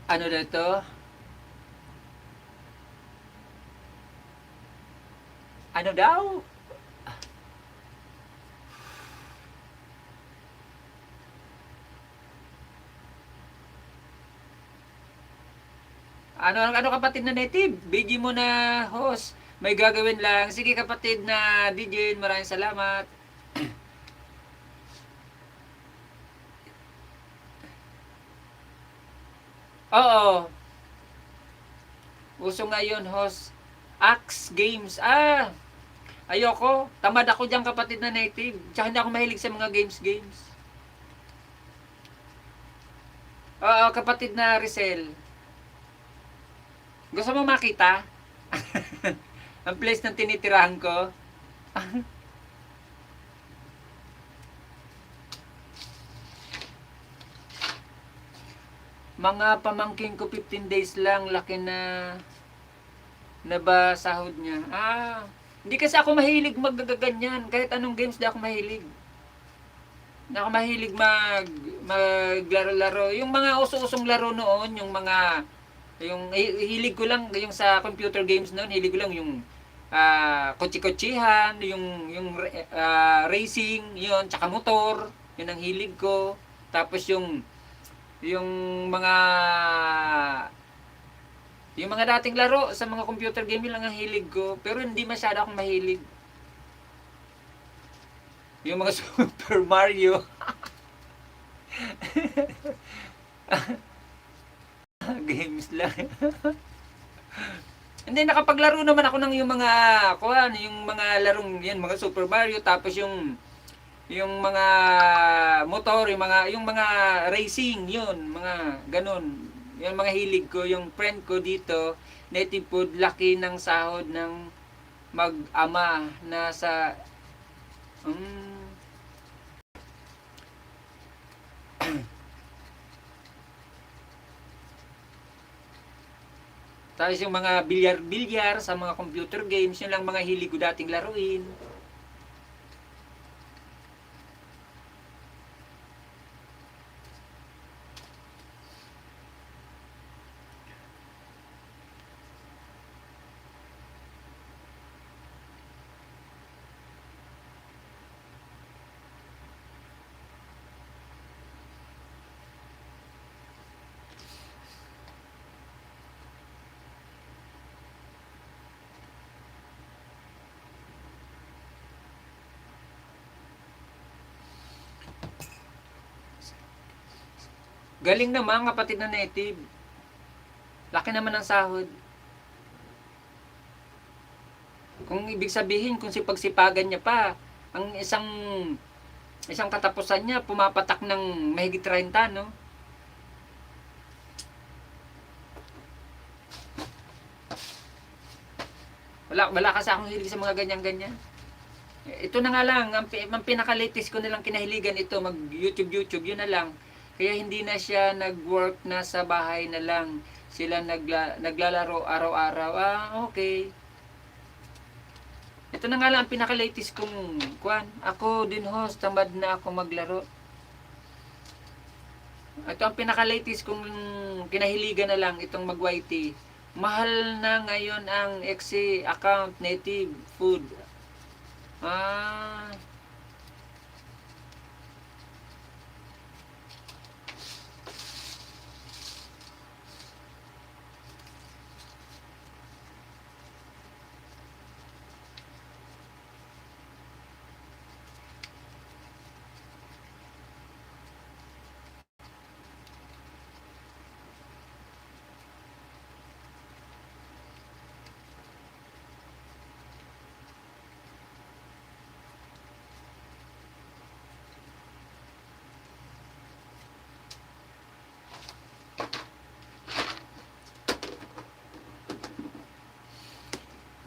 Ano na to? Ano daw? Ano kapatid na native? BG mo na host. May gagawin lang. Sige kapatid na DJ, maraming salamat. Oo. Uso ngayon, host. Axe Games. Ayoko. Tamad ako dyan kapatid na native. Tsaka hindi ako mahilig sa mga games. Oo, kapatid na Rizal. Gusto mo makita? Ang place ng tinitirahan ko? Mga pamangkin ko 15 days lang, laki na ba sahod niya? Hindi kasi ako mahilig maggaganyan. Kahit anong games, di ako mahilig. Hindi ako mahilig maglaro-laro. Yung mga uso-usong laro noon, yung hilig ko lang, yung sa computer games noon, hilig ko lang yung kotsi-kotsihan, yung racing, yun, tsaka motor, yun ang hilig ko. Tapos yung mga yung mga dating laro sa mga computer game yun lang ang hilig ko, pero hindi masyado akong mahilig. Yung mga Super Mario. Games lang. Hindi, nakapaglaro naman ako ng yung mga larong yan, mga Super Mario, tapos yung mga motor, yung mga racing, yun, mga ganun. Yung mga hilig ko, yung friend ko dito, native food, laki ng sahod ng mag-ama na sa tapos yung mga bilyar-bilyar sa mga computer games, yun lang mga hilig ko dating laruin. Galing naman kapatid na native. Laki naman ang sahod. Kung ibig sabihin, kung sipagsipagan niya pa, ang isang katapusan niya, pumapatak ng mahigit 30, no? Wala kasi akong hilig sa mga ganyan-ganyan. Ito na nga lang, ang pinaka-latest ko nilang kinahiligan ito, mag-YouTube, yun na lang. Kaya hindi na siya nag-work na sa bahay na lang. Sila naglalaro araw-araw. Okay. Ito na nga lang ang pinaka-latest kong kwan. Ako din host, tamad na ako maglaro. Ito ang pinaka-latest kong kinahiligan na lang, itong mag-YT. Mahal na ngayon ang XC account native food.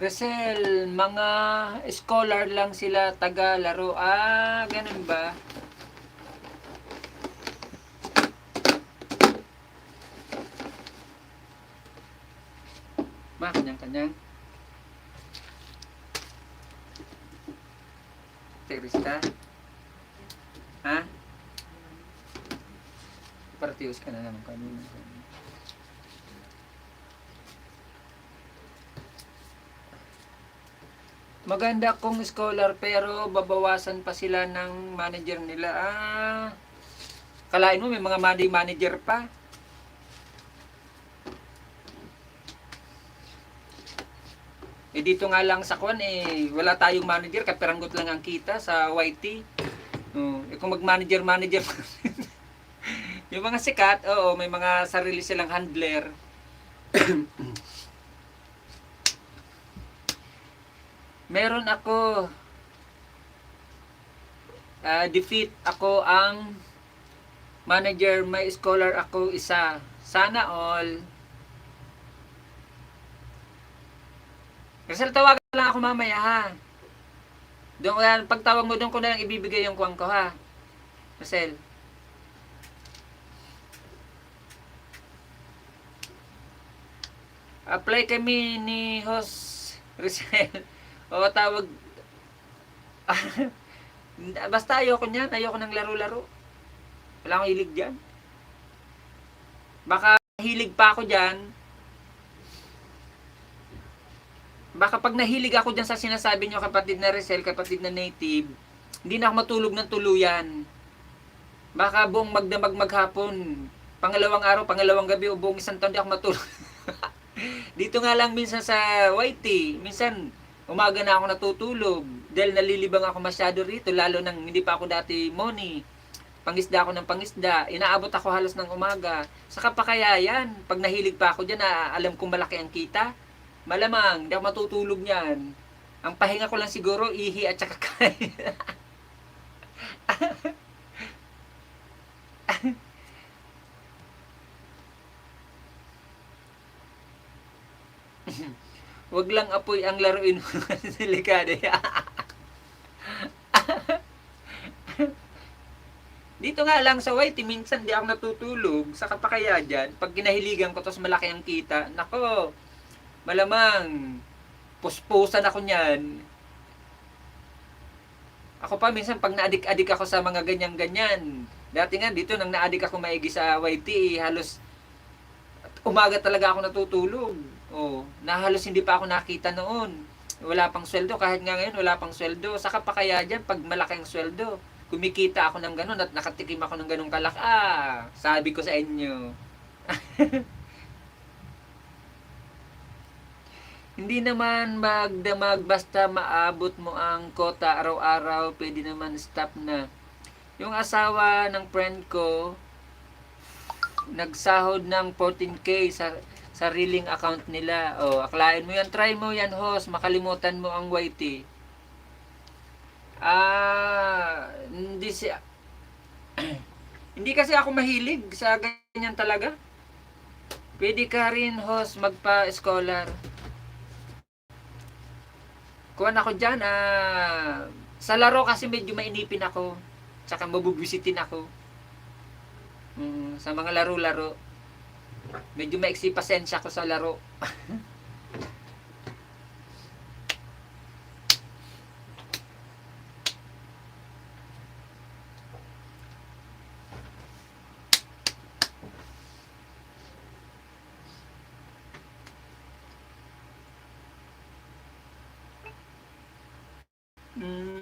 Resel, mga scholar lang sila taga laro. Ganun ba? Kanyang-kanyang. Terista? Ha? Partius ka na naman kanina. Maganda kong scholar pero babawasan pa sila ng manager nila. Kalain mo may mga manager pa. Dito nga lang sa kwan wala tayong manager, kapiranggot lang ang kita sa YT. Kung mag-manager yung mga sikat, may mga sarili silang handler. Meron ako defeat ako ang manager, may scholar ako isa. Sana all Rizal, tawagan lang ako mamaya ha. Doon ko yan, pagtawag mo doon ko na lang ibibigay yung kuwang ko ha. Rizal. Apply kami ni Host Rizal. O tawag. Basta ayoko niyan, ayoko ng laro-laro. Wala akong hilig dyan. Baka hilig pa ako dyan. Baka pag nahilig ako dyan sa sinasabi nyo, kapatid na Rizal, kapatid na native, hindi na ako matulog ng tuluyan. Baka buong magdamag maghapon, pangalawang araw, pangalawang gabi, o buong isang taon di ako matulog. Dito nga lang minsan sa YT, minsan umaga na ako natutulog dahil nalilibang ako masyado rito, lalo nang hindi pa ako dati money. Pangisda ako ng pangisda, inaabot ako halos ng umaga. Saka pa kaya yan, pag nahilig pa ako dyan na alam kong malaki ang kita, malamang, hindi ako matutulog niyan. Ang pahinga ko lang siguro, ihi at saka kain. Wag lang apoy ang laruin mo. Delikado. Dito nga lang sa YT, minsan di ako natutulog. Saka pa kaya dyan, pag kinahiligan ko tapos malaki ang kita, nako, malamang, puspusan ako niyan. Ako pa minsan pag naadik-adik ako sa mga ganyan-ganyan. Dati nga dito nang naadik ako maigi sa YT, halos umaga talaga ako natutulog. Oh, na halos hindi pa ako nakita noon. Wala pang sweldo, kahit nga ngayon wala pang sweldo. Saka pa kaya dyan pag malaki ang sweldo, kumikita ako ng ganun at nakatikim ako ng ganung kalak. Sabi ko sa inyo. Hindi naman magdamag basta maabot mo ang kota araw-araw, pwede naman stop na. Yung asawa ng friend ko, nagsahod ng 14K sa sariling account nila. O, aklain mo yan, try mo yan, host, makalimutan mo ang YT. Hindi si hindi kasi ako mahilig sa ganyan talaga. Pwede ka rin, host, magpa-scholar. Kuhan ako dyan, sa laro kasi medyo mainipin ako. Tsaka mabubisitin ako. Sa mga laro-laro. Medyo maiksi pasensya ko sa laro. Mm,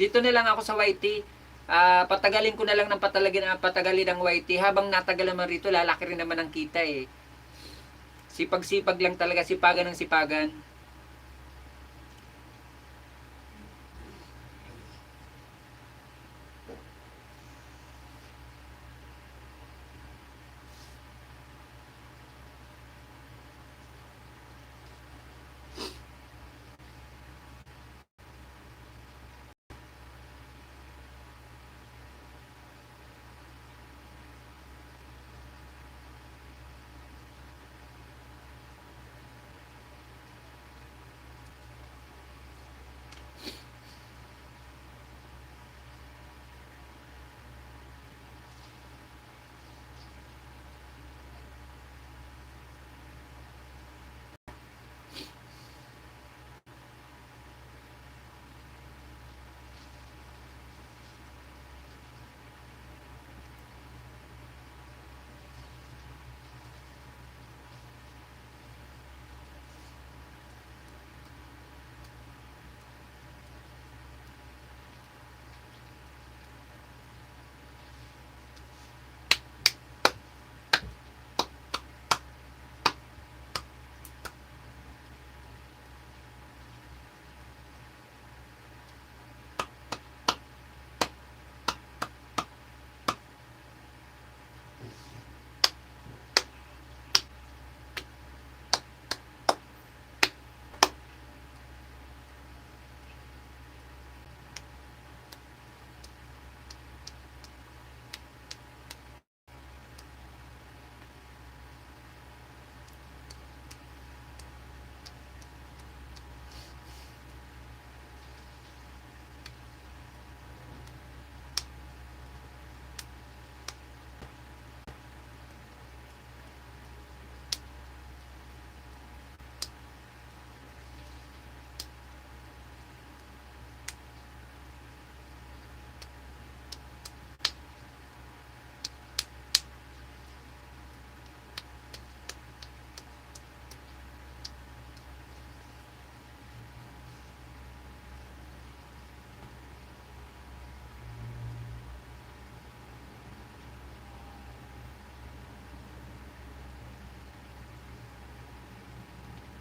dito na lang ako sa YT. Patagalin ko na lang ng patagalin ang YT. Habang natagal naman rito, lalaki rin naman ang kita eh. Sipag-sipag lang talaga, sipagan ng sipagan.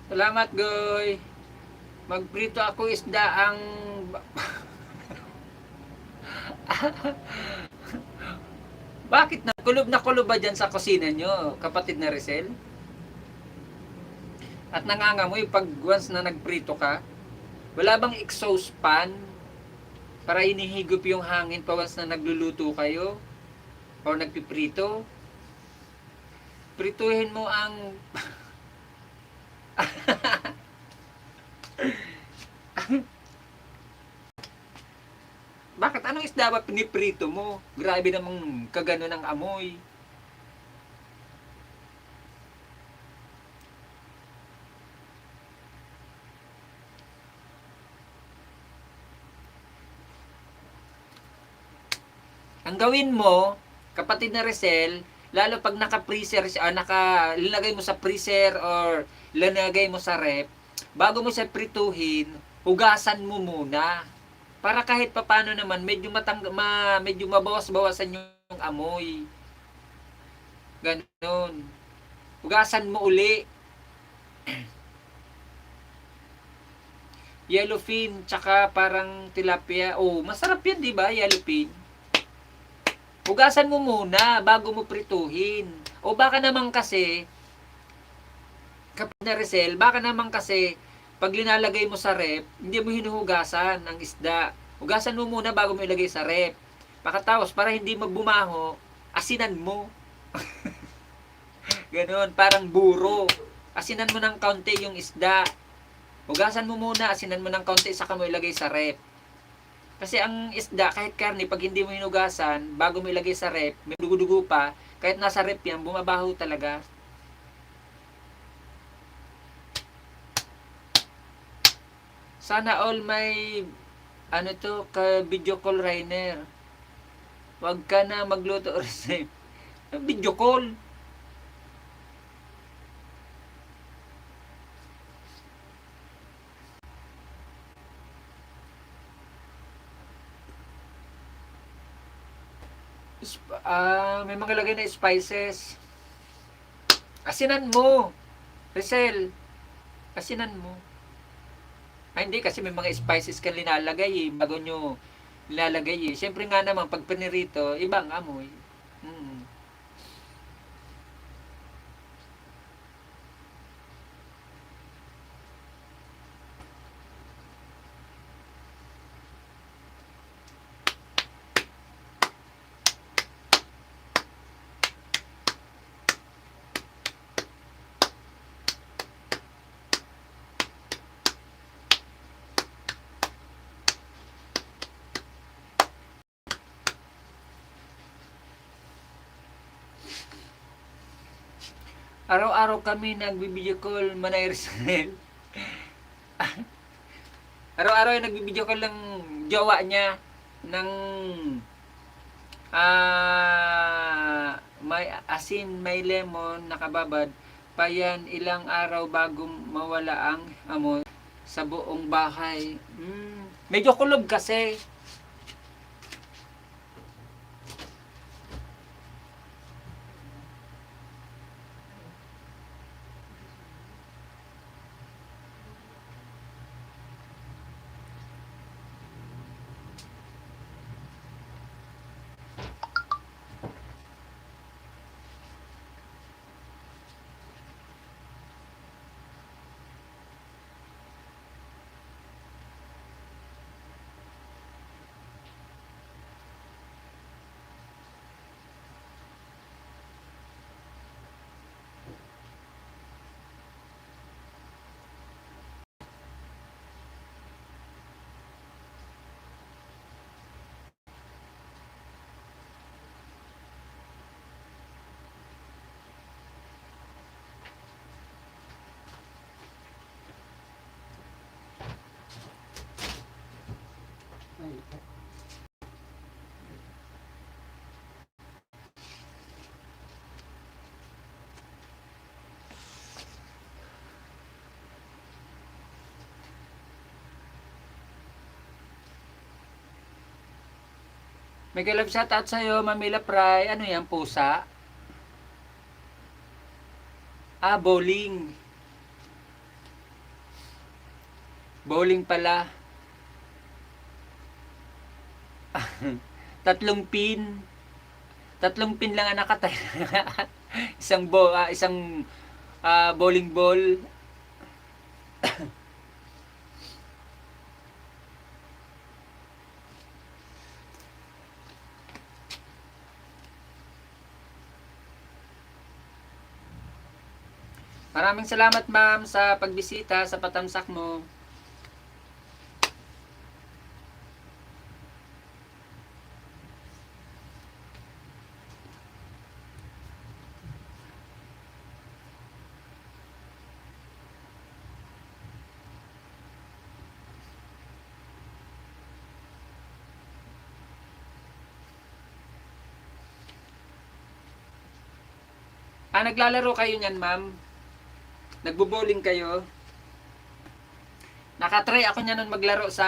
Salamat, Goy. Magprito ako isda ang... Bakit na kulob ba dyan sa kusina nyo, kapatid na Rizal? At nangangamoy pag once na nagprito ka? Wala bang exhaust fan para inihigop yung hangin pa once na nagluluto kayo? O nagpiprito? Prituhin mo ang... Bakit? Anong isda ba piniprito mo? Grabe namang kagano ng amoy. Ang gawin mo, kapatid na Rizal, lalo pag naka-freezer, naka-linagay mo sa freezer or linagay mo sa rep, bago mo siya prituhin, hugasan mo muna. Para kahit papano naman, medyo mabawas-bawasan yung amoy. Ganon. Hugasan mo uli. Yellowfin, tsaka parang tilapia. Oh, masarap yan, di ba? Yellowfin. Hugasan mo muna bago mo prituhin. O baka naman kasi, kapatid na Rizal, baka naman kasi, pag linalagay mo sa rep, hindi mo hinuhugasan ang isda. Hugasan mo muna bago mo ilagay sa rep. Pakatapos, para hindi magbumaho, asinan mo. Ganon, parang buro. Asinan mo ng kaunti yung isda. Hugasan mo muna, asinan mo ng kaunti, saka mo ilagay sa rep. Kasi ang isda, kahit karne, pag hindi mo hinugasan, bago mo ilagay sa rep, may dugo-dugo pa, kahit nasa rep yan, bumabaho talaga. Sana all may, video call, Rainer. Huwag ka na magluto or video call. May mga lagay na spices. Asinan mo. Rizal, asinan mo. Hindi kasi may mga spices ka linalagay bago nyo linalagay Siyempre nga naman, pag pinirito, ibang amoy. Araw-araw kami nagbibideo call, Manay Rizal. Araw-araw yung nagbibideo call ng jowa niya ng may asin, may lemon, nakababad. Pa yan ilang araw bago mawala ang amoy sa buong bahay. Medyo kulob kasi. May galab shoutout sa'yo, Mamila Pry. Ano yan, pusa? Bowling. Bowling pala. Tatlong pin. Tatlong pin lang ang nakatay. Isang bowling ball. Maraming salamat ma'am sa pagbisita sa patamsak mo. Naglalaro kayo niyan ma'am? Nagbo-bowling kayo? Nakatry ako niya nun maglaro sa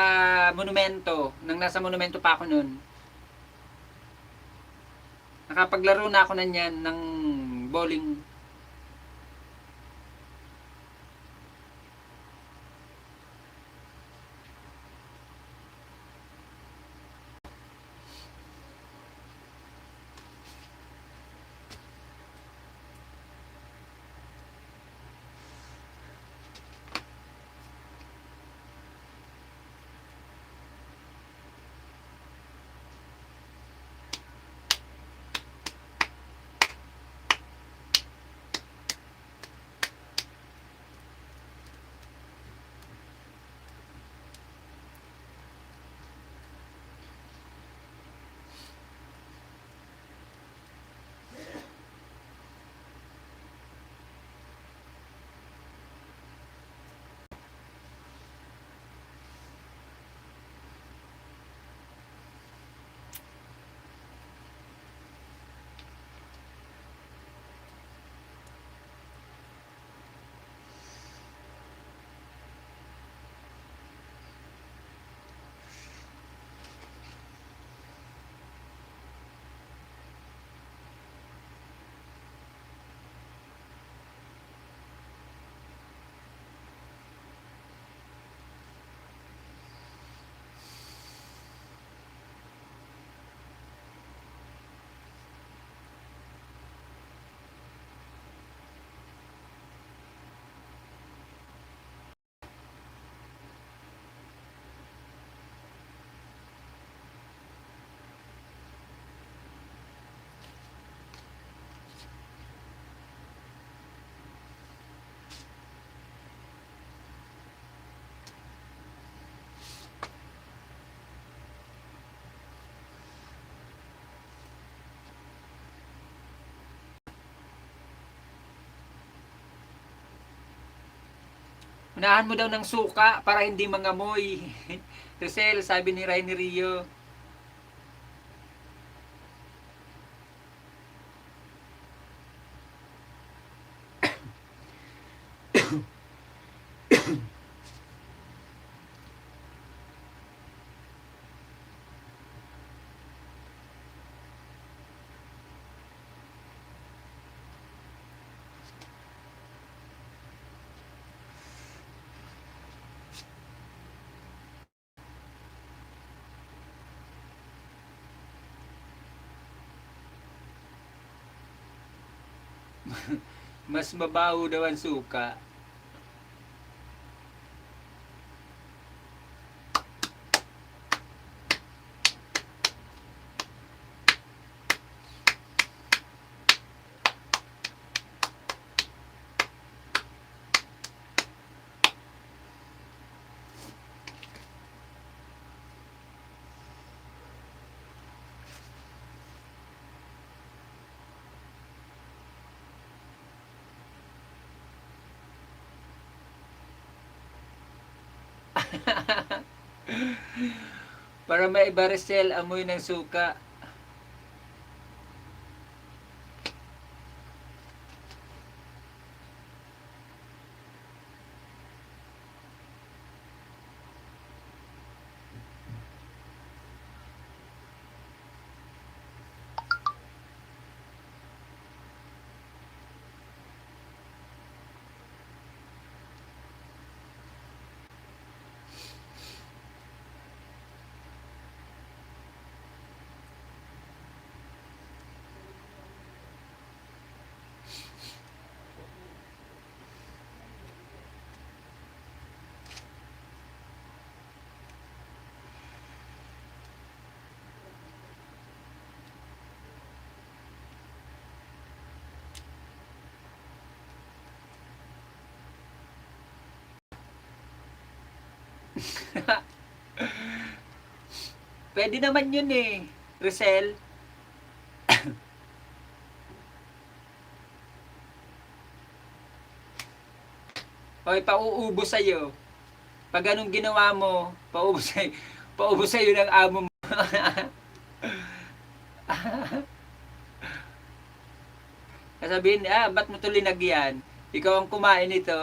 monumento. Nang nasa monumento pa ako nun. Nakapaglaro na ako na niyan ng bowling. Unahan mo daw ng suka para hindi mangamoy. Rizal, sabi ni Rainy Rio. Mas mabaho daw ang suka. Para maiba Rizal, amoy ng suka. Pwede naman yun eh, Rizal. Hoy, pauubo sa'yo. Pag anong ginawa mo, pauubo sa'yo ng amo mo. Sasabihin, ba't mo ito linagyan? Ikaw ang kumain nito.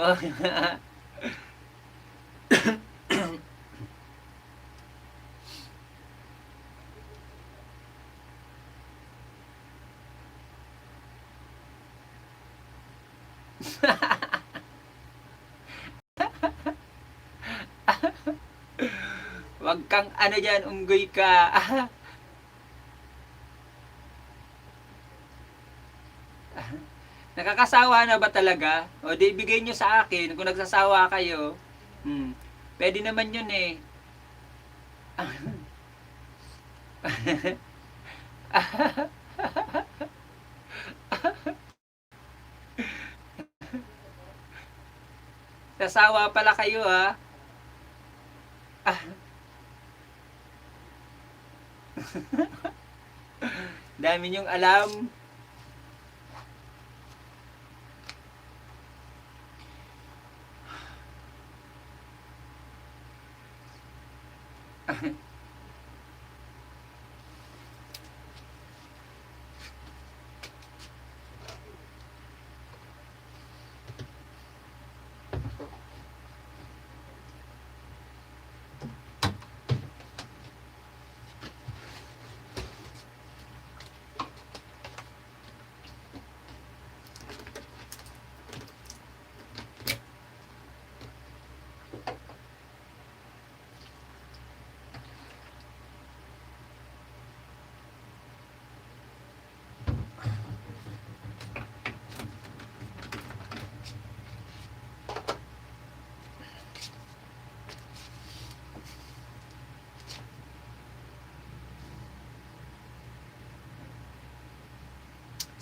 Wag kang ano dyan, unggoy ka. Nakakasawa na ba talaga? O di ibigay nyo sa akin kung nagsasawa kayo. Pwede naman yun eh. Sasawa pala kayo ha. Dami nyong alam.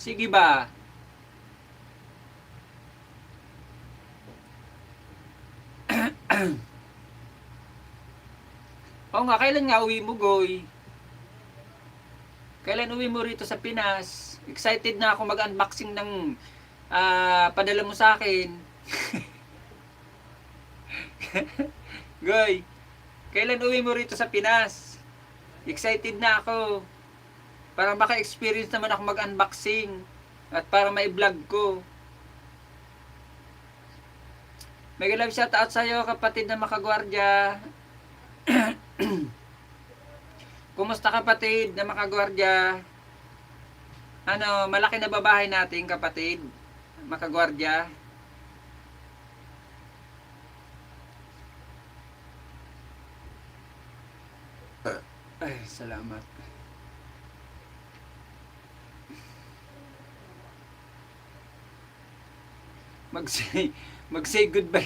Sige ba? Oo nga, kailan nga uwi mo, Goy? Kailan uwi mo rito sa Pinas? Excited na ako mag-unboxing ng padala mo sa akin. Goy, kailan uwi mo rito sa Pinas? Excited na ako. Para maka-experience naman ako mag-unboxing. At para ma-vlog ko. Mega love shoutout sa'yo, kapatid na makagwardya. Kumusta kapatid na makagwardya? Ano, malaki na babahay natin kapatid? Makagwardya. Ay, salamat. Mag-say goodbye.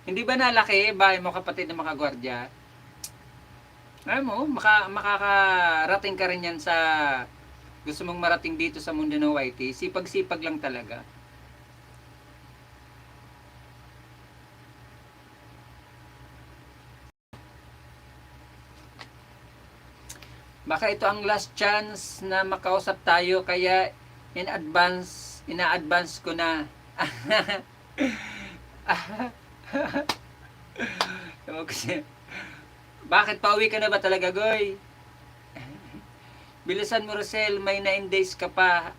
Hindi ba nalaki bahay mo kapatid na makagwardya? Alam mo, makakarating ka rin yan sa gusto mong marating dito sa mundo ng YT. Sipag-sipag lang talaga. Baka ito ang last chance na makausap tayo, kaya ina-advance ko na. Bakit pauwi ka na ba talaga, Goy? Bilisan mo, Rosel, may 9 days ka pa.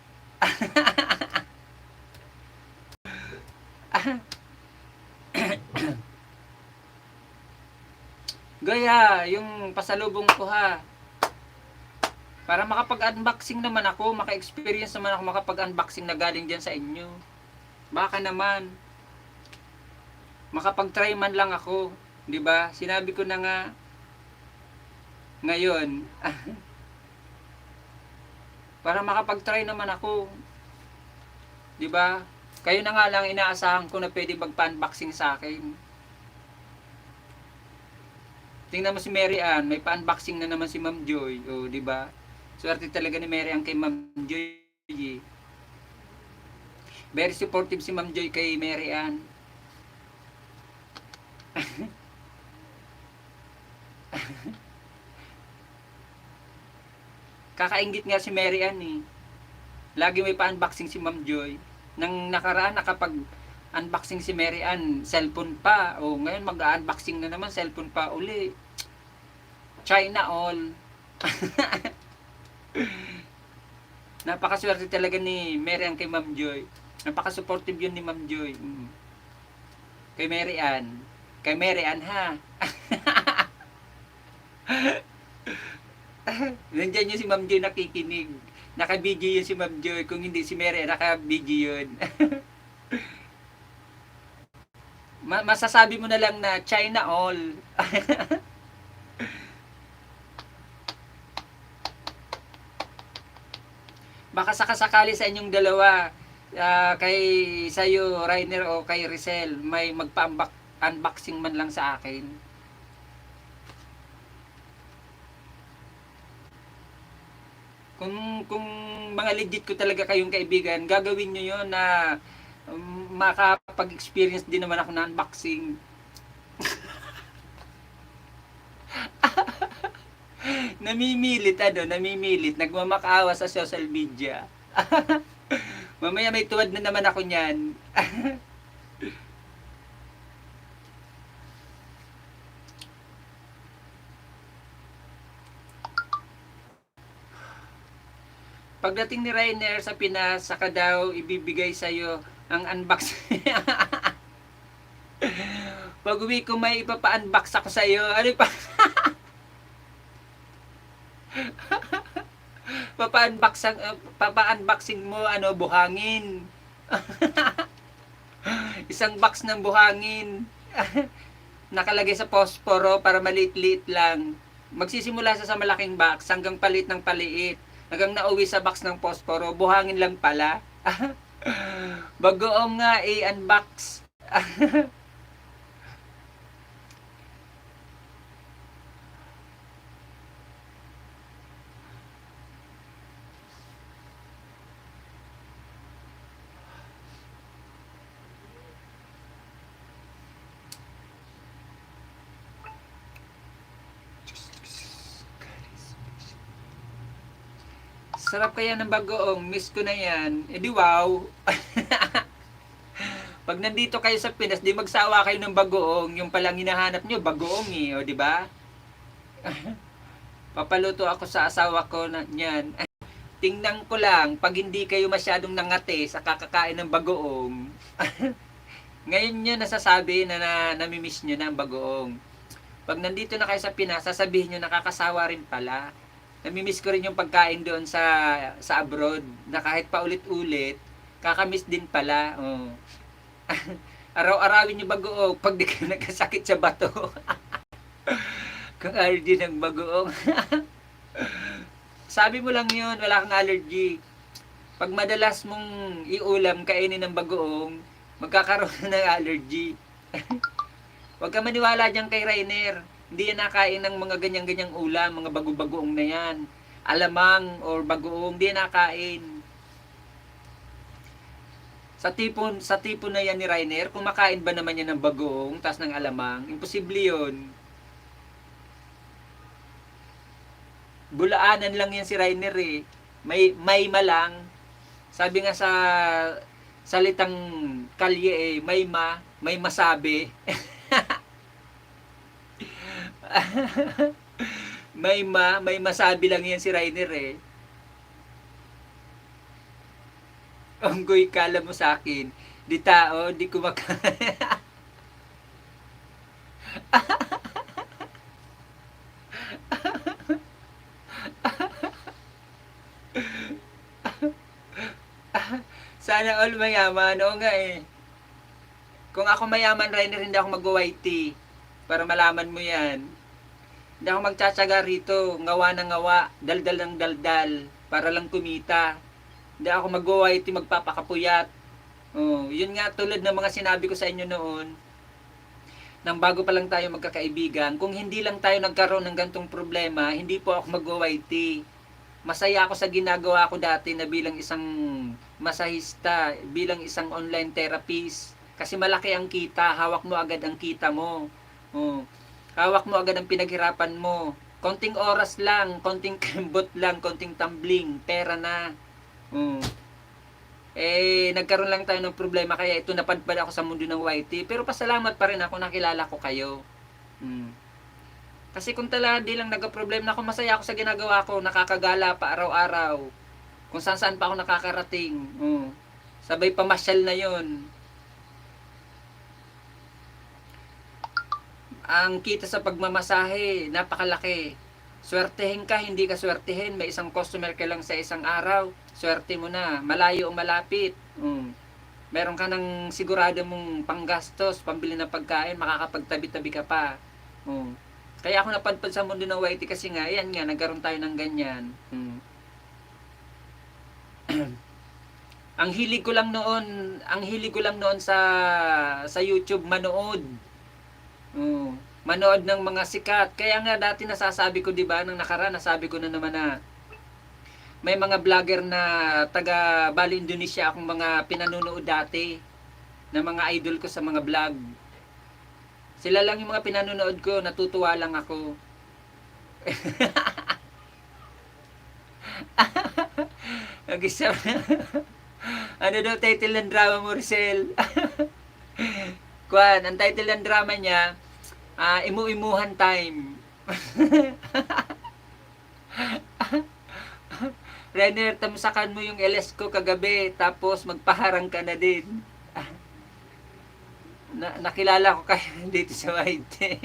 Goy ha, yung pasalubong ko ha. Para makapag-unboxing naman ako, maka-experience naman ako makapag-unboxing na galing dyan sa inyo. Baka naman. Makapag-try man lang ako, 'di ba? Sinabi ko na nga ngayon, para makapag-try naman ako, 'di ba? Kayo na nga lang inaasahan ko na pwede magpa-unboxing sa akin. Tingnan mo si Mary Ann, may pa-unboxing na naman si Ma'am Joy, oh, 'di ba? Swerte talaga ni Mary Ann kay Ma'am Joy. Very supportive si Ma'am Joy kay Mary Ann. Kakaingit nga si Mary Ann eh. Lagi may pa-unboxing si Ma'am Joy. Nang nakaraan nakapag-unboxing si Mary Ann, cellphone pa. O ngayon mag-unboxing na naman, cellphone pa uli. China all. Napakaswerte talaga ni Mary Ann kay Ma'am Joy. Napaka-supportive yun ni Ma'am Joy. Kay Mary Ann. Kay Mary Ann ha. Nandiyan yun si Ma'am Joy nakikinig. Naka-video yun si Ma'am Joy. Kung hindi si Mary, naka-video yun. Masasabi mo na lang na China all. Baka sakasakali sa inyong dalawa, kay sa'yo, Rainer, o kay Rizal, may magpa-unboxing man lang sa akin. Kung mga legit ko talaga kayong kaibigan, gagawin nyo yun na makapag-experience din naman ako na unboxing. namimilit, nagmamakaawa sa social media. Mamaya may tuwad na naman ako niyan. Pagdating ni Rainer sa Pinas, saka daw ibibigay sa'yo ang unboxing. Pag uwi ko may ipapa-unbox ako sa'yo. Ano pa? Papa-unboxing mo, buhangin. Isang box ng buhangin. Nakalagay sa posporo para maliit-liit lang. Magsisimula sa malaking box hanggang paliit ng paliit. Hanggang nauwi sa box ng posporo, buhangin lang pala. Bagoong nga i-unbox. Sarap kaya ng bagoong, miss ko na yan. Eh di wow. Pag nandito kayo sa Pinas, di magsawa kayo ng bagoong. Yung palang hinahanap nyo, bagoong eh, o di ba? Papaluto ako sa asawa ko na niyan. Tingnan ko lang, pag hindi kayo masyadong nangate sa kakakain ng bagoong. Ngayon nyo nasasabi na namimiss nyo na ang bagoong. Pag nandito na kayo sa Pinas, sasabihin nyo nakakasawa rin pala. Namimiss ko rin yung pagkain doon sa abroad na kahit paulit-ulit, kakamiss din pala. Oh. Araw-arawin yung bagoong pag di ka nagkasakit sa bato. Kung allergy ng bagoong. Sabi mo lang yun, wala kang allergy. Pag madalas mong iulam, kainin ng bagoong, magkakaroon ng allergy. Huwag ka maniwala dyan kay Rainer. Hindi yan nakain ng mga ganyang-ganyang ulam, mga bago-bagoong na yan. Alamang or bagoong, hindi yan nakain. Sa tipo na yan ni Rainer, kumakain ba naman yan ng bagoong, tas ng alamang? Imposible yun. Bulaanan lang yan si Rainer eh. May malang. Sabi nga sa salitang kalye eh, may masabi. may masabi lang yan si Rainer eh. Onggoy, kala mo sa akin, di tao, di kumakain. Sana all mayaman, oo nga eh. Kung ako mayaman, Rainer, hindi ako mag-YT. Para malaman mo yan. Hindi ako magtsatsaga rito. Ngawa ng ngawa. Daldal ng daldal. Para lang kumita. Hindi ako mag-YT, magpapakapuyat. Oh, yun nga tulad ng mga sinabi ko sa inyo noon, nang bago pa lang tayo magkakaibigan, kung hindi lang tayo nagkaroon ng gantong problema, hindi po ako mag-YT. Masaya ako sa ginagawa ko dati na bilang isang masahista, bilang isang online therapist. Kasi malaki ang kita, hawak mo agad ang kita mo. Oh, hawak mo agad ang pinaghirapan mo. Konting oras lang, konting kembot lang, konting tumbling, pera na. Oh. Nagkaroon lang tayo ng problema kaya ito napadpad ako sa mundo ng YT. Pero pasalamat pa rin ako nakilala ko kayo. Kasi kung talaga di lang nagka-problem na ako, masaya ako sa ginagawa ko, nakakagala pa araw-araw. Kung saan-saan pa ako nakakarating. Sabay pamasyal na yon. Ang kita sa pagmamasahe, napakalaki. Swertehin ka, hindi ka swertehin. May isang customer ka lang sa isang araw. Swerte mo na. Malayo o malapit. Meron ka ng sigurado mong panggastos, pambili ng pagkain, makakapagtabi-tabi ka pa. Kaya ako napadpad sa mundo ng YT kasi nga, yan nga, nagkaroon tayo ng ganyan. Ang hilig ko lang noon sa YouTube manood. Manood ng mga sikat. Kaya nga dati nasasabi ko, 'di ba, nang nakaraan nasabi ko na naman na may mga vlogger na taga Bali Indonesia akong mga pinanunood dati na mga idol ko sa mga vlog. Sila lang yung mga pinanunood ko, natutuwa lang ako. Nag-isa. Ano daw title ng drama mo, Rizal? Kuan, ang title ng drama niya, Imu-imuhan Time. Renner, tamsakan mo yung LS ko kagabi, tapos magpaharang ka na din. Nakilala ko kayo dito sa YT.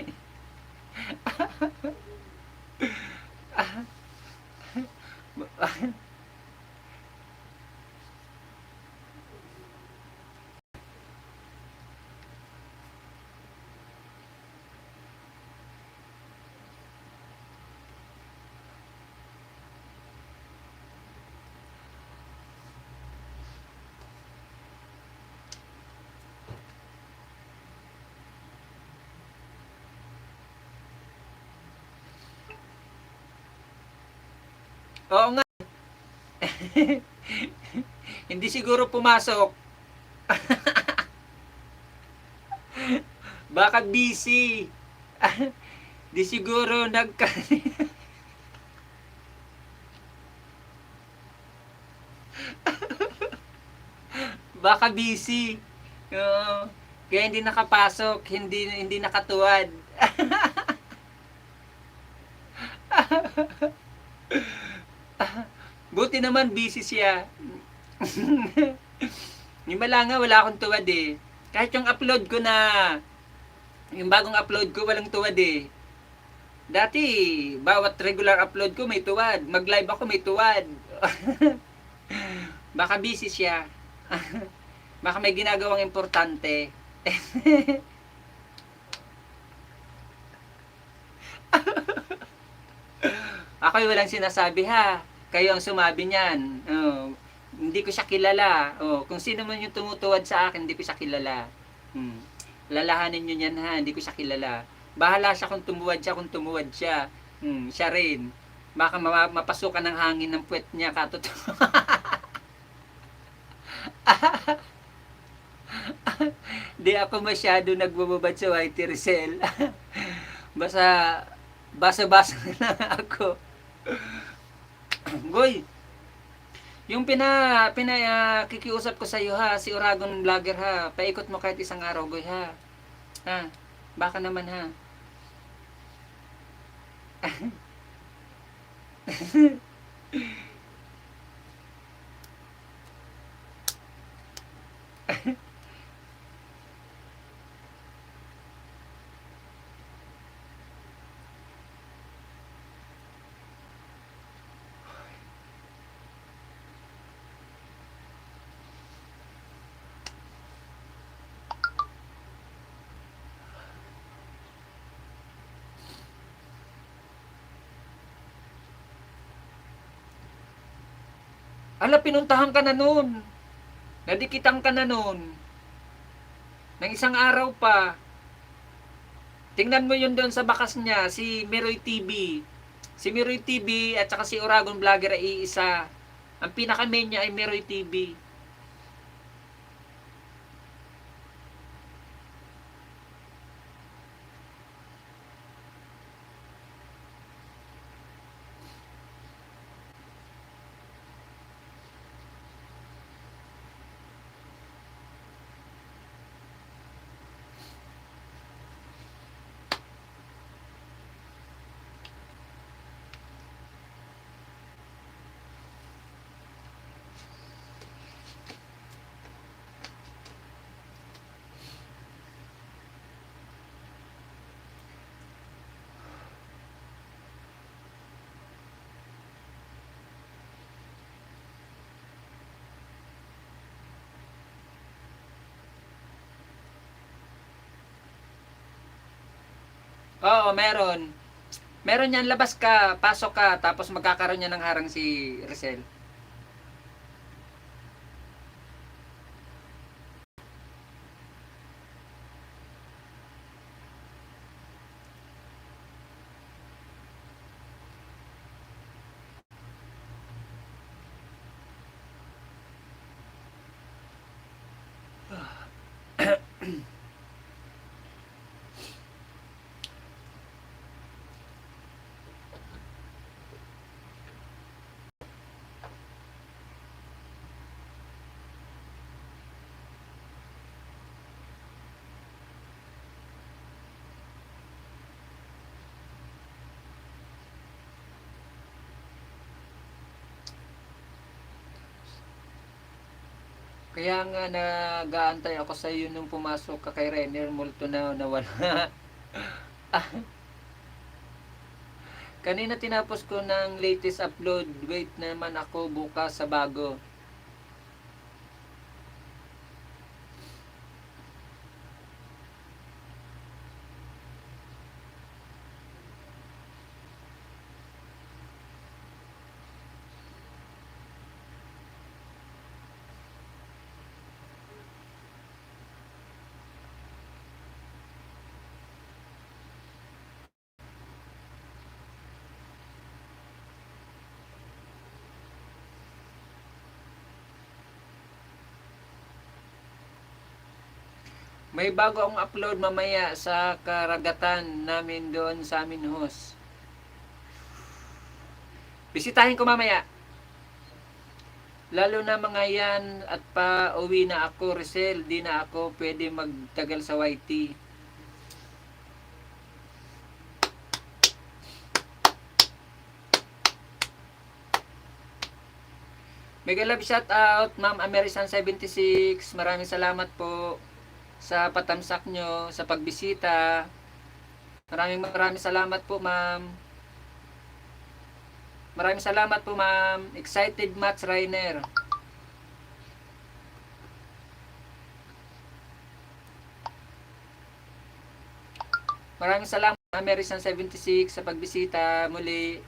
Oo nga. Hindi siguro pumasok. Baka busy. Di siguro baka busy. Kaya hindi nakapasok, hindi nakatuwad. Buti naman busy siya. Yung malanga, wala akong tuwad eh. Kahit yung upload ko na, yung bagong upload ko, walang tuwad eh. Dati, bawat regular upload ko may tuwad. Mag-live ako may tuwad. Baka busy siya. Baka may ginagawang importante. Ako'y walang sinasabi ha. Kayo ang sumabi niyan. Hindi ko siya kilala. Kung sino man yung tumutuwad sa akin, hindi ko siya kilala. Lalahanin nyo yan ha, hindi ko siya kilala. Bahala siya kung tumuwad siya. Siya rin. Baka mapasukan ng hangin ng puwet niya katuto. Di ako masyado nagbababad sa YT Rizal. Basa-basa na ako. Goy, yung kikiusap ko sa iyo ha, si Uragon Vlogger ha, paikot mo kahit isang araw, Goy ha. Ha, baka naman ha. Ala, pinuntahan ka na nun. Nadikitan ka na nun. Nang isang araw pa. Tingnan mo yun doon sa bakas niya, si Miroy TV. Si Miroy TV at saka si Oragon Vlogger ay iisa. Ang pinaka-main niya ay Miroy TV. Oo, meron. Meron yan, labas ka, pasok ka, tapos magkakaroon yan ng harang si Rizal. Kaya nga nag-aantay ako sa iyo nung pumasok ka kay Renner, multo na nawala. Kanina tinapos ko ng latest upload. Wait naman ako bukas sa bago. May bago akong upload mamaya sa karagatan namin doon sa amin host. Bisitahin ko mamaya. Lalo na mga yan at pa uwi na ako, Rizal. Di na ako pwede magtagal sa YT. Mega love shout out, Ma'am American 76. Maraming salamat po sa patamsak nyo, sa pagbisita. Maraming salamat po, ma'am. Maraming salamat po, ma'am. Excited Match Rainer. Maraming salamat, American 76, sa pagbisita muli.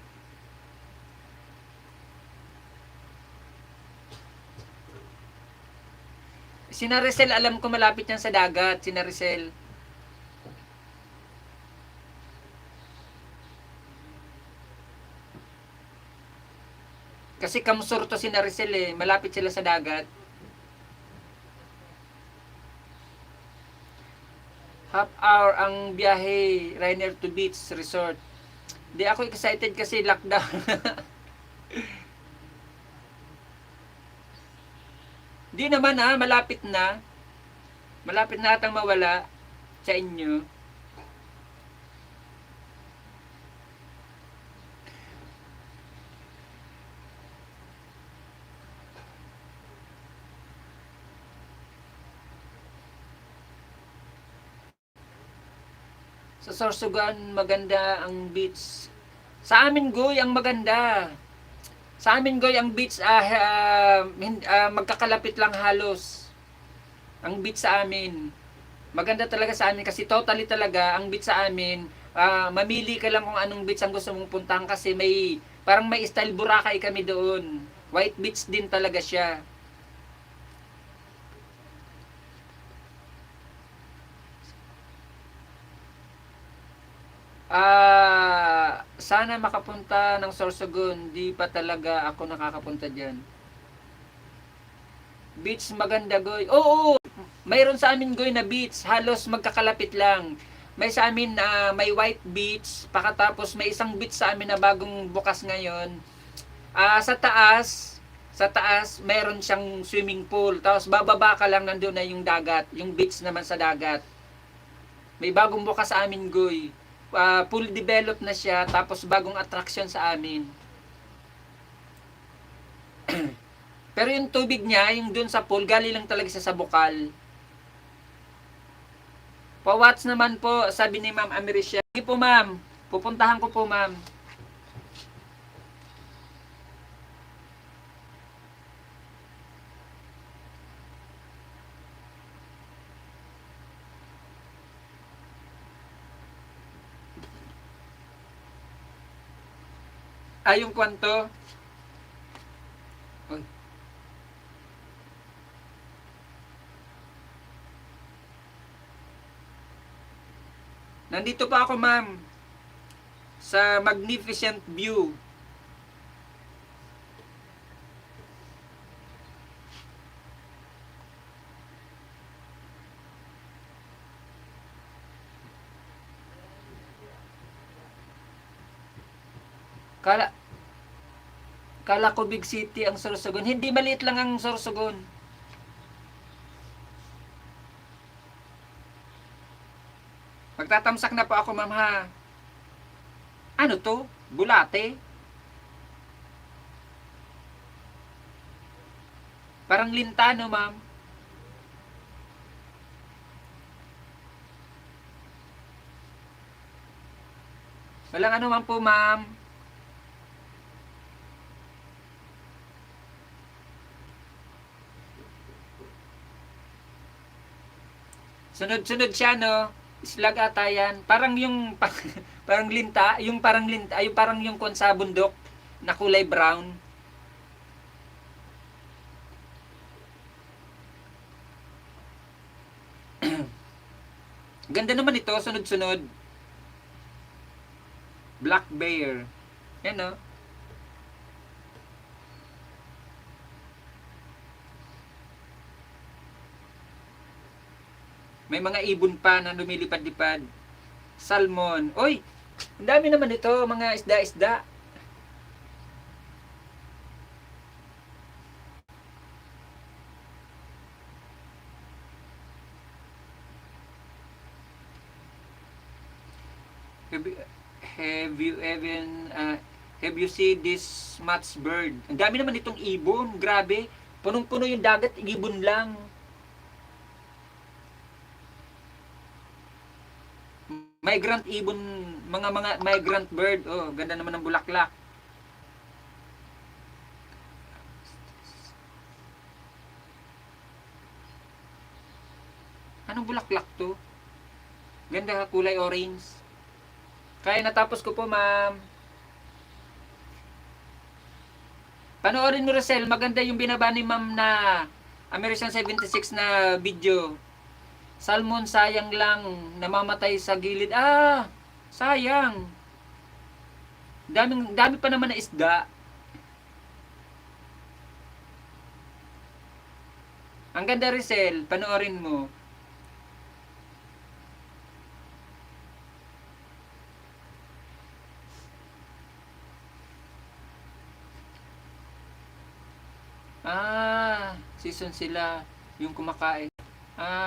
Sina Rizal, alam ko malapit yan sa dagat. Sina Rizal. Kasi Kamsur to sina Rizal eh. Malapit sila sa dagat. Half hour ang biyahe, Rainer to Beach Resort. Di ako excited kasi lockdown. Di naman ha, malapit na. Malapit na atang mawala sa inyo. Sa Sorsogon, maganda ang beach. Sa amin, Goy, ang maganda. Sa amin, Goy, ang beach magkakalapit lang halos. Ang beach sa amin. Maganda talaga sa amin kasi totally talaga ang beach sa amin. Mamili ka lang kung anong beach ang gusto mong puntahan kasi may parang may style Boracay kami doon. White beach din talaga siya. Sana makapunta ng Sorsogon. Di pa talaga ako nakakapunta dyan. Beach maganda, Goy. Oo, mayroon sa amin, Goy, na beach. Halos magkakalapit lang. May sa amin, may white beach. Pakatapos may isang beach sa amin na bagong bukas ngayon. Sa taas, mayroon siyang swimming pool. Tapos bababa ka lang, nandun na yung dagat. Yung beach naman sa dagat. May bagong bukas sa amin, Goy. Full develop na siya. Tapos bagong attraction sa amin. Pero yung tubig niya, yung dun sa pool, galing lang talaga siya sa bukal. Pa-watch naman po, sabi ni Ma'am Americia. Sige po, ma'am. Pupuntahan ko po, ma'am. Yung kwanto. Uy. Nandito pa ako, ma'am. Sa magnificent view. Kala, kala ko big city ang Sorsogon. Hindi, maliit lang ang Sorsogon. Magtatamsak na po ako, ma'am, ha. Ano to? Bulate? Parang lintano, ma'am. Walang ano man po, ma'am. Sunod-sunod siya, no? Slag ata yan. Parang yung, parang linta, yung parang yung kon sa bundok na kulay brown. Ganda naman ito, sunod-sunod. Black bear. Yan, no? May mga ibon pa na lumilipad-lipad. Salmon. Oy, ang dami naman ito, mga isda-isda. Have you even have you seen this much bird? Ang dami naman itong ibon, grabe. Punong-puno yung dagat, ibon lang. Migrant ibon, mga migrant bird. Oh, ganda naman ng bulaklak. Anong bulaklak to? Ganda, kulay orange. Kaya natapos ko po, ma'am. Panoorin mo, Rosel. Maganda yung binaba ni ma'am na American 76 na video. Salmon, sayang lang. Namamatay sa gilid. Sayang. Dami pa naman na isda. Ang ganda, Rosel. Panoorin mo. Season sila yung kumakain.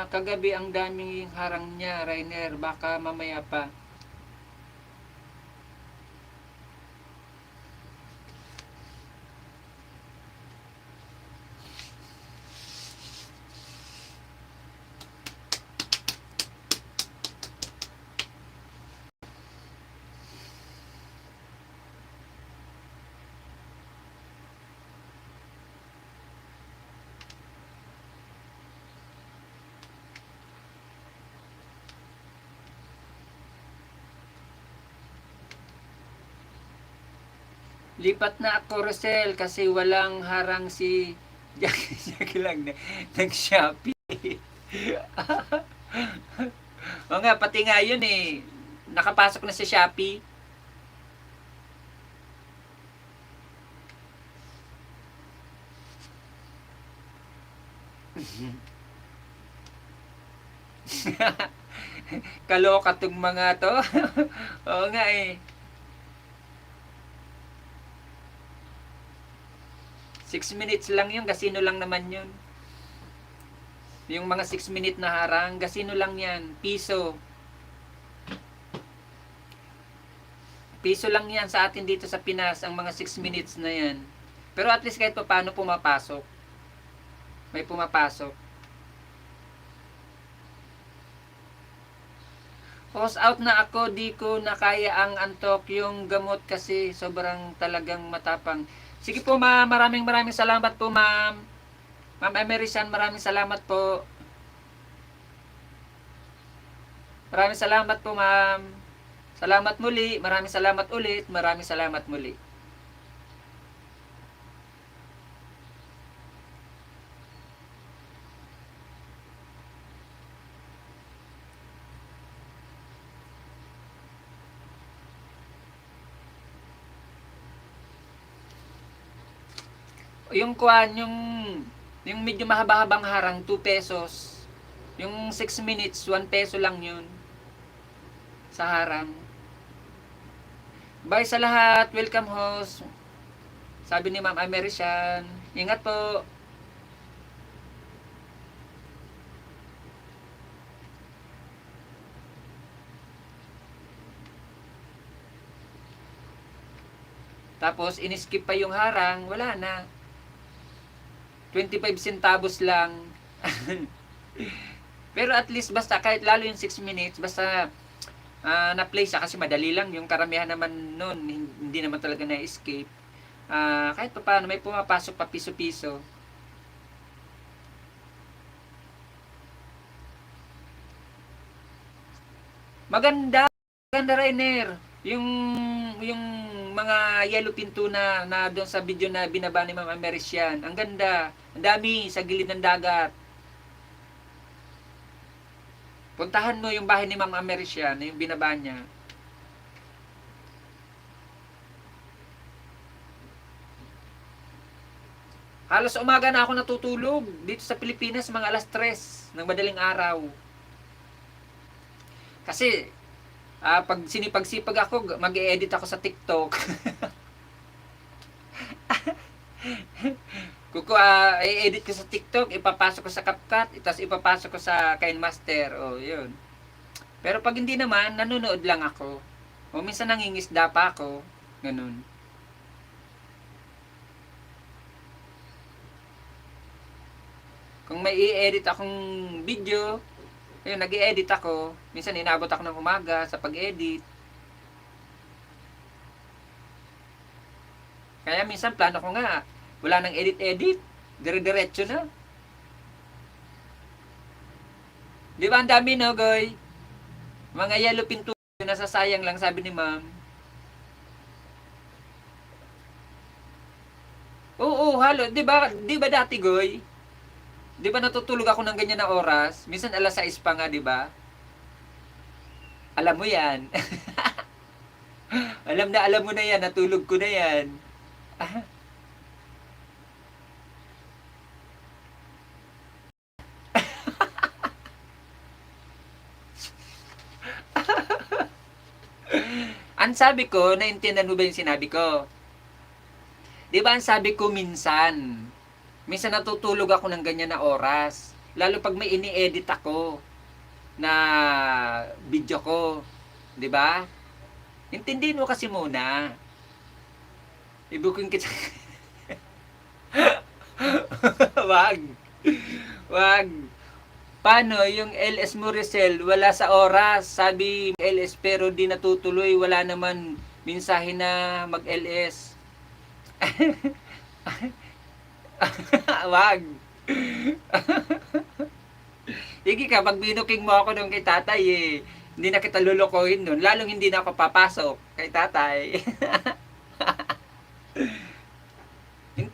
Kagabi ang daming harang niya, Rainer. Baka mamaya pa. Lipat na ako, Rosel, kasi walang harang si Jack lang na nag-Shopee. O nga, pati nga yun eh. Nakapasok na sa Shopee. Kaloka tong mga to. Oo nga eh. 6 minutes lang yun, kasino lang naman yun. Yung mga 6 minute na harang, kasino lang yan, piso. Piso lang yan sa atin dito sa Pinas, ang mga 6 minutes na yan. Pero at least kahit pa paano pumapasok. May pumapasok. Post out na ako, di ko na kaya ang antok yung gamot kasi sobrang talagang matapang. Sige po ma'am, maraming salamat po ma'am. Ma'am Emerison, maraming salamat po. Maraming salamat po ma'am. Salamat muli, maraming salamat ulit, maraming salamat muli. Yung kuan, yung medyo mahaba-habang harang, 2 pesos. Yung 6 minutes, 1 peso lang yun. Sa harang. Bye sa lahat. Welcome host. Sabi ni Ma'am American. Ingat po. Tapos, in-skip pa yung harang. Wala na. 25 centavos lang. Pero at least basta kahit lalo yung 6 minutes, basta na-play siya kasi madali lang. Yung karamihan naman nun, hindi naman talaga na-escape. Kahit pa paano, may pumapasok pa piso-piso. Maganda. Maganda, Rainer. Yung mga yellow pinto na doon sa video na binaba ni Ma'am Americian. Ang ganda. Ang dami sa gilid ng dagat. Puntahan mo yung bahay ni Ma'am Americian, yung binaba niya. Halos umaga na ako natutulog dito sa Pilipinas, mga alas 3 ng madaling araw. Kasi pag sinipag-sipag ako, mag-e-edit ako sa TikTok. I-edit ko sa TikTok, ipapasok ko sa CapCut, tapos ipapasok ko sa KineMaster. O, yun. Pero pag hindi naman, nanonood lang ako. O minsan nangingisda pa ako. Ganun. Kung may i-edit akong video, ayun, nag-i-edit ako. Minsan inabot ako ng umaga sa pag-edit. Kaya minsan plano ko nga, wala nang edit-edit. Dire-diretso na. Di ba ang dami no, Goy? Mga yellow pinto, nasasayang lang, sabi ni ma'am. Oo, halo. Di ba dati, Goy? Di ba natutulog ako ng ganyan na oras? Minsan alas 6 pa nga, di ba? Alam mo yan. Alam mo na yan, natulog ko na yan. Ang sabi ko, naintindihan mo ba yung sinabi ko? Di ba ang sabi ko minsan? Minsan natutulog ako ng ganyan na oras. Lalo pag may ini-edit ako na video ko. Di ba? Intindihin mo kasi muna. Ibukin kita. Wag. Wag. Paano yung LS mo, Rizal? Wala sa oras. Sabi LS pero di natutuloy. Wala naman mensahe na mag-LS. Wag. Sige ka, pag binuking mo ako nung kay tatay eh, hindi na kita lulukohin nun. Lalong hindi na ako papasok kay tatay.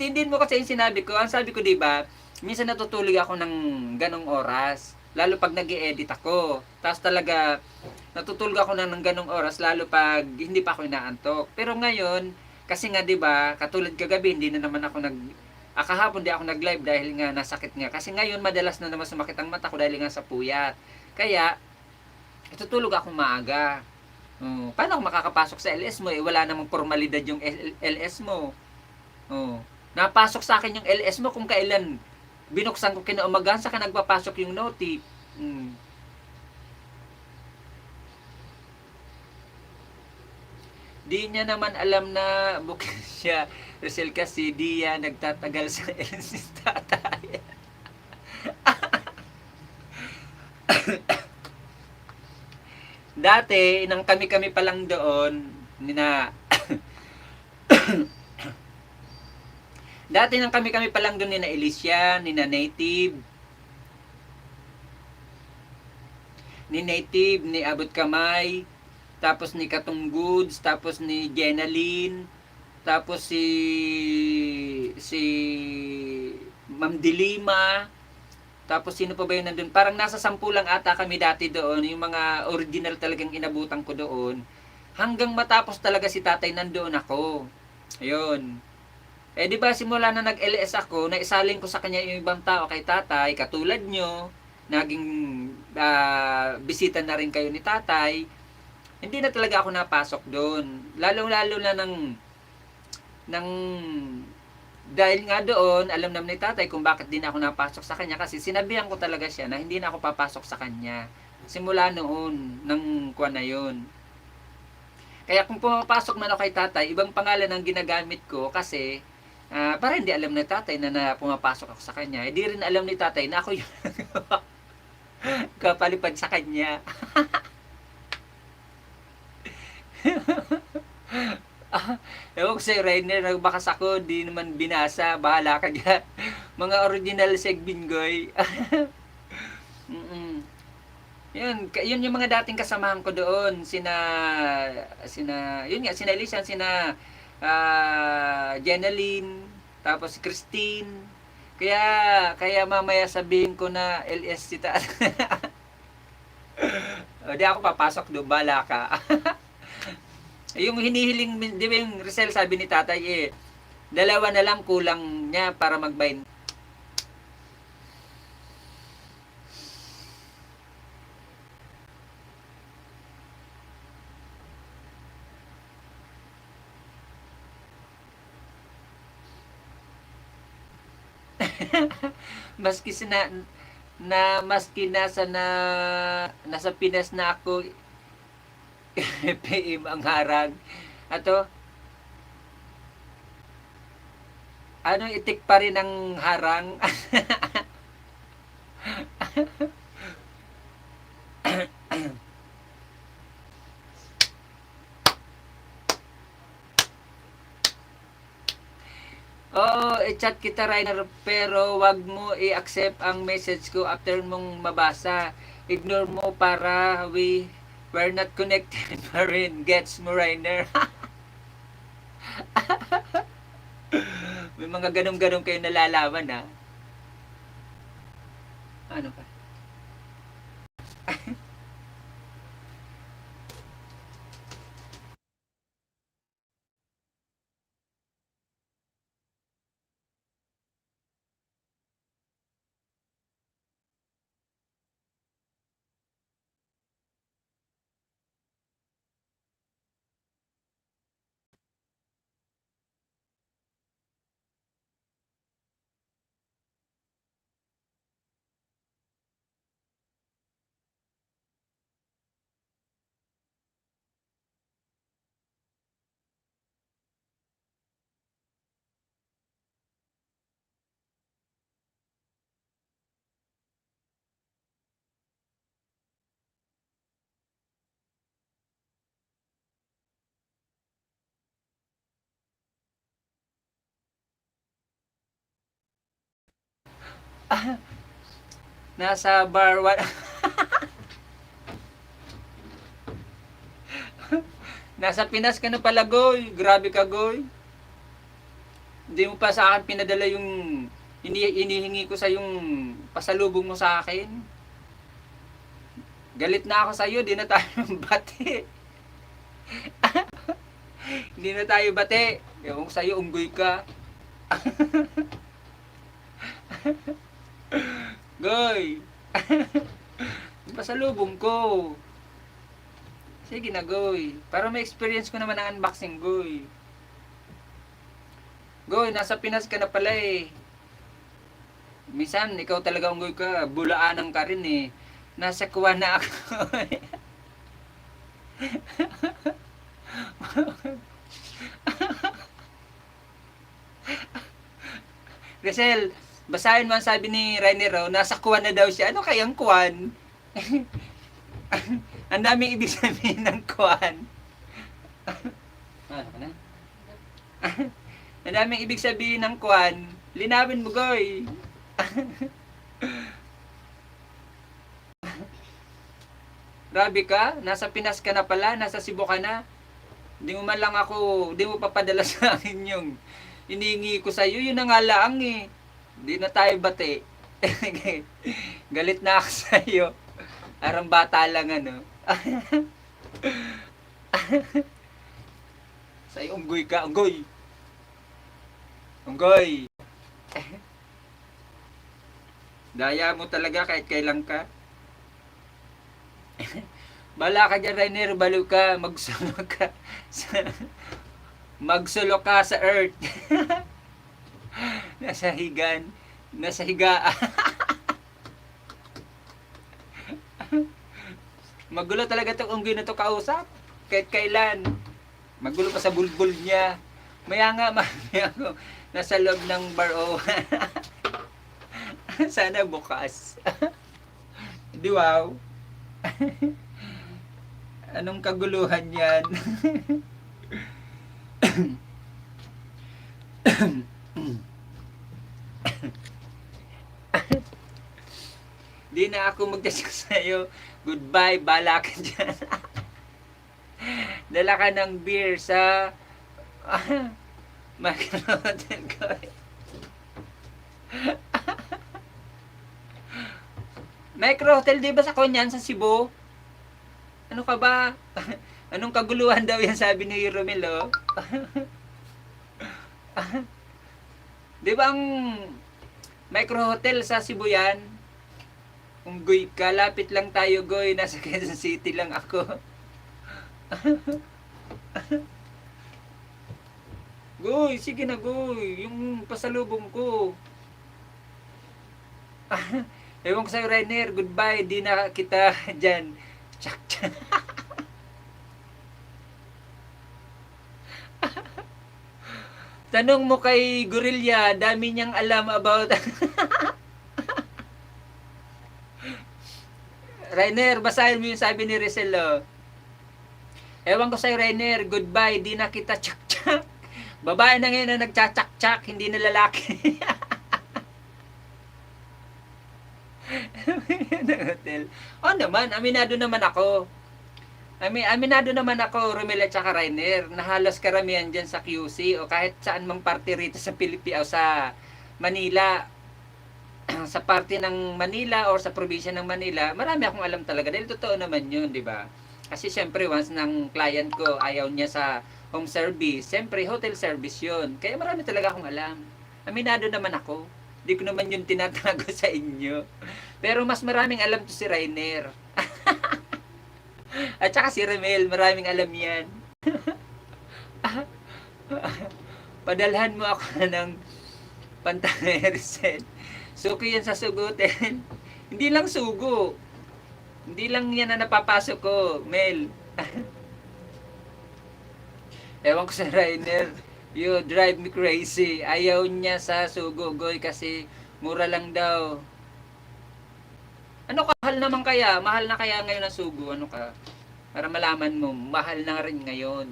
intindihin mo kasi yung sinabi ko. Ang sabi ko, di ba, minsan natutulog ako ng ganong oras. Lalo pag nag-i-edit ako. Tapos talaga, natutulog ako ng ganong oras, lalo pag hindi pa ako inaantok. Pero ngayon, kasi nga, di ba, katulad kagabi, hindi na naman ako kahapon di ako nag-live dahil nga nasakit nga. Kasi ngayon, madalas na naman sumakit ang mata ko dahil nga sa puyat. Kaya, tutulog akong maaga. Paano ako makakapasok sa LS mo? Wala namang formalidad yung LS mo. Napasok sa akin yung LS mo kung kailan binuksan ko kinaumagahan, saka nagpapasok yung notif. Di niya naman alam na bukod siya, Rosel, kasi di yan nagtatagal sa LS ni tatay. Dati, nang kami-kami pa lang doon, dati nang kami-kami pa lang doon nina Alicia, nina Native, ni Abot Kamay, tapos ni Katong Goods, tapos ni Jenaline, tapos si Ma'am Dilima, tapos sino pa ba yun nandun? Parang nasa 10 lang ata kami dati doon, yung mga original talagang inabutan ko doon. Hanggang matapos talaga si tatay nandoon ako. Ayun. Di ba simula na nag-LS ako, naisalin ko sa kanya yung ibang tao kay tatay, katulad nyo, naging bisita na rin kayo ni tatay. Hindi na talaga ako napasok doon. Lalo-lalo na ng dahil nga doon, alam naman ni tatay kung bakit din ako napasok sa kanya kasi sinabihan ko talaga siya na hindi na ako papasok sa kanya. Simula noon, ng kuwan na yun. Kaya kung pumapasok man ako kay tatay, ibang pangalan ang ginagamit ko kasi para hindi alam ni tatay na pumapasok ako sa kanya. Di rin alam ni tatay na ako yung kapalipad sa kanya. Ewan ko sa'yo, Rainer, nagbakas ako, di naman binasa, bahala ka dyan. Mga original Segbingoy. Yun yung mga dating kasamahan ko doon, yun nga, sina Alicia, sina Jenaline, tapos Christine. Kaya mamaya sabihin ko na LS si di ako papasok doon, bahala ka. Yung hinihiling, di ba yung Rizal sabi ni tatay, 2 na lang kulang niya para magbayin. maski nasa Pinas na ako, PM ang harag. Ato, itik pa rin ang harang. Oo, i-chat kita, Rainer, pero wag mo i-accept ang message ko after mong mabasa. Ignore mo para we're not connected pa rin. Gets mo, Rainer? May mga ganong-ganong kayo nalalaman, ha? Ano ka? Nasa bar 1. Nasa Pinas ka na pala, Goy. Grabe ka, Goy. Hindi mo pa sa akin pinadala yung inihingi ko sa yung pasalubong mo sa akin. Galit na ako sa iyo, di na tayo bati. Hindi na tayo bati. Ewan ko sa iyo, unggoy ka. Goy. Pasalubong ko. Sige na, Goy. Para may experience ko naman ang unboxing, Goy. Goy, nasa Pinas ka na pala eh. Minsan, ikaw talaga unggoy ka. Bulaanan ka rin eh. Nasa kuha na ako. Rizal, basahin mo ang sabi ni Rainer Raw, nasa kuwan na daw siya. Ano kayang kuwan? Ang daming ibig sabihin ng kuwan. Ano? Ang daming ibig sabihin ng kuwan. Linawin mo, Goy. Grabe ka, nasa Pinas ka na pala, nasa Cebu ka na. Hindi mo man lang ako, hindi mo papadala sa akin yung inihingi ko sa iyo, yun na nga lang eh. Hindi na tayo bati. Galit na ako sa iyo. Arang bata lang ano. Sa iyo, unggoy ka, unggoy. Unggoy. Daya mo talaga kahit kailan ka. Bala ka dyan, Rainer, baliw ka, magsulok ka sa, magsulok ka sa earth. Nasa higaan, nasa higaan. Magulo talaga itong unggoy na to kausap. Kahit kailan. Magulo pa sa bulbul niya. Maya nga, maya ko, nasa loob ng bar o. Sana bukas. Di wow. Anong kaguluhan yan? Di na ako magdasal sa'yo. Goodbye, bala ka dyan. Dala ka ng beer sa Macrohotel ko. Micro Hotel, di ba sa Konyan, sa Cebu? Ano ka ba? Anong kaguluhan daw yan, sabi ni Romelo? Di ba ang Micro Hotel sa Cebu yan? Unggoy ka, lapit lang tayo, Goy. Nasa Quezon City lang ako. Goy, sige na, Goy. Yung pasalubong ko. Ewan ko sa'yo, Rainer. Goodbye. Di na kita dyan. Tsak, tsak. Tanong mo kay Gorilla, dami niyang alam about... Rainer, basahin mo yung sabi ni Rizal, oh. Ewan ko sa'yo, Rainer. Goodbye. Di na kita tsak-tsak. Babae na ngayon na nagtsatsak-tsak, hindi na lalaki. Hotel. Oh naman, aminado naman ako. Aminado naman ako, Romel at saka Rainer, na halos karamihan dyan sa QC o kahit saan mang party rito sa Pilipinas o sa Manila. Sa party ng Manila or sa probinsya ng Manila, marami akong alam talaga. Dahil totoo naman yun, di ba? Kasi syempre, once ng client ko ayaw niya sa home service, syempre hotel service yun. Kaya marami talaga akong alam. Aminado naman ako. Di ko naman yun tinatago sa inyo. Pero mas maraming alam to si Rainer. At saka si Romel, maraming alam yan. Padalhan mo ako ng Pantay-Rizal. Suko yan sa sugutin. Hindi lang sugo. Hindi lang yan na napapasok ko, Mel. Ewan ko sa Rainer. You drive me crazy. Ayaw niya sa sugo, Goy, kasi mura lang daw. Ano ka? Mahal naman kaya? Mahal na kaya ngayon ang sugo? Ano ka? Para malaman mo, mahal na rin ngayon.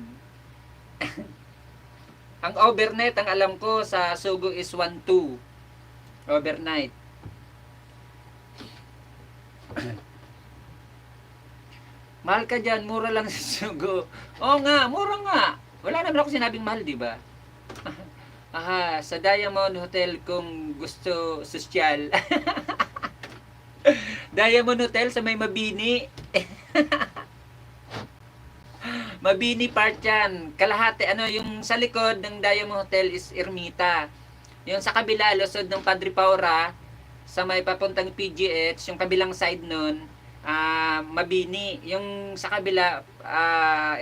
Ang overnight, ang alam ko sa sugo is 1.2. Overnight. Mahal ka dyan, mura lang sa sugo. Oo nga, mura nga. Wala naman ako sinabing mahal, di ba? Aha, sa Diamond Hotel kung gusto sosyal. Diamond Hotel sa may Mabini. Mabini part yan. Kalahati, ano, yung sa likod ng Diamond Hotel is Ermita. Yung sa kabila, Luzon ng Padre Paura, sa may papuntang PGH, yung kabilang side nun, Mabini. Yung sa kabila,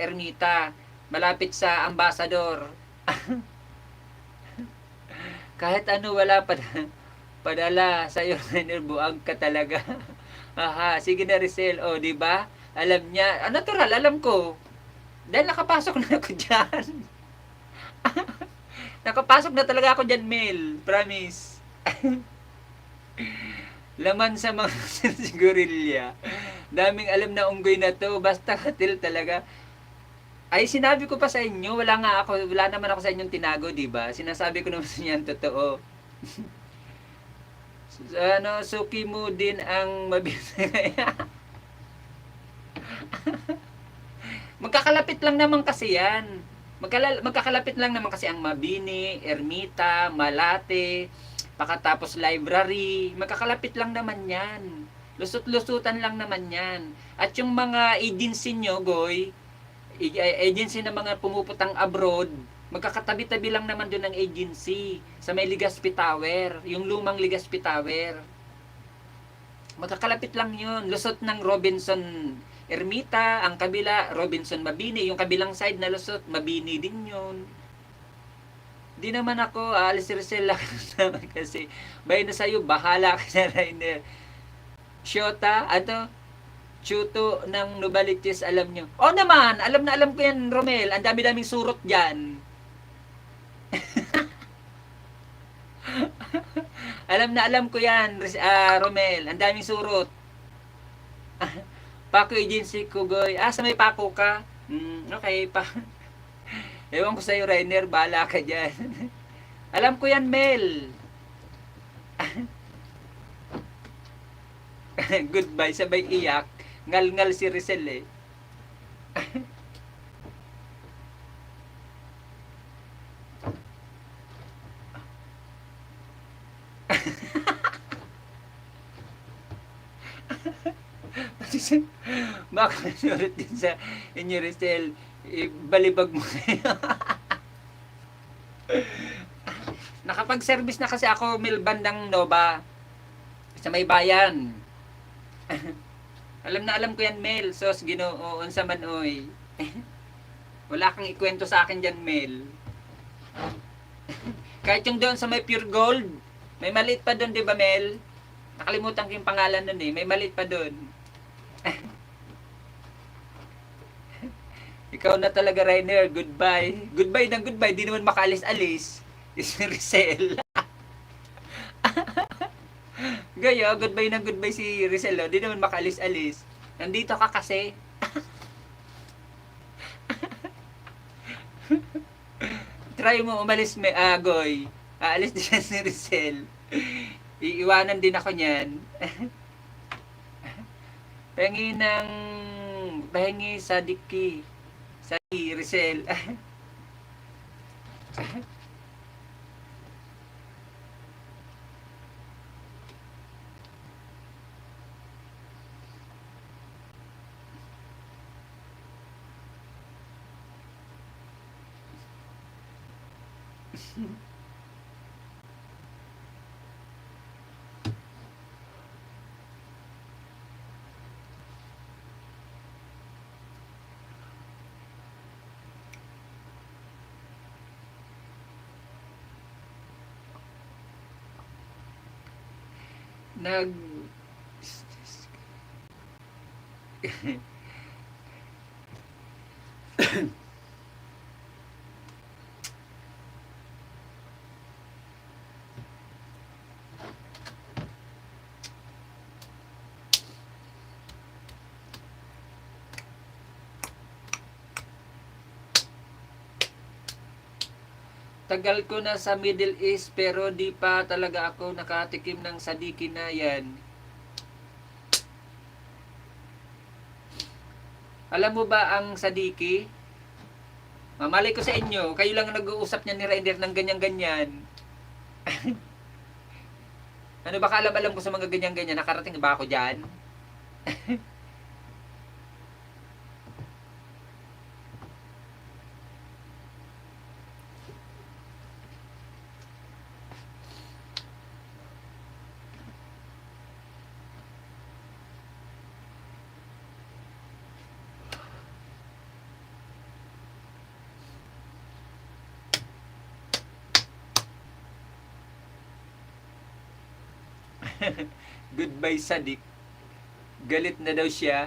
Ermita. Malapit sa Ambassador. Kahit ano, wala pa padala sa iyo, buang ka talaga. Aha, sige na Rizal, oh, di ba? Alam niya, natural, alam ko. Dahil nakapasok na ako diyan. Nakapasok na talaga ako diyan, Mel. Promise. Laman sa mga sigurilya. Daming alam na unggoy na to. Basta katil talaga. Ay, sinabi ko pa sa inyo, wala naman ako sa inyong tinago, di ba? Sinasabi ko naman sa inyo ang totoo. Ano, suki mo din ang mabisaya. Magkakalapit lang naman kasi yan. Magkakalapit lang naman kasi ang Mabini, Ermita, Malate, pakatapos library. Magkakalapit lang naman yan. Lusot-lusutan lang naman yan. At yung mga agency nyo, Goy, agency na mga pumuputang abroad, magkakatabi-tabi lang naman doon ng agency sa may Legazpi Tower, yung lumang Legazpi Tower. Magkakalapit lang yun. Lusot ng Robinson Ermita, ang kabila Robinson Mabini, yung kabilang side na Lusot Mabini din yun. Di naman ako alis Rizal lang naman kasi bay na sa'yo, bahala ka na Rainer. Shota, Chuto ng Novaliches, alam nyo. Oh naman, alam na alam ko yan, Romel. Ang dami-daming surot dyan. Alam na alam ko yan, Romel. Ang daming surot. Paco agency ko, Goy. Sa may Paco ka? Okay, pa. Ewan ko sa'yo, Rainer. Bahala ka dyan. Alam ko yan, Mel. Goodbye, sabay iyak. Ngal-ngal si Rizal eh. Baka nasulit din sa inyo Rizal. Balibag mo kayo. Nakapag-service na kasi ako Milbandang Nova sa may bayan. Alam na alam ko yan, Mel. Sos, Ginoo, unsa man oy. Wala kang ikwento sa akin dyan, Mel. Kahit yung doon sa may pure gold, may maliit pa doon, di ba, Mel? Nakalimutan ko yung pangalan nun eh. May maliit pa doon. Ikaw na talaga, Rainer. Goodbye. Goodbye ng goodbye. Di naman makaalis-alis. Is Rizal. Gayo, goodbye ng goodbye si Rizal. Di naman makaalis-alis. Nandito ka kasi. Try mo umalis, Goy. Aalis din siya si Rizal. Iiwanan din ako niyan. Pahingi sa Diki. Sa Rizal. Nag tagal ko na sa Middle East pero di pa talaga ako nakatikim ng sadiki na yan. Alam mo ba ang sadiki? Mamalay ko sa inyo, kayo lang ang nag-uusap niya ni Rainer ng ganyan-ganyan. Ano ba kaalam-alam ko sa mga ganyan-ganyan? Nakarating ba ako dyan? Goodbye, Sadik. Galit na daw siya.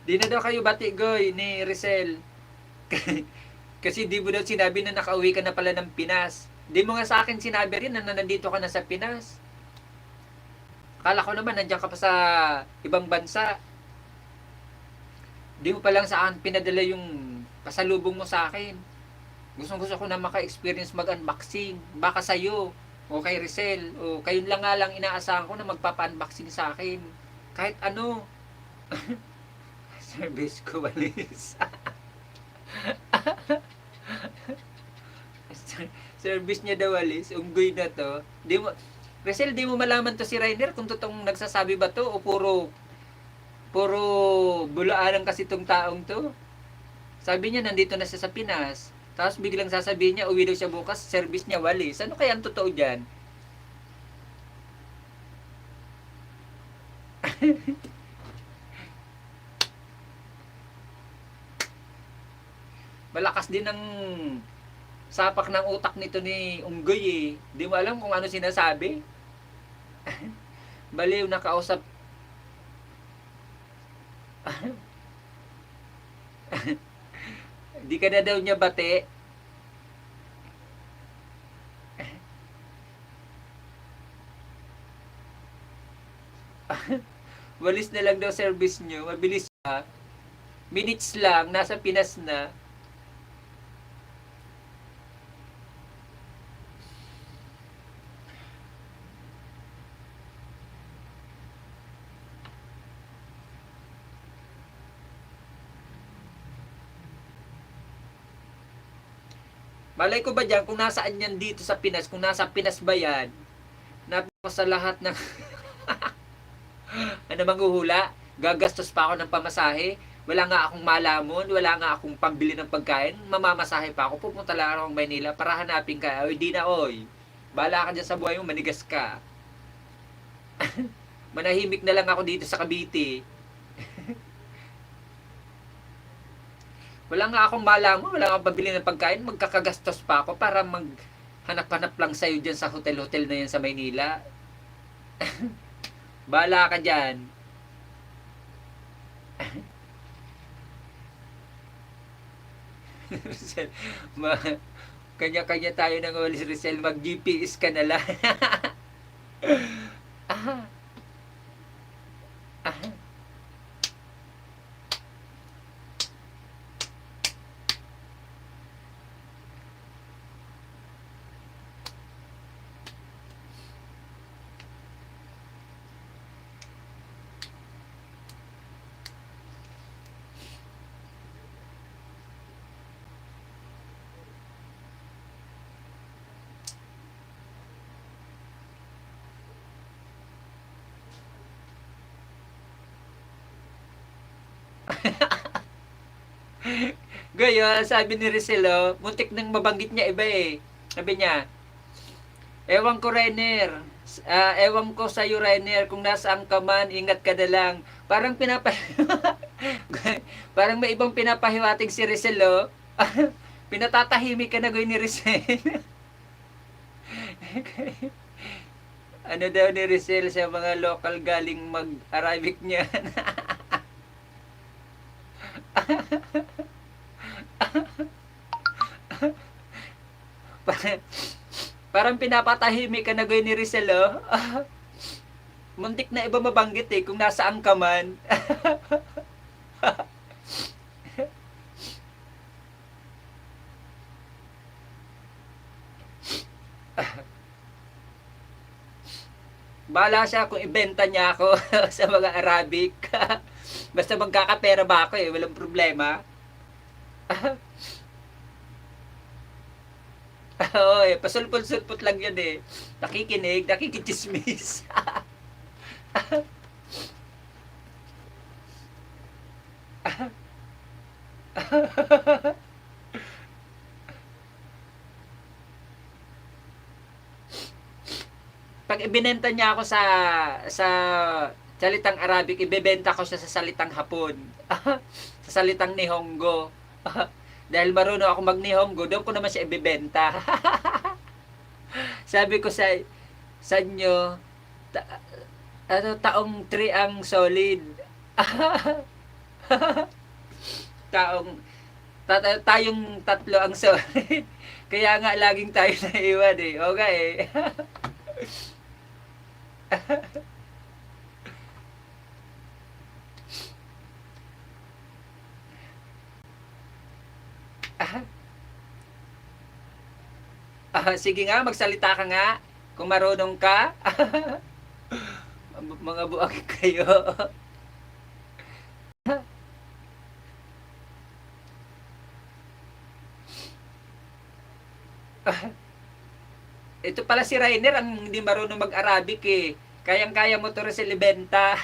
Di na daw kayo batigoy ni Rizal. Kasi di mo daw sinabi na nakauwi ka na pala ng Pinas. Di mo nga sa akin sinabi rin na nandito ka na sa Pinas. Akala ko naman nandiyan ka pa sa ibang bansa. Di mo pa lang sa akin pinadala yung pasalubong mo sa akin. Gusto ko na maka-experience mag-unboxing. Baka sa'yo, o kay Rizal, o kayo lang nga lang inaasahan ko na magpapa-unboxing sa akin. Kahit ano. Service ko walis. Service niya daw walis. Unggoy na to. Di mo, Rizal, di mo malaman to si Rainer kung totoong nagsasabi ba to o puro bulaanan kasi tong taong to. Sabi niya nandito na siya sa Pinas. Tapos biglang sasabihin niya uwi daw siya bukas, service niya walis. Ano kaya ang totoo diyan? Malakas din ang sapak ng utak nito ni Unggoy eh. Di mo alam kung ano sinasabi. Baliw na kausap. Di ka na daw niya bate. Walis na lang daw service nyo. Mabilis pa. Minutes lang. Nasa Pinas na. Malay ko ba dyan kung nasaan yan dito sa Pinas, kung nasa Pinas ba yan, napaka sa lahat ng ano manghuhula, gagastos pa ako ng pamasahe, wala nga akong malamon, wala nga akong pambili ng pagkain, mamamasahe pa ako, pupunta lang ako ng Maynila para hanapin ka, oy di na oy, bala ka dyan sa buhay mo, manigas ka. Manahimik na lang ako dito sa Cavite. Wala nga akong malamon, wala akong pabili ng pagkain, magkakagastos pa ako para maghanap-hanap lang sa'yo dyan sa hotel-hotel na yan sa Maynila. Bala ka dyan. Kanya-kanya tayo ng walis Rizal, mag-GPS ka na lang. Ah. Ah. Gayon, sabi ni Rizal, oh, muntik nang mabanggit niya iba eh. Sabi niya, ewan ko Rainer, ewan ko sa'yo Rainer, kung nasaan ka man, ingat ka na lang. Parang parang may ibang pinapahiwatig si Rizal, oh. Pinatatahimik ka na ni Rizal. Ano daw ni Rizal sa mga local galing mag-Arabic niya. Parang pinapatahimik ka na ni Rizal, oh. Muntik na iba mabanggit eh, kung nasaan ka man. Bahala siya kung ibenta niya ako sa mga Arabic. Basta magkakapera ba ako eh, walang problema. Oo eh, pasulpot-sulpot lang yun eh. Nakikinig, nakikichismis. Pag ibinenta niya ako sa salitang Arabic, ibebenta ko siya sa salitang Hapon. Sa salitang Nihongo. Dahil marunong ako mag-Nihongo, doon ko naman siya ibebenta. Sabi ko sa inyo, ta, taong 3 ang solid. taong tayong tatlo ang solid. Kaya nga laging tayo naiwan eh. Okay eh. Sige nga, magsalita ka nga. Kung marunong ka. Mga buwag kayo. Ito pala si Rainer ang hindi marunong mag-Arabic eh. Kayang-kaya mo to rin si Libenta.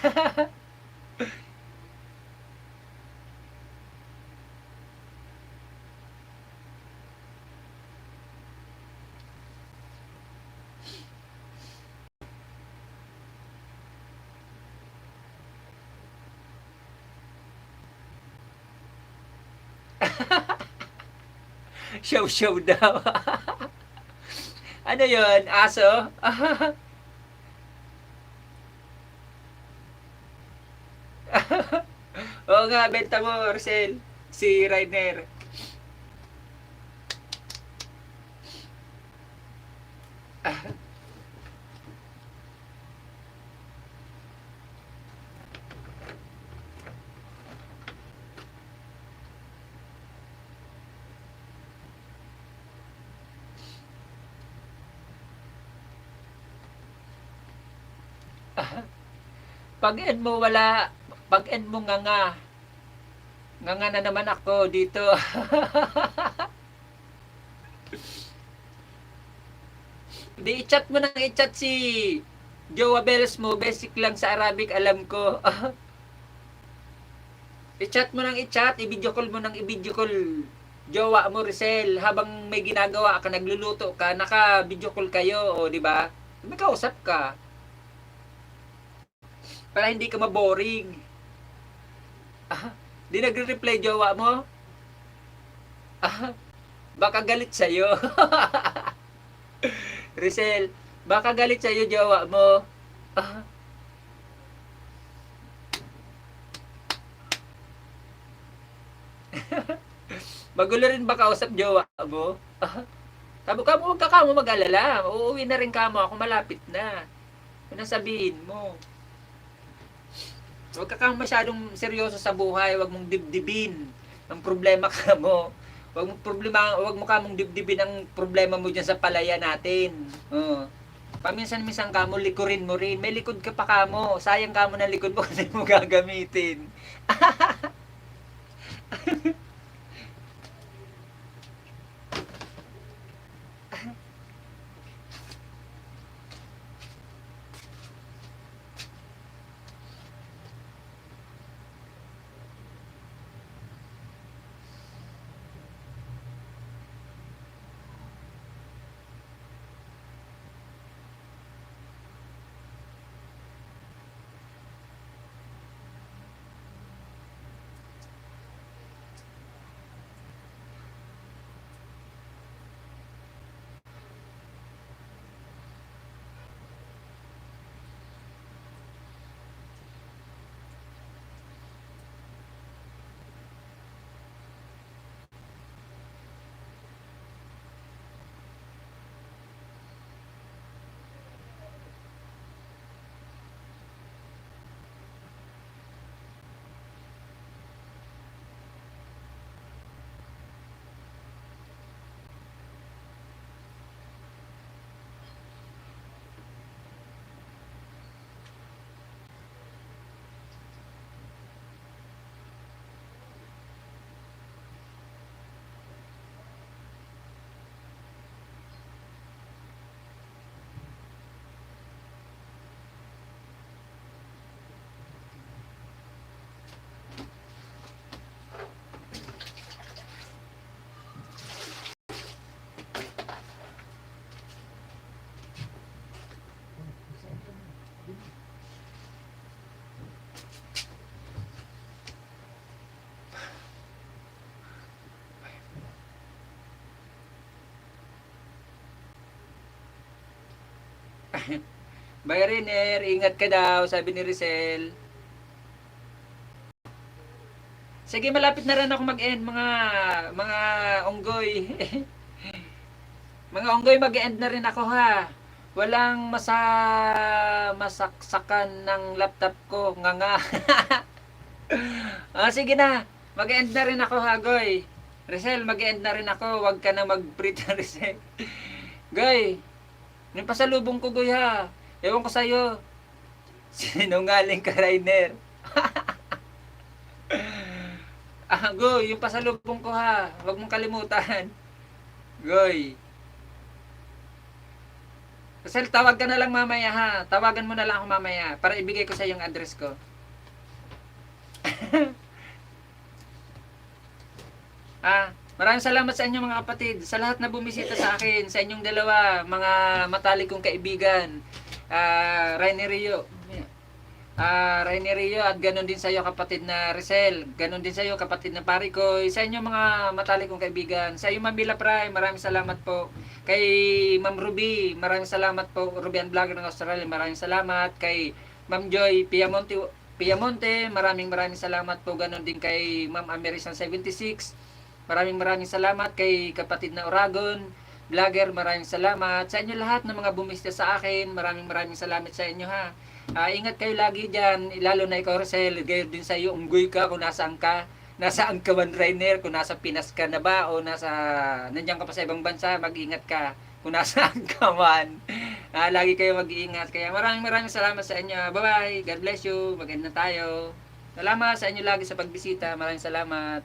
Show-show daw. Ano yon, aso? Oo nga, benta mo, Marcel. Si Rainer. Pag end mo wala, pag end mo nga na naman ako dito. Di i-chat mo nang i-chat si Jowa Bells mo, basic lang sa Arabic alam ko. I-chat mo nang i-chat, i-video call mo nang i-video call jowa mo Rizal habang may ginagawa ka, nagluluto ka, naka-video call kayo, o di ba? May kausap ka. Para hindi ka maboring. Di nagre-reply jowa mo? Baka galit sa'yo. Rizal, baka galit sa'yo jowa mo. Magulo rin ba kausap jowa mo? Sabi ka mo, huwag ka mo mag-alala. Uuwi na rin ka mo. Ako malapit na. Ano sabihin mo? Huwag ka masyadong seryoso sa buhay. Huwag mong dibdibin ang problema ka mo. Huwag mo ka mong dibdibin ang problema mo dyan sa palaya natin. Paminsan-minsan ka mo, likurin mo rin. May likod ka pa ka mo. Sayang ka mo na likod mo kasi mo gagamitin. Bye Rainer, ingat ka daw, sabi ni Rizal. Sige, malapit na rin ako mag-end mga unggoy. Mga unggoy, mag-end na rin ako ha. Walang masaksakan ng laptop ko, nga nga. Sige na, mag-end na rin ako ha, Goy. Rizal, mag-end na rin ako, wag ka na mag-breathe, Rizal. Goy, yung pasalubong ko, Goy ha. Ewan ko sa'yo. Sinungaling ka, Rainer. Goy, yung pasalubong ko ha. Huwag mong kalimutan. Goy. Rizal, tawag ka na lang mamaya ha. Tawagan mo na lang ako mamaya para ibigay ko sa yung address ko. Maraming salamat sa inyo mga kapatid, sa lahat na bumisita sa akin, sa inyong dalawa, mga matalik kong kaibigan, Rainer Rio, at ganon din sa iyo kapatid na Rizal, ganon din sa iyo kapatid na Parikoy, sa inyong mga matalik kong kaibigan, sa iyo Ma'am Mila Prime, maraming salamat po, kay Ma'am Ruby, maraming salamat po, Rubian Vlogger ng Australia, maraming salamat, kay Ma'am Joy Piamonte, maraming salamat po, ganon din kay Ma'am American 76, maraming salamat kay kapatid na Oragon Vlogger, maraming salamat sa inyo lahat ng mga bumisita sa akin, maraming salamat sa inyo ha. Ingat kayo lagi dyan, lalo na ikaw Rizal, gayon din sa iyo, unggoy ka kung nasaan ka, nasaan ka man Rainer, kung nasa Pinas ka na ba o nandiyan ka pa sa ibang bansa, mag-ingat ka kung nasaan ka man. Lagi kayo mag-iingat, kaya maraming salamat sa inyo, bye bye, God bless you, maganda tayo, salamat sa inyo lagi sa pagbisita, maraming salamat.